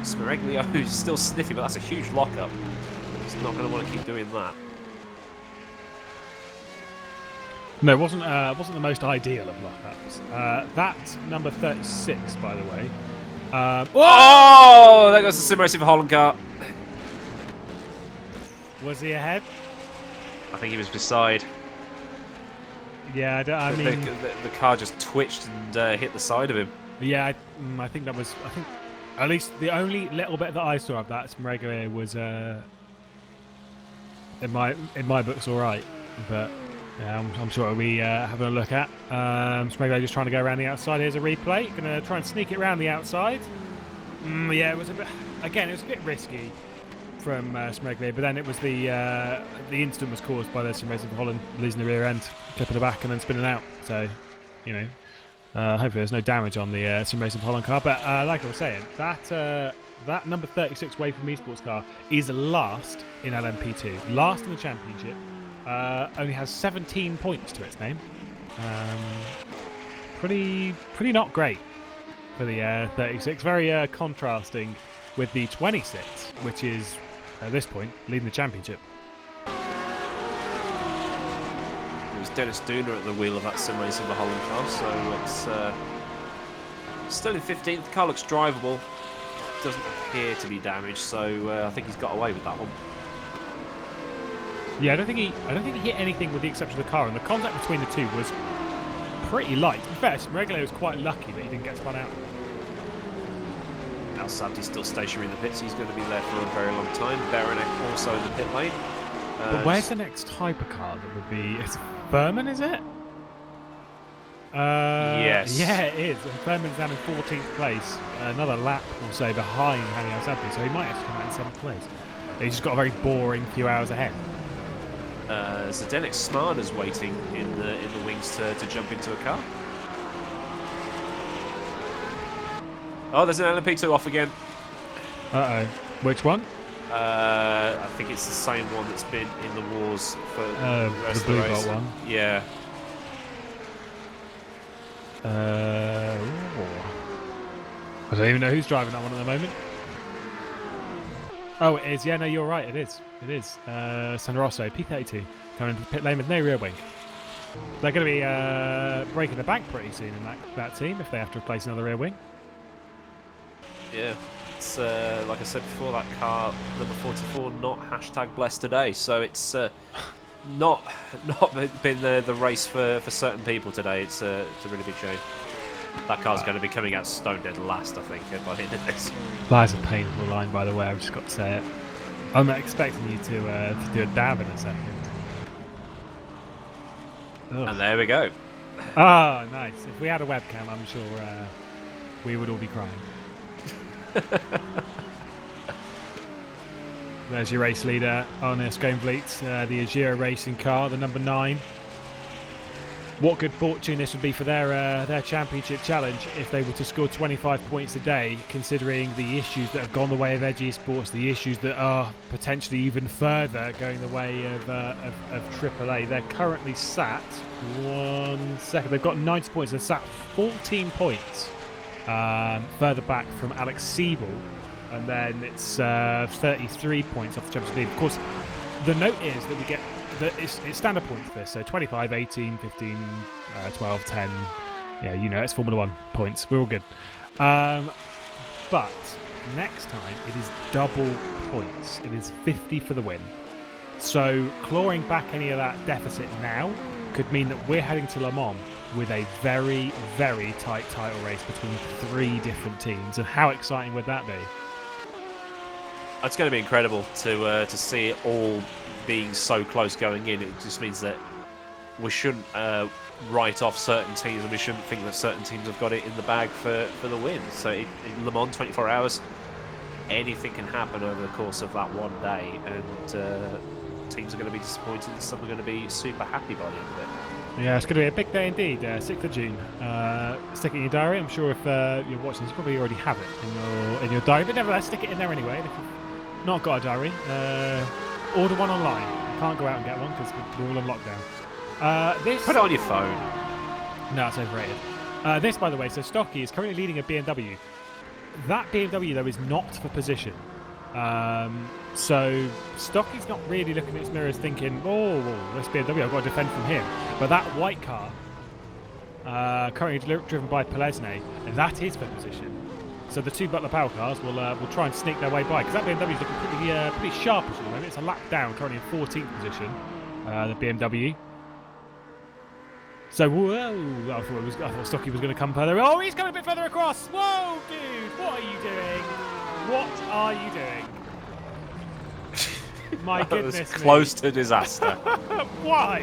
Smereglio is still sniffing, but that's a huge lockup. He's not going to want to keep doing that. No, it wasn't the most ideal of lockups. That's number 36, by the way. Oh, there goes the simracing for Holland car. Was he ahead? I think he was beside. Yeah, I mean... The car just twitched and hit the side of him. Yeah, I think that was... I think at least the only little bit that I saw of that Smereglio was, in my books, all right. But yeah, I'm sure we'll be having a look at. Smereglio just trying to go around the outside. Here's a replay. Going to try and sneak it around the outside. Yeah, it was a bit... Again, it was a bit risky from Smereglio, but then it was the incident was caused by the simracing for Holland losing the rear end, clipping the back, and then spinning out. So, you know, hopefully there's no damage on the simracing for Holland car. But like I was saying, that number 36 Way From Esports car is last in LMP2, last in the championship. Only has 17 points to its name. Pretty not great for the 36. Very contrasting with the 26, which is at this point leading the championship. It was Dennis Dooner at the wheel of that simracing for Holland car, so it's still in 15th. The car looks drivable. Doesn't appear to be damaged, so I think he's got away with that one. Yeah, I don't think he hit anything with the exception of the car, and the contact between the two was pretty light. In fact, Smereglio was quite lucky that he didn't get spun out. Al-Sabti's still stationary in the pits. He's going to be there for a very long time. Berenek also in the pit lane. But where's the next hypercar that would be? It's Furman, is it? Yes. Yeah, it is. And Furman's down in 14th place. Another lap or so behind Hani Al-Sabti, so he might have to come out in 7th place. He's just got a very boring few hours ahead. Zdenek Smarda's waiting in the wings to jump into a car. Oh, there's an LMP2 off again. Uh-oh. Which one? I think it's the same one that's been in the wars for the rest the of the blue race. belt one. Yeah. I don't even know who's driving that one at the moment. Oh, it is. Yeah, no, you're right. It is. It is. San Rosso, P32, coming into the pit lane with no rear wing. They're going to be breaking the bank pretty soon in that team if they have to replace another rear wing. Yeah. It's like I said before, that car number 44 not hashtag blessed today, so it's not been the race for certain people today. It's a really big shame. That car's going to be coming out stone dead last, I think, by the end of this. That is a painful line, by the way. I've just got to say it. I'm not expecting you to do a dab in a second. Ugh. And there we go. Oh, nice. If we had a webcam, I'm sure we would all be crying. There's your race leader on Skånefleet, the Azura racing car, the number 9. What good fortune this would be for their championship challenge if they were to score 25 points a day, considering the issues that have gone the way of Edge Esports, the issues that are potentially even further going the way of AAA. They're currently sat, 1 second, they've got 90 points, they're sat 14 points further back from Alex Siebel, and then it's 33 points off the championship lead. Of course, the note is that we get it's standard points for this, so 25, 18, 15, 12, 10. Yeah, you know, it's Formula 1 points. We're all good. But next time, it is double points. It is 50 for the win. So clawing back any of that deficit now could mean that we're heading to Le Mans with a very, very tight title race between 3 different teams. And how exciting would that be? It's going to be incredible to see it all being so close going in. It just means that we shouldn't write off certain teams, and we shouldn't think that certain teams have got it in the bag for the win. So in Le Mans, 24 hours, anything can happen over the course of that one day, and teams are going to be disappointed, and some are going to be super happy by the end of it. Yeah, it's going to be a big day indeed, 6th of June. Stick it in your diary. I'm sure if you're watching this, you probably already have it in your diary, but nevertheless, stick it in there anyway. And if you've not got a diary, order one online. You can't go out and get one because we're all on lockdown. Put it on your phone. No, it's overrated. This, by the way, so Stocky is currently leading a BMW. That BMW, though, is not for position. So Stocky's not really looking at his mirrors thinking, oh, this BMW, I've got to defend from him. But that white car, currently driven by Pelesne, that is for position. So the two Butler Power cars will try and sneak their way by, because that BMW is looking pretty sharpish at the moment. It's a lap down, currently in 14th position, the BMW. So, whoa, I thought Stocky was going to come further. Oh, he's coming a bit further across. Whoa, dude, what are you doing? What are you doing? My goodness me. Close to disaster. Why?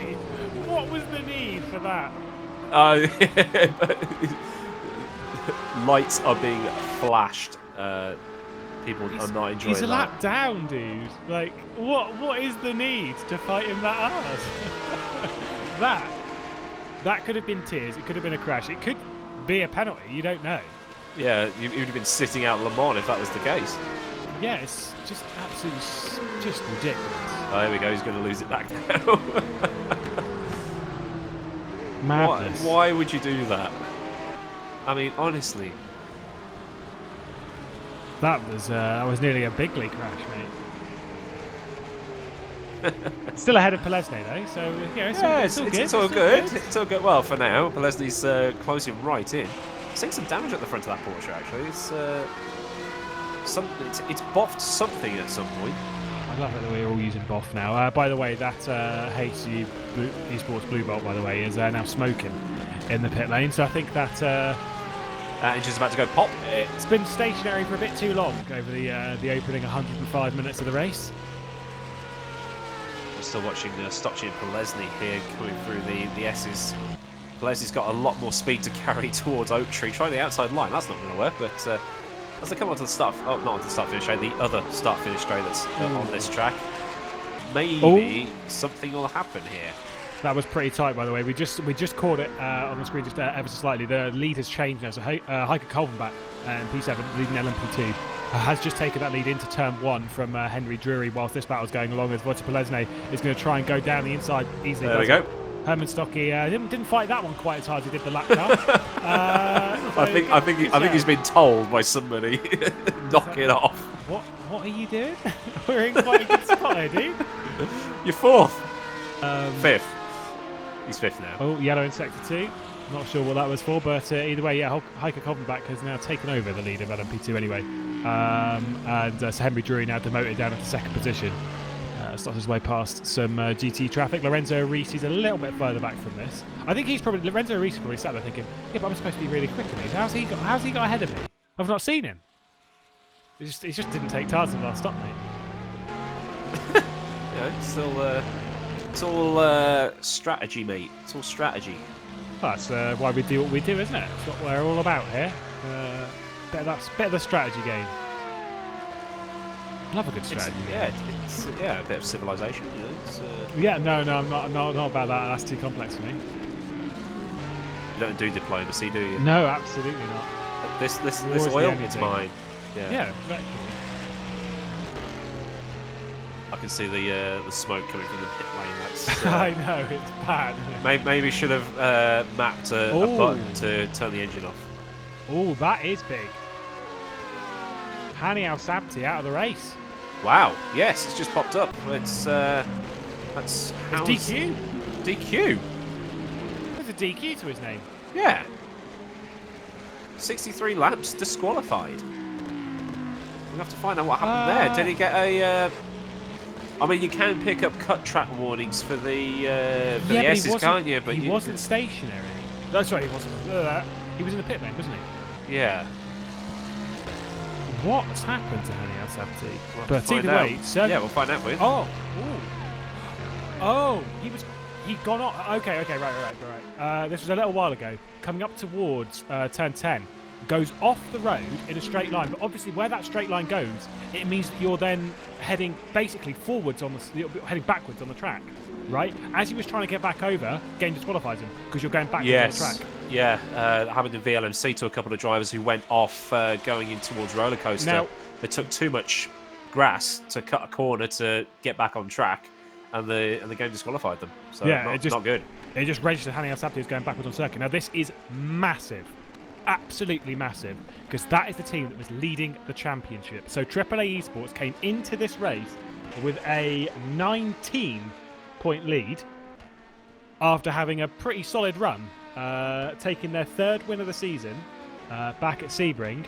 What was the need for that? Lights are being flashed. People are not enjoying He's a that. lap down, dude. Like, what is the need to fight him that hard? That could have been tears. It could have been a crash. It could be a penalty. You don't know. Yeah, you would have been sitting out Le Mans if that was the case. Yeah, it's just absolutely just ridiculous. Oh, there we go. He's going to lose it back now. Madness. Why would you do that? I mean, honestly. That was nearly a big league crash, mate. Still ahead of Pelesne though, so it's all good. It's all good. It's all good. Well, for now, Pelesne's closing right in. Seeing some damage at the front of that Porsche. Actually, it's boffed something at some point. I love it that we're all using boff now. By the way, that HC Esports Blue Bolt, by the way, is now smoking in the pit lane. So I think that engine's about to go pop. It's been stationary for a bit too long over the opening 105 minutes of the race. We're still watching Stocci and Pelesne here coming through the S's. Pelesne's got a lot more speed to carry towards Oak Tree. Try the outside line. That's not going to work, but as they come onto the start, not onto the start finish straight, the other start finish straight that's on this track, maybe something will happen here. That was pretty tight, by the way. We just caught it on the screen just ever so slightly. The lead has changed now. So Heike Kolvenbach in P7 leading LMP2 has just taken that lead into turn 1 from Henry Drury whilst this battle's going along, as Wojciech Pelesne is going to try and go down the inside easily. There we go. Herman Stocky didn't fight that one quite as hard as he did the lap car. I think he's been told by somebody, knock it off. What are you doing? We're in quite a good spot here, dude. You're 4th. 5th. He's 5th now. Oh, yellow in sector 2. Not sure what that was for, but either way, yeah, Heike Kolvenbach has now taken over the lead of LMP2 anyway. So Henry Drury now demoted down into 2nd position. Starts his way past some GT traffic. Lorenzo Reese is a little bit further back from this. I think Lorenzo Reese probably sat there thinking, yeah, but I'm supposed to be really quick in these. How's he got ahead of me? I've not seen him. He just didn't take Tarzan last stop, mate. Yeah, it's all strategy, mate. It's all strategy. Well, that's why we do what we do, isn't it? That's what we're all about here. Bit of the strategy game. Love a good strategy. It's a bit of civilization. You know? Yeah, no, I'm not about that. That's too complex for me. You don't do diplomacy, do you? No, absolutely not. This oil, it's mine. Yeah, exactly. I can see the smoke coming from the pit lane. That's, I know, it's bad. Isn't it? Maybe should have mapped a button to turn the engine off. Oh, that is big. Hani Al-Sabti out of the race. Wow. Yes, it's just popped up. It's DQ. DQ. There's a DQ to his name. Yeah. 63 laps disqualified. We'll have to find out what happened there. Did he get a? I mean, you can pick up cut track warnings for the S's, can't you? But he wasn't stationary. That's right. He wasn't. He was in the pit lane, wasn't he? Yeah. What's happened to Hani Al-Sabti? We'll but either way, yeah, we'll find out for you. Oh, he'd gone off. Okay, right. This was a little while ago, coming up towards turn 10. goes off the road in a straight line, but obviously where that straight line goes, it means that you're then heading basically forwards you're heading backwards on the track, right? As he was trying to get back over, game disqualifies him because you're going backwards on the track. Yeah, happened in VLMC to a couple of drivers who went off going in towards roller coaster. Now, they took too much grass to cut a corner to get back on track, and the game disqualified them. So yeah, not good. It just registered Hani Al-Sabti as going backwards on circuit. Now this is massive. Absolutely massive, because that is the team that was leading the championship. So AAA Esports came into this race with a 19-point lead after having a pretty solid run, taking their 3rd win of the season back at Sebring,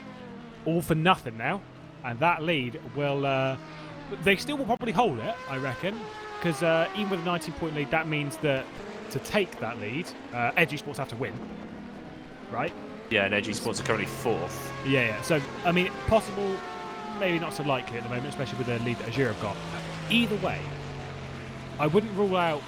all for nothing now. And that lead will, they still will probably hold it, I reckon, because even with a 19-point lead, that means that to take that lead, Edge Esports have to win, right? Yeah, and Edge Esports are currently 4th. Yeah. So, I mean, possible, maybe not so likely at the moment, especially with the lead that Azure have got. Either way, I wouldn't rule out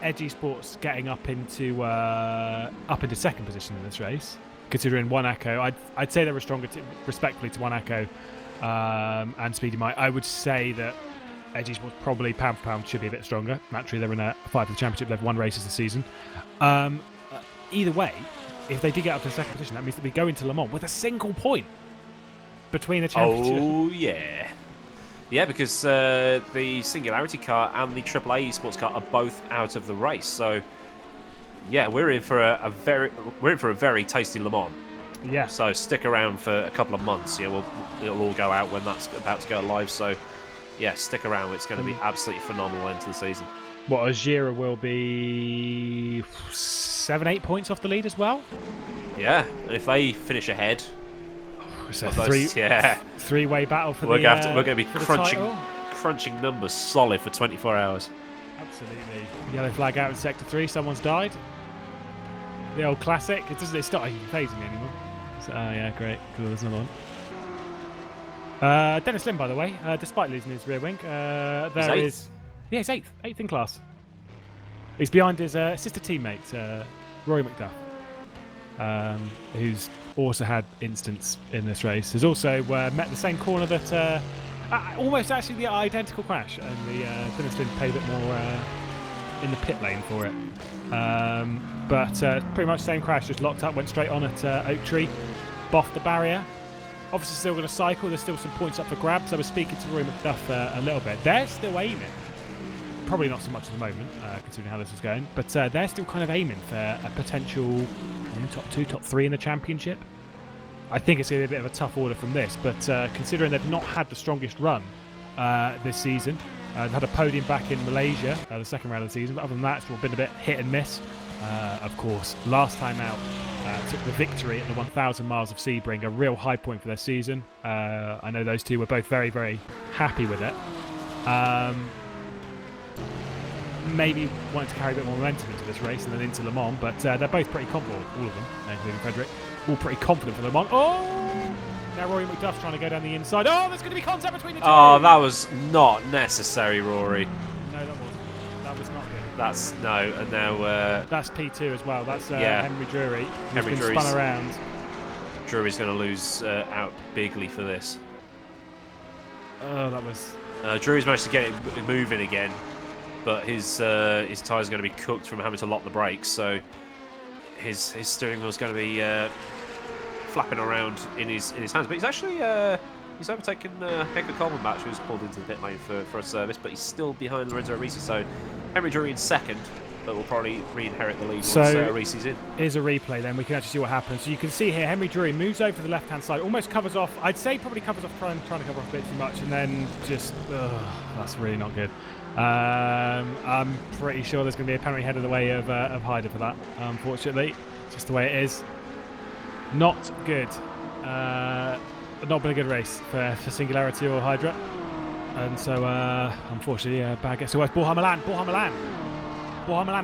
Edge Esports getting up into 2nd position in this race, considering One Echo. I'd say they're a stronger team, respectfully to One Echo and Speedy Mike. I would say that Edge Esports probably pound for pound should be a bit stronger. Naturally, they're in a fight for the championship. They've won races this season. Either way, if they did get up to 2nd position, that means that we go into Le Mans with a single point between the championship. Oh, yeah. Yeah, because the Singularity car and the AAA Esports car are both out of the race. So, yeah, we're in for a very tasty Le Mans. Yeah. So stick around for a couple of months. Yeah, it'll all go out when that's about to go live. So, yeah, stick around. It's going to be absolutely phenomenal end to the season. What, Azira will be 7-8 points off the lead as well? Yeah, and if they finish ahead, so yeah, three-way battle for we're the going to be crunching numbers solid for 24 hours. Absolutely. Yellow flag out in Sector 3. Someone's died. The old classic. It's not even phasing me anymore. So, yeah, great. Cool, there's another one. Dennis Lim, by the way, despite losing his rear wing, there is... Yeah, he's 8th in class. He's behind his sister teammate, Rory McDuff, who's also had instance in this race. Has also met the same corner that almost actually the identical crash, and the Dennis Lim paid a bit more in the pit lane for it. But pretty much the same crash, just locked up, went straight on at Oak Tree, boffed the barrier. Obviously still going to cycle, there's still some points up for grabs. I was speaking to Rory McDuff a little bit. They're still aiming. Probably not so much at the moment, considering how this is going, but they're still kind of aiming for a potential top 2, top 3 in the championship. I think it's going to be a bit of a tough order from this, but considering they've not had the strongest run this season, they've had a podium back in Malaysia, the 2nd round of the season, but other than that, it's been a bit hit and miss. Of course, last time out, took the victory at the 1,000 miles of Sebring, a real high point for their season. I know those two were both very, very happy with it. Maybe wanted to carry a bit more momentum into this race and then into Le Mans, but they're both pretty confident, all of them, including Frederick, all pretty confident for Le Mans. Oh! Now Rory McDuff's trying to go down the inside. Oh, there's going to be contact between the two! Oh, that was not necessary, Rory. No, that wasn't. That was not good. That's, no, and now... that's P2 as well. That's Henry Drury, who's Henry been spun around. Drury's going to lose out bigly for this. Oh, that was... Drury's managed to get it moving again, but his tyre's going to be cooked from having to lock the brakes, so his steering wheel's going to be flapping around in his hands. But he's actually he's overtaken Hector Coleman, who's pulled into the pit lane for a service, but he's still behind Lorenzo Arisi. So Henry Drury in 2nd, but will probably re-inherit the lead once Arisi's in. Here's a replay then, we can actually see what happens. So you can see here, Henry Drury moves over to the left-hand side, almost covers off, I'd say probably covers off, trying to cover off a bit too much, and then just, that's really not good. I'm pretty sure there's going to be a penalty head in the way of Hyder for that, unfortunately. Just the way it is. Not good. Not been a good race for Singularity or Hydra. And so, unfortunately, bad guess. So it's Borja Milan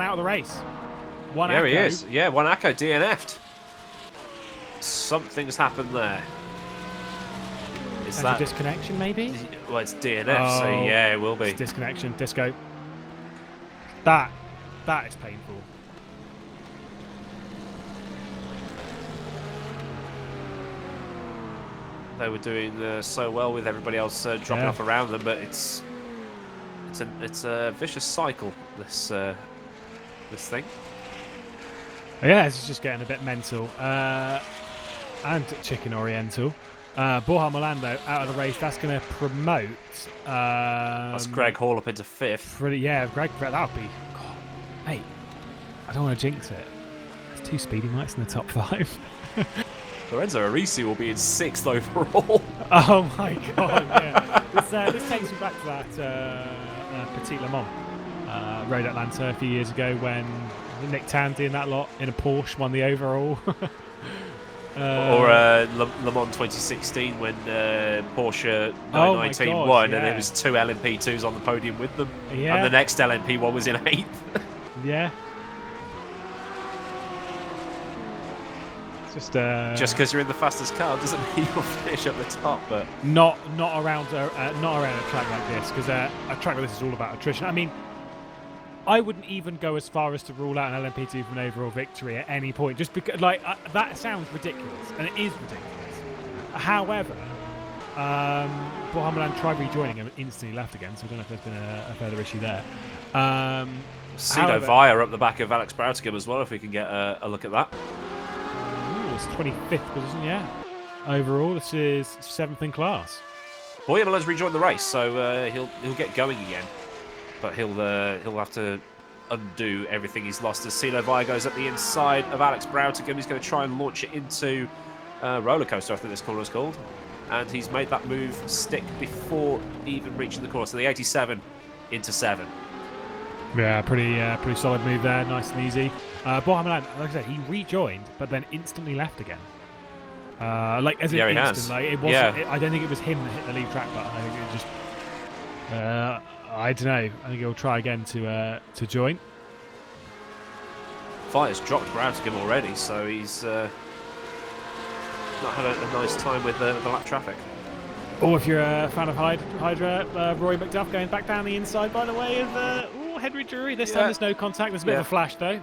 out of the race. There he is. Yeah, One Echo DNF'd. Something's happened there. Is that a disconnection, maybe? Well, it's DNF, so yeah, it will be. It's disconnection, disco. That is painful. they were doing so well with everybody else dropping off around them, but it's a vicious cycle. This thing. Yeah, it's just getting a bit mental and chicken oriental. Borja Milan, though, out of the race. That's going to promote. That's Greg Hall up into 5th. Yeah, Greg, that would be. God, mate, I don't want to jinx it. There's 2 speedy mics in the top 5. Lorenzo Arisi will be in 6th overall. Oh my God! Yeah. This takes me back to that Petit Le Mans Road Atlanta a few years ago when Nick Tandy and that lot in a Porsche won the overall. Or Le Mans 2016 when Porsche 919 won, and it was 2 LMP2s on the podium with them. Yeah. And the next LMP1 was in 8th. Yeah. It's just because you're in the fastest car doesn't mean you'll finish at the top, but not around a track like this, because a track like this is all about attrition. I mean, I wouldn't even go as far as to rule out an LMP2 for an overall victory at any point, just because that sounds ridiculous, and it is ridiculous. However, Borja Milan tried rejoining him and instantly left again, so I don't know if there's been a further issue there. Cino Via up the back of Alex Broutigam as well, if we can get a look at that. It's 25th position, yeah. Overall, this is 7th in class. Borja Milan's rejoined the race, so he'll get going again. But he'll have to undo everything he's lost as Cino Via goes up the inside of Alex Broutigam. He's going to try and launch it into roller coaster, I think this corner is called. And he's made that move stick before even reaching the course. So the 87 into 7. Yeah, pretty solid move there, nice and easy. Borja Milan, like I said, he rejoined, but then instantly left again. As in instant. Like, it wasn't. I don't think it was him that hit the leave track button. I think it was just. I don't know. I think he'll try again to join. Fire's dropped Broutigam already, so he's not had a nice time with the lap traffic. Or if you're a fan of Hydra, Rory McDuff going back down the inside by the way of Henry Drury. This time there's no contact. There's a bit of a flash though.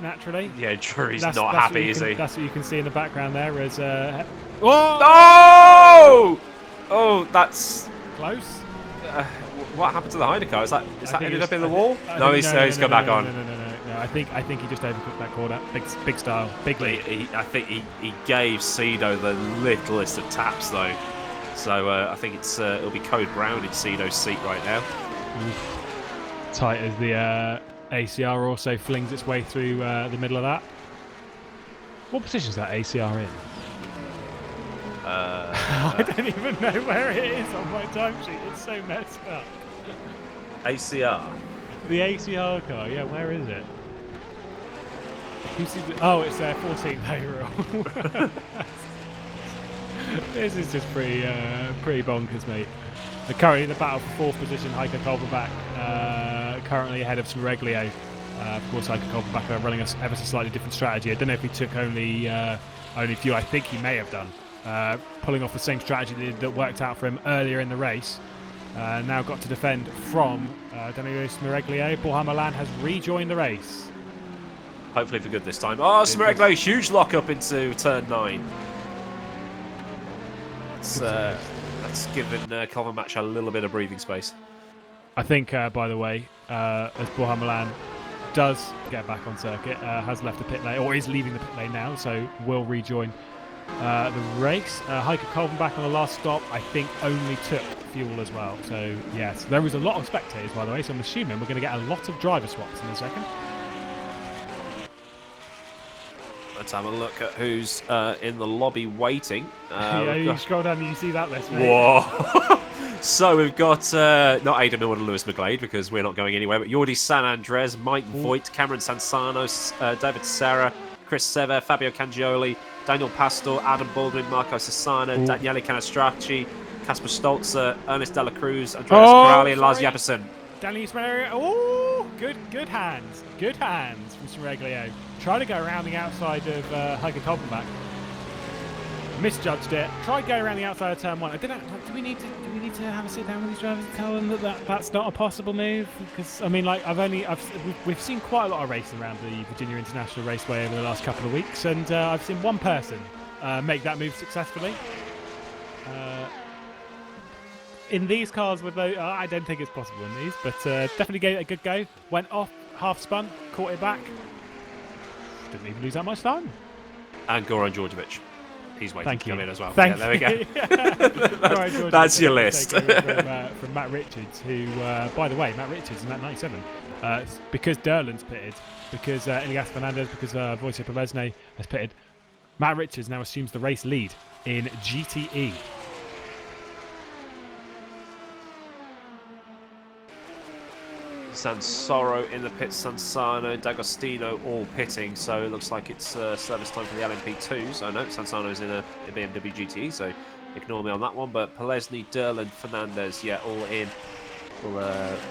Naturally. Yeah, Drury's not happy, is he? That's what you can see in the background there. As Oh, that's close. What happened to the Hydra car? Is that ended up in the wall? He's come back on. No, I think he just overcooked that corner. Big style, big lead. I think he gave Cedo the littlest of taps though. So I think it'll be Code Brown in Cedo's seat right now. Tight as the ACR also flings its way through the middle of that. What position is that ACR in? I don't even know where it is on my timesheet. It's so messed up. ACR. The ACR car, yeah, where is it? Oh, it's 14th overall. This is just pretty bonkers, mate. Currently in the battle for 4th position, Heiko Kolberback currently ahead of Smereglio. Of course, Heiko Kolberback running ever so slightly different strategy. I don't know if he took only fuel. I think he may have done. Pulling off the same strategy that worked out for him earlier in the race. Now got to defend from Danilo Smereglio. Borja Milan has rejoined the race. Hopefully for good this time. Oh, Smereglio, huge lock up into turn 9. That's given Kolberback a little bit of breathing space. I think, by the way, as Borja Milan does get back on circuit, has left the pit lane, or is leaving the pit lane now, so will rejoin the race. Heiko Kolberback on the last stop, I think, only took fuel as well. So, yes, there was a lot of spectators, by the way, so I'm assuming we're going to get a lot of driver swaps in a second. Let's have a look at who's in the lobby waiting. You scroll down and you see that list, mate. Whoa! So we've got not Adam Milne and Lewis McGlade because we're not going anywhere, but Jordi San Andres, Mike Voigt, Cameron Sansanos, David Serra, Chris Sever, Fabio Cangioli, Daniel Pastor, Adam Baldwin, Marco Sassana, Daniele Canastracci, Casper Stolzer, Ernest Dela Cruz, Andreas Corrali, and Lars Jeppesen. Daniel Smereglio. Oh, good hands. Good hands from Smereglio. Trying to go around the outside of Heiko Kolberback. Misjudged it. Tried going around the outside of turn 1. I don't know. Do we need to have a sit down with these drivers and tell them that that's not a possible move? Because I mean, like we've seen quite a lot of racing around the Virginia International Raceway over the last couple of weeks, and I've seen one person make that move successfully. In these cars, with I don't think it's possible in these, but definitely gave it a good go. Went off, half spun, caught it back. Didn't even lose that much time. And Goran Djordjevic. He's waiting Thank to come you. in as well. Thank there we go. That's your list. From Matt Richards, who, by the way, Matt Richards in that 97, because Derland's pitted, because Elias Fernandez, because Wojciech Pelesny has pitted, Matt Richards now assumes the race lead in GTE. Sansoro in the pits, Sansano, D'Agostino all pitting, so it looks like it's service time for the LMP2s. Oh no, Sansano's in a BMW GTE, so ignore me on that one. But Pelesny, Derland, Fernandez, yeah, all in. We'll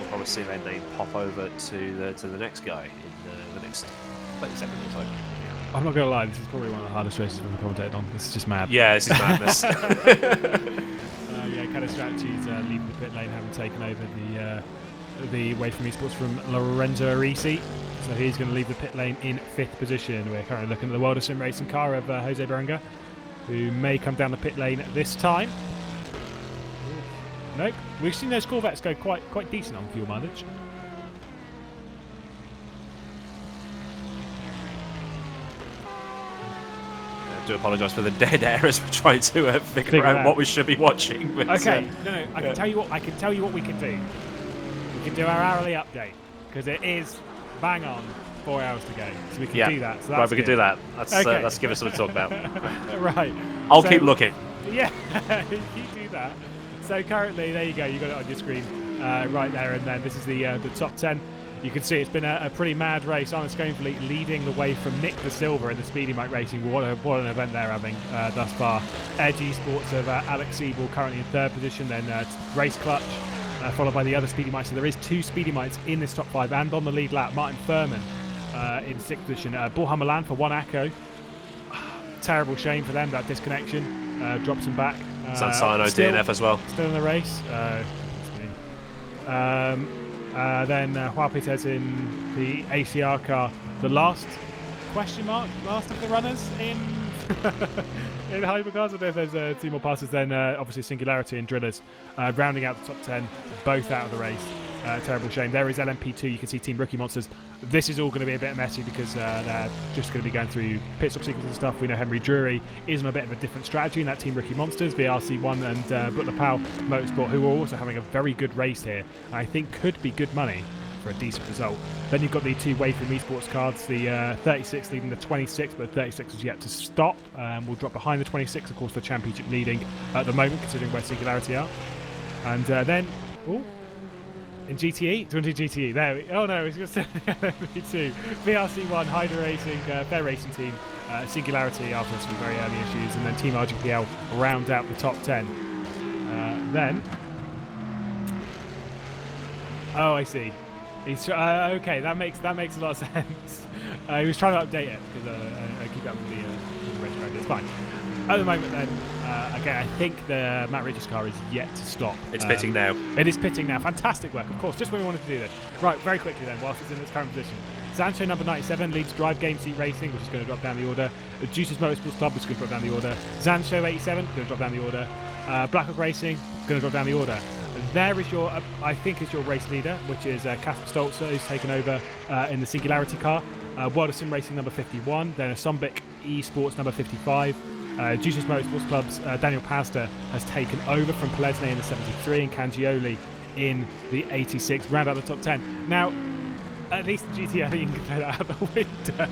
probably see their name pop over to the next guy in the next 30 seconds or so. I'm not going to lie, this is probably one of the hardest races I've ever commentated on. This is just mad. Yeah, this is madness. Yeah, kind of strategies leaving the pit lane, having taken over the way from esports from Lorenzo Arisi. So he's going to leave the pit lane in 5th position. We're currently looking at the World of Sim Racing car of Jose Berenga, who may come down the pit lane this time. Nope. We've seen those Corvettes go quite decent on fuel mileage. I do apologise for the dead air as we're trying to figure out what we should be watching. But, okay, no, I can tell you what we can do. We can do our hourly update because it is bang on 4 hours to go, so we can do that. So right, we can do that. Let's give us something to talk about. Right. I'll keep looking. Yeah, you do that. So currently, there you go. You got it on your screen right there, and then this is the top 10. You can see it's been a pretty mad race. Arne Schoenfleet leading the way from Nick De Silva in the Speedy Mike Racing. What an event they're having thus far. Edge Esports of Alex Siebel currently in 3rd position. Then Race Clutch, followed by the other Speedy Mites. So there is 2 Speedy Mites in this top 5. And on the lead lap, Martin Furman in 6th position. Borja Milan for 1 Acco. Terrible shame for them, that disconnection. Drops them back. Sansano DNF as well. Still in the race. Then Juan Peters in the ACR car, the last of the runners in in hypercars. I don't know if there's 2 more passes. Then obviously Singularity and Drillers rounding out the top 10, both out of the race. Terrible shame. There is LMP2. You can see Team Rookie Monsters. This is all going to be a bit messy because they're just going to be going through pit stop sequences and stuff. We know Henry Drury is on a bit of a different strategy in that Team Rookie Monsters. VRC1 and Butler Powell Motorsport, who are also having a very good race here. I think could be good money for a decent result. Then you've got the 2 Way from Esports cards, the 36 leading the 26, but the 36 is yet to stop. We'll drop behind the 26, of course, the championship leading at the moment, considering where Singularity are. And then, in GTE? Do you want to do GTE? There we go. Oh no, it's just LMP2. VRC1, Hyder Racing, Fair Racing Team, Singularity after some very early issues, and then Team RGPL round out the top 10. Then, oh, I see. He's okay. That makes a lot of sense. He was trying to update it because I keep up with the race record. It's fine. At the moment, then, again, I think the Matt Richards car is yet to stop. It's pitting now. It is pitting now. Fantastic work, of course. Just when we wanted to do this. Right, very quickly then, whilst it's in its current position. Sancho, number 97, leads Drive Game Seat Racing, which is going to drop down the order. Juices Motorsports Club, which is going to drop down the order. Zancho, 87, going to drop down the order. Blackhawk Racing, going to drop down the order. There is your, I think, is your race leader, which is Casper Stolzer, who's taken over in the Singularity car. World of Sim Racing, number 51. Then a Sombic Esports, number 55. Juices Motorsports Club's Daniel Pastor has taken over from Pelesny in the 73 and Cangioli in the 86, round out the top 10. Now, at least the GT, I think you can throw that out the window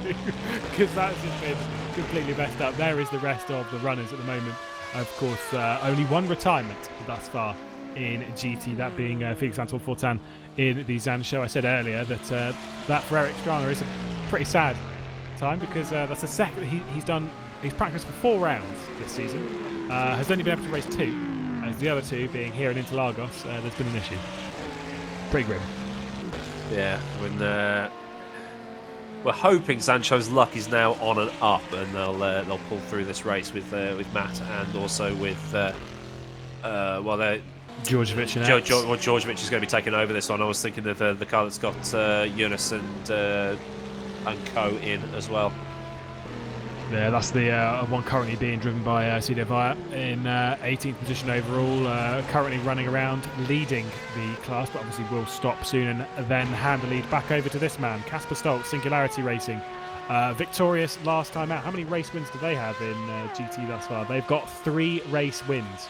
because that's just been completely messed up. There is the rest of the runners at the moment. Of course, only 1 retirement thus far in GT, that being Felix Anton Fortin in the Zan show. I said earlier that that for Eric Strana is a pretty sad time because that's the second he's practiced for 4 rounds this season, has only been able to race 2, as the other 2 being here in Interlagos. There's been an issue. Pretty grim. Yeah, when we're hoping Sancho's luck is now on and up, and they'll pull through this race with Matt and also with Djordjevic and Djordjevic is going to be taking over this one. I was thinking of the car that's got Jonas and Co in as well. Yeah, that's the one currently being driven by Cito Via in 18th position overall. Currently running around, leading the class, but obviously will stop soon and then hand the lead back over to this man, Casper Stoltz, Singularity Racing. Victorious last time out. How many race wins do they have in GT thus far? They've got 3 race wins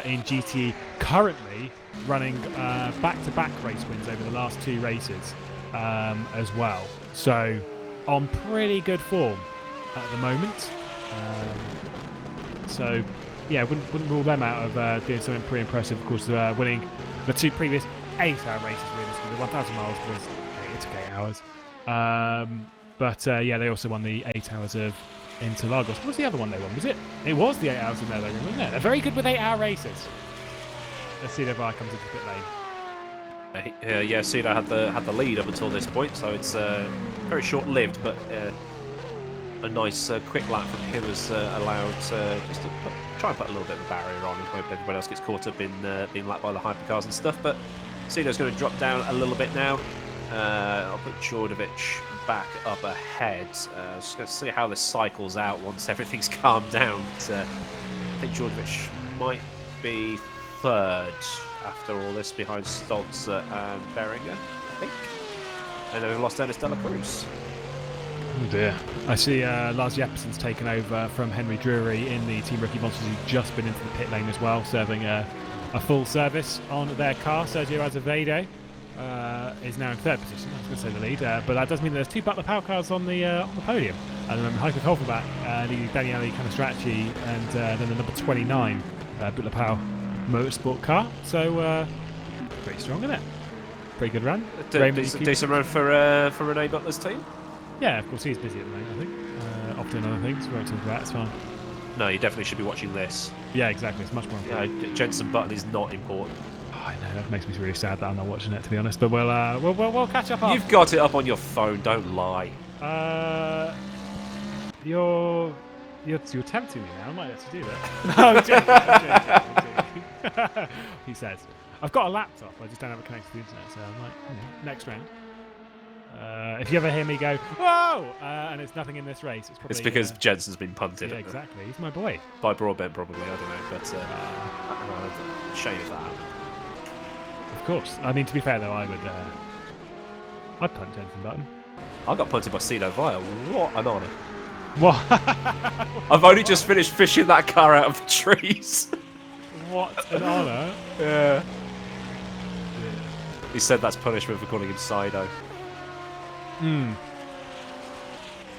in GT, currently running back-to-back race wins over the last 2 races as well. So on pretty good form at the moment. So yeah, wouldn't rule them out of doing something pretty impressive. Of course, winning the 2 previous 8-hour races. Really, the 1,000 miles was it took 8 hours. But yeah, they also won the 8 hours of Interlagos. What was the other one they won? Was it? It was the 8 hours in there, wasn't it? They're very good with 8-hour races. Let's see if I comes into pit lane. Yeah, Cito had the lead up until this point, so it's very short-lived, but a nice quick lap from him has allowed just to try and put a little bit of a barrier on and hope everyone else gets caught up in being lapped by the hypercars and stuff. But Cito's going to drop down a little bit now. I'll put Jordovic back up ahead. Just going to see how this cycles out once everything's calmed down. I think Jordovic might be 3rd after all this, behind Stoltz and Beringer, I think. And then we've lost Ernest Dela Cruz. Oh dear. I see Lars Jeppson's taken over from Henry Drury in the Team Rookie Monsters, who's just been into the pit lane as well, serving a full service on their car. Sergio Azevedo is now in 3rd position. I was going to say the lead, but that does mean there's 2 Butler Power cars on the podium. And then Heiko Kolfenbach leading Daniele Canestracci, and then the number 29 Butler Power Motorsport car. So pretty strong, isn't it? Pretty good run. Decent run for Rene Butler's team. Yeah, of course he's busy at the moment, I think. Off doing other things. We won't talk about it, it's fine. No, you definitely should be watching this. Yeah, exactly. It's much more important. Yeah, Jenson Button is not important. Oh, I know, that makes me really sad that I'm not watching it, to be honest. But we'll catch up after. You've got it up on your phone, don't lie. You're tempting me now. I might have to do that. No, I'm joking. He says. I've got a laptop, I just don't have it connected to the internet, so I'm like, next round. If you ever hear me go, whoa, and it's nothing in this race, it's probably... It's because Jensen's been punted. Yeah, exactly. He's my boy. By Broadbent, probably, I don't know, but shame if that happened. Of course. I mean, to be fair, though, I'd punt Jensen Button. I got punted by Cito Via. What an honour. What? I've only just finished fishing that car out of the trees. What an honour. Yeah. He said that's punishment for calling him Sido. Hmm.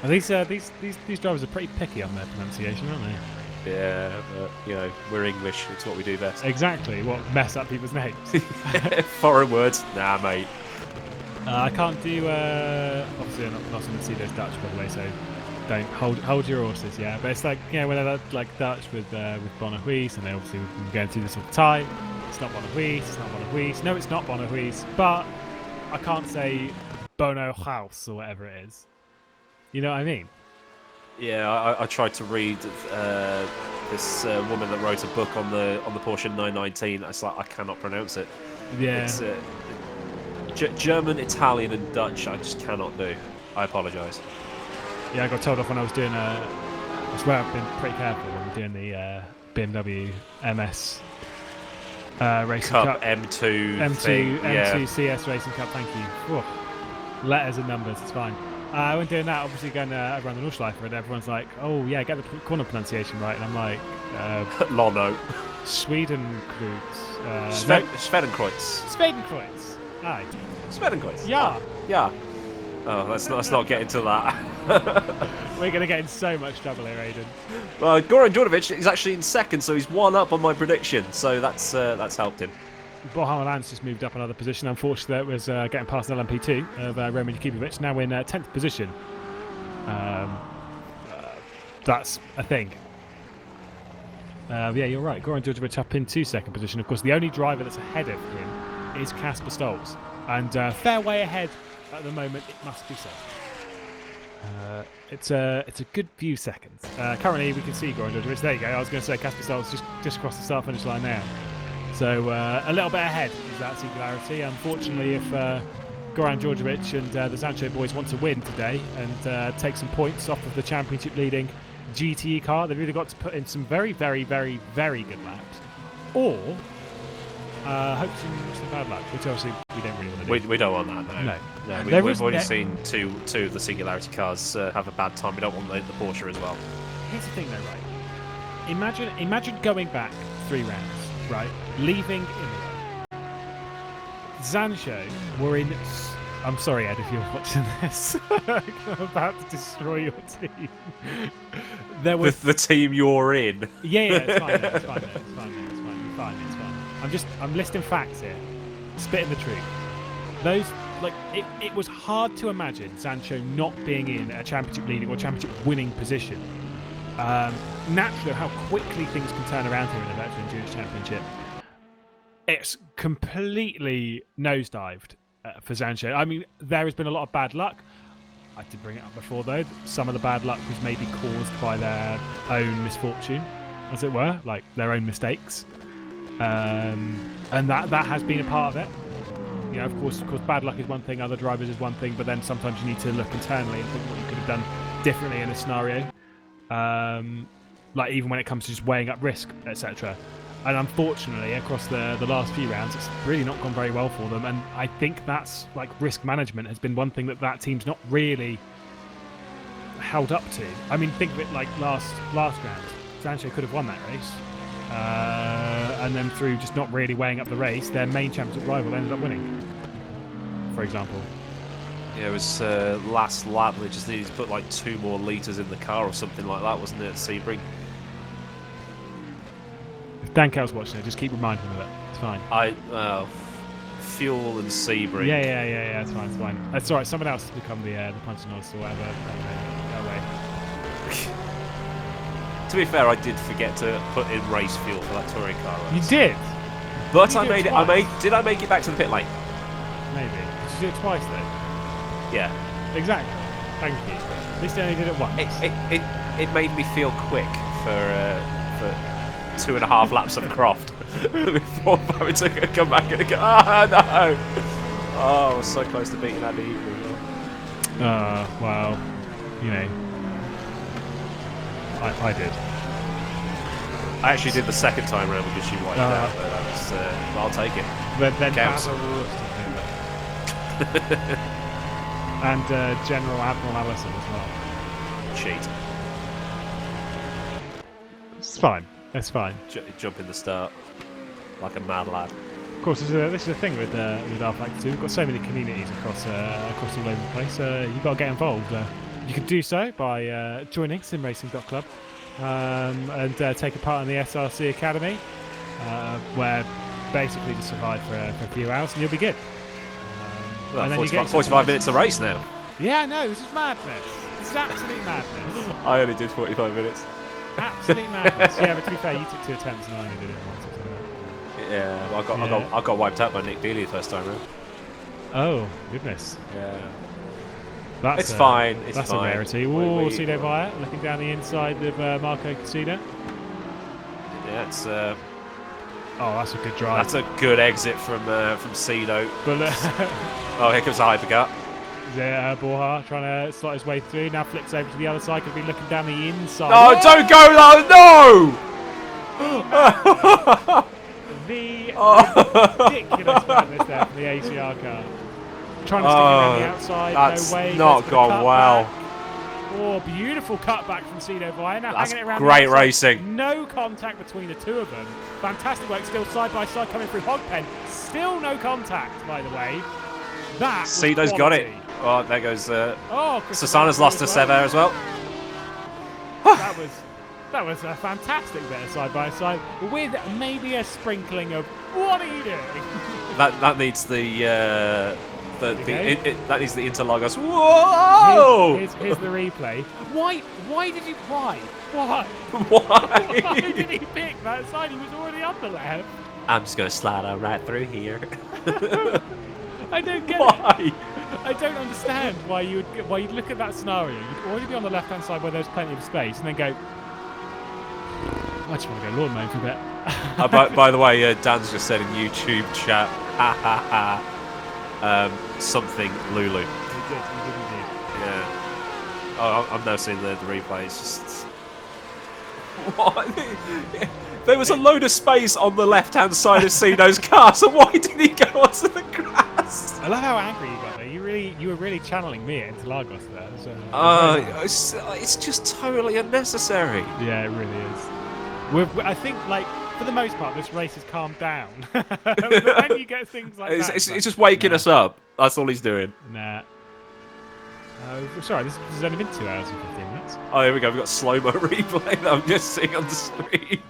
These drivers are pretty picky on their pronunciation, aren't they? Yeah, but, you know, we're English. It's what we do best. Exactly. What, mess up people's names? Foreign words? Nah, mate. I can't do... obviously, I'm not going to see those Dutch, by the way, so don't hold your horses, yeah. But it's like, you know, when they're like Dutch with Bonahuis, and they obviously we've been going through this all the time. It's not Bonahuis, it's not Bonahuis. No, it's not Bonahuis, but I can't say Bono House or whatever it is. You know what I mean? Yeah, I tried to read this woman that wrote a book on the Porsche 919. It's like I cannot pronounce it. Yeah. It's German, Italian, and Dutch. I just cannot do. I apologise. Yeah, I got told off when I was doing I swear I've been pretty careful when we're doing the BMW MS Racing Cup. M2 CS Racing Cup. Thank you. Whew. Letters and numbers. It's fine. When doing that, obviously going around the Nordschleife, and everyone's like, "Oh yeah, get the corner pronunciation right," and I'm like, Lono. Schwedenkreuz. Schwedenkreuz. Schwedenkreuz. Aye. Schwedenkreuz. Yeah. Yeah. Oh, let's not get into that. We're going to get in so much trouble here, Aidan. Well, Goran Đorđević is actually in 2nd, so he's 1 up on my prediction. So that's helped him. Bohan Milan's just moved up another position. Unfortunately, it was getting past an LMP2 of Roman Jakubovic. Now in 10th position. That's a thing. Yeah, you're right. Goran Đorđević up into 2nd position. Of course, the only driver that's ahead of him is Casper Stoltz. And fair way ahead at the moment, it must be said. It's a good few seconds. Currently, we can see Goran Đorđević. There you go. I was going to say Casper Stoltz just across the start-finish line now. So a little bit ahead is that Singularity. Unfortunately, if Goran Djordjevic and the Zancho boys want to win today and take some points off of the championship-leading GTE car, they've either got to put in some very, very, very, very good laps, or hope some bad luck, which obviously we don't really want to do. We don't want that, no. No. We've already seen two of the Singularity cars have a bad time. We don't want the Porsche as well. Here's the thing, though, right? Imagine going back 3 rounds, right? Leaving Imola. Zancho were in. I'm sorry, Ed, if you're watching this. I'm about to destroy your team. There was the team you're in. Yeah, it's fine. It's fine. I'm listing facts here. Spitting the truth. Those, like, it was hard to imagine Zancho not being in a championship leading or championship winning position. Naturally, how quickly things can turn around here in the Virtual Endurance Championship. It's completely nosedived for Zancho. I mean, there has been a lot of bad luck. I did bring it up before, though. Some of the bad luck was maybe caused by their own misfortune, as it were, like their own mistakes. And that has been a part of it. You know, of course, bad luck is one thing, other drivers is one thing, but then sometimes you need to look internally and think what you could have done differently in a scenario. Like even when it comes to just weighing up risk, etc. And unfortunately, across the last few rounds, it's really not gone very well for them. And I think that's, like, risk management has been one thing that team's not really held up to. I mean, think of it like last round. Zancho could have won that race. And then through just not really weighing up the race, their main championship rival ended up winning, for example. Yeah, it was last lap. They just needed to put like 2 more litres in the car or something like that, wasn't it, at Sebring? If Dan Kel's watching it, just keep reminding him of it. It's fine. Fuel and Sebring. Yeah. It's fine. That's all right. Someone else has become the punching noise or whatever. That way. To be fair, I did forget to put in race fuel for that touring car race. You did, But you I made it. Did I make it back to the pit lane? maybe. Did you do it twice though? Yeah. Exactly. Thank you. At least I only did it once. It made me feel quick for 2.5 laps of Croft before having to come back and go. No! Oh, I was so close to beating Andy Eaton. Well, you know, I did. I actually did the second time round because she wiped out. But that was, I'll take it. But then Counts. And General Admiral Allison as well. Cheat. It's fine. It's fine. Jump in the start like a mad lad. Of course, this is the thing with rFactor 2. We've got so many communities across all over the place. You've got to get involved. You can do so by joining simracing.club and take a part in the SRC Academy, where basically just survive for a few hours and you'll be good. Well, 45 minutes a race now. Yeah, no, this is madness. This is absolute madness. I only did 45 minutes. Absolute madness. Yeah, but to be fair, you took 2 attempts and I only did it once. Yeah, I got wiped out by Nick Dealey the first time round. Oh, goodness. Yeah. It's fine. That's a rarity. Ooh, Cedo Via looking down the inside of Marco Casida. Yeah, it's. Oh, that's a good drive. That's a good exit from Cedo. But oh, here comes the hypercar. Yeah, Borja trying to slot his way through. Now flips over to the other side. Could be looking down the inside. No, don't go there! No! The ridiculous madness there from the ACR car. Trying to stick it around the outside. That's no way. not gone well. Oh, beautiful cutback from Cedo Via. Now that's hanging it around great the outside. racing. No contact between the two of them. Fantastic work. Still side by side coming through Hogpen. Still no contact, by the way. That Cedo's got it. Oh, there goes. Oh, Sasana's lost to Sever as well. That was a fantastic bit of side by side with maybe a sprinkling of what are you doing? That needs that needs the interlogos. Whoa! Here's the replay. Why did he pick that side? He was already on the left. I'm just going to slide on right through here. I don't get Why? it. I don't understand why you'd look at that scenario. You'd already be on the left-hand side where there's plenty of space, and then go, I just want to go lawn mowing for a bit. By the way, Dan's just said in YouTube chat, ha ha ha. something Lulu. He did indeed. Yeah. Oh, I'm now seeing the replay. It's just what? There was a load of space on the left-hand side of Sino's car, so why did he go onto the grass? I love how angry you got there. You were really channeling me into Lagos there. So, It's just totally unnecessary. yeah, it really is. I think, like, for the most part, this race has calmed down. But when you get things like that, It's just waking us up. That's all he's doing. Nah. Sorry, this has only been 2 hours and 15 minutes. Oh, here we go. We've got slow-mo replay that I'm just seeing on the screen.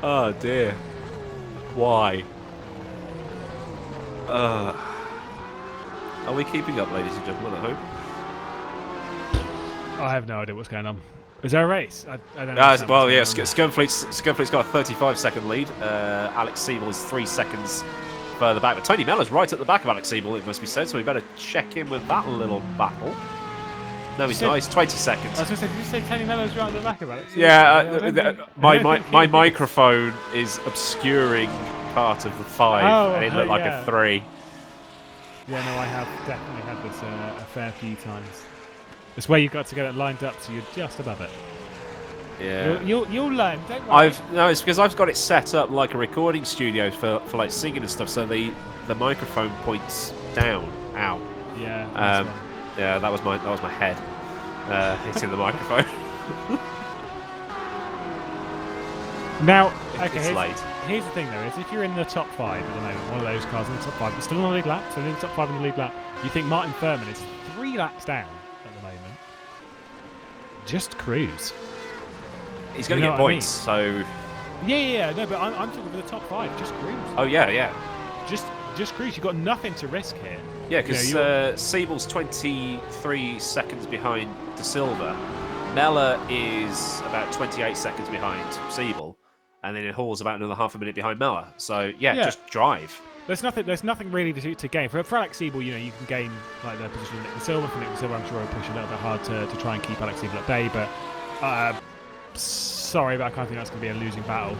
Oh, dear. Why? Are we keeping up, ladies and gentlemen, at home? I have no idea what's going on. Is there a race? I don't know. Well, yeah, Skernfleet's got a 35-second lead. Alex Siebel is 3 seconds further back. But Tony Mellor's right at the back of Alex Siebel, it must be said, so we better check in with that little battle. No, he's not. He's 20 seconds. I was going to say, did you say Tony Mellor's right at the back of Alex? Yeah, my microphone is obscuring part of the 5, and it looked like a 3. Yeah, no, I have definitely had this a fair few times. It's where you've got to get it lined up so you're just above it. Yeah. You'll learn, don't worry. No, it's because I've got it set up like a recording studio for like singing and stuff, so the microphone points down. Ow. Yeah. Yeah, that was my head hitting the microphone. Now, Okay, here's the thing though, is if you're in the top 5 at the moment, one of those cars in the top 5, but still on the lead lap, so in the top 5 on the lead lap, you think Martin Furman is 3 laps down at the moment. Just cruise. He's going to get points, so... Yeah, no, but I'm talking for the top 5, just cruise. Oh, yeah. Just cruise, you've got nothing to risk here. Yeah, because Siebel's 23 seconds behind De Silva. Mellor is about 28 seconds behind Siebel, and then Hall's about another half a minute behind Mellor. So yeah, just drive. There's nothing really to gain for Alex Siebel. You know, you can gain like the position of Nick De Silva. For Nick De Silva, I'm sure he'll push a little bit hard to try and keep Alex Siebel at bay. But sorry, but I can't think that's going to be a losing battle.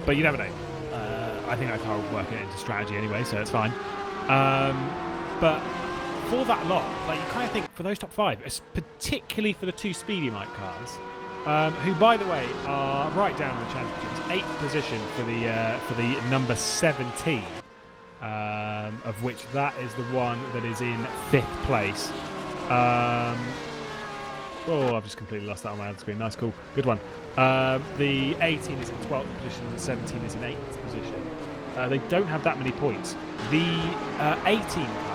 But you never know. I think that car will work it into strategy anyway, so it's fine. But for that lot, like you kind of think for those top 5, particularly for the 2 Speedy Mike cars, who by the way are right down in the championships, 8th position for the number 17, of which that is the one that is in 5th place. Oh, I've just completely lost that on my other screen. Nice, cool, good one. The 18 is in 12th position, and the 17 is in 8th position. They don't have that many points. The 18 car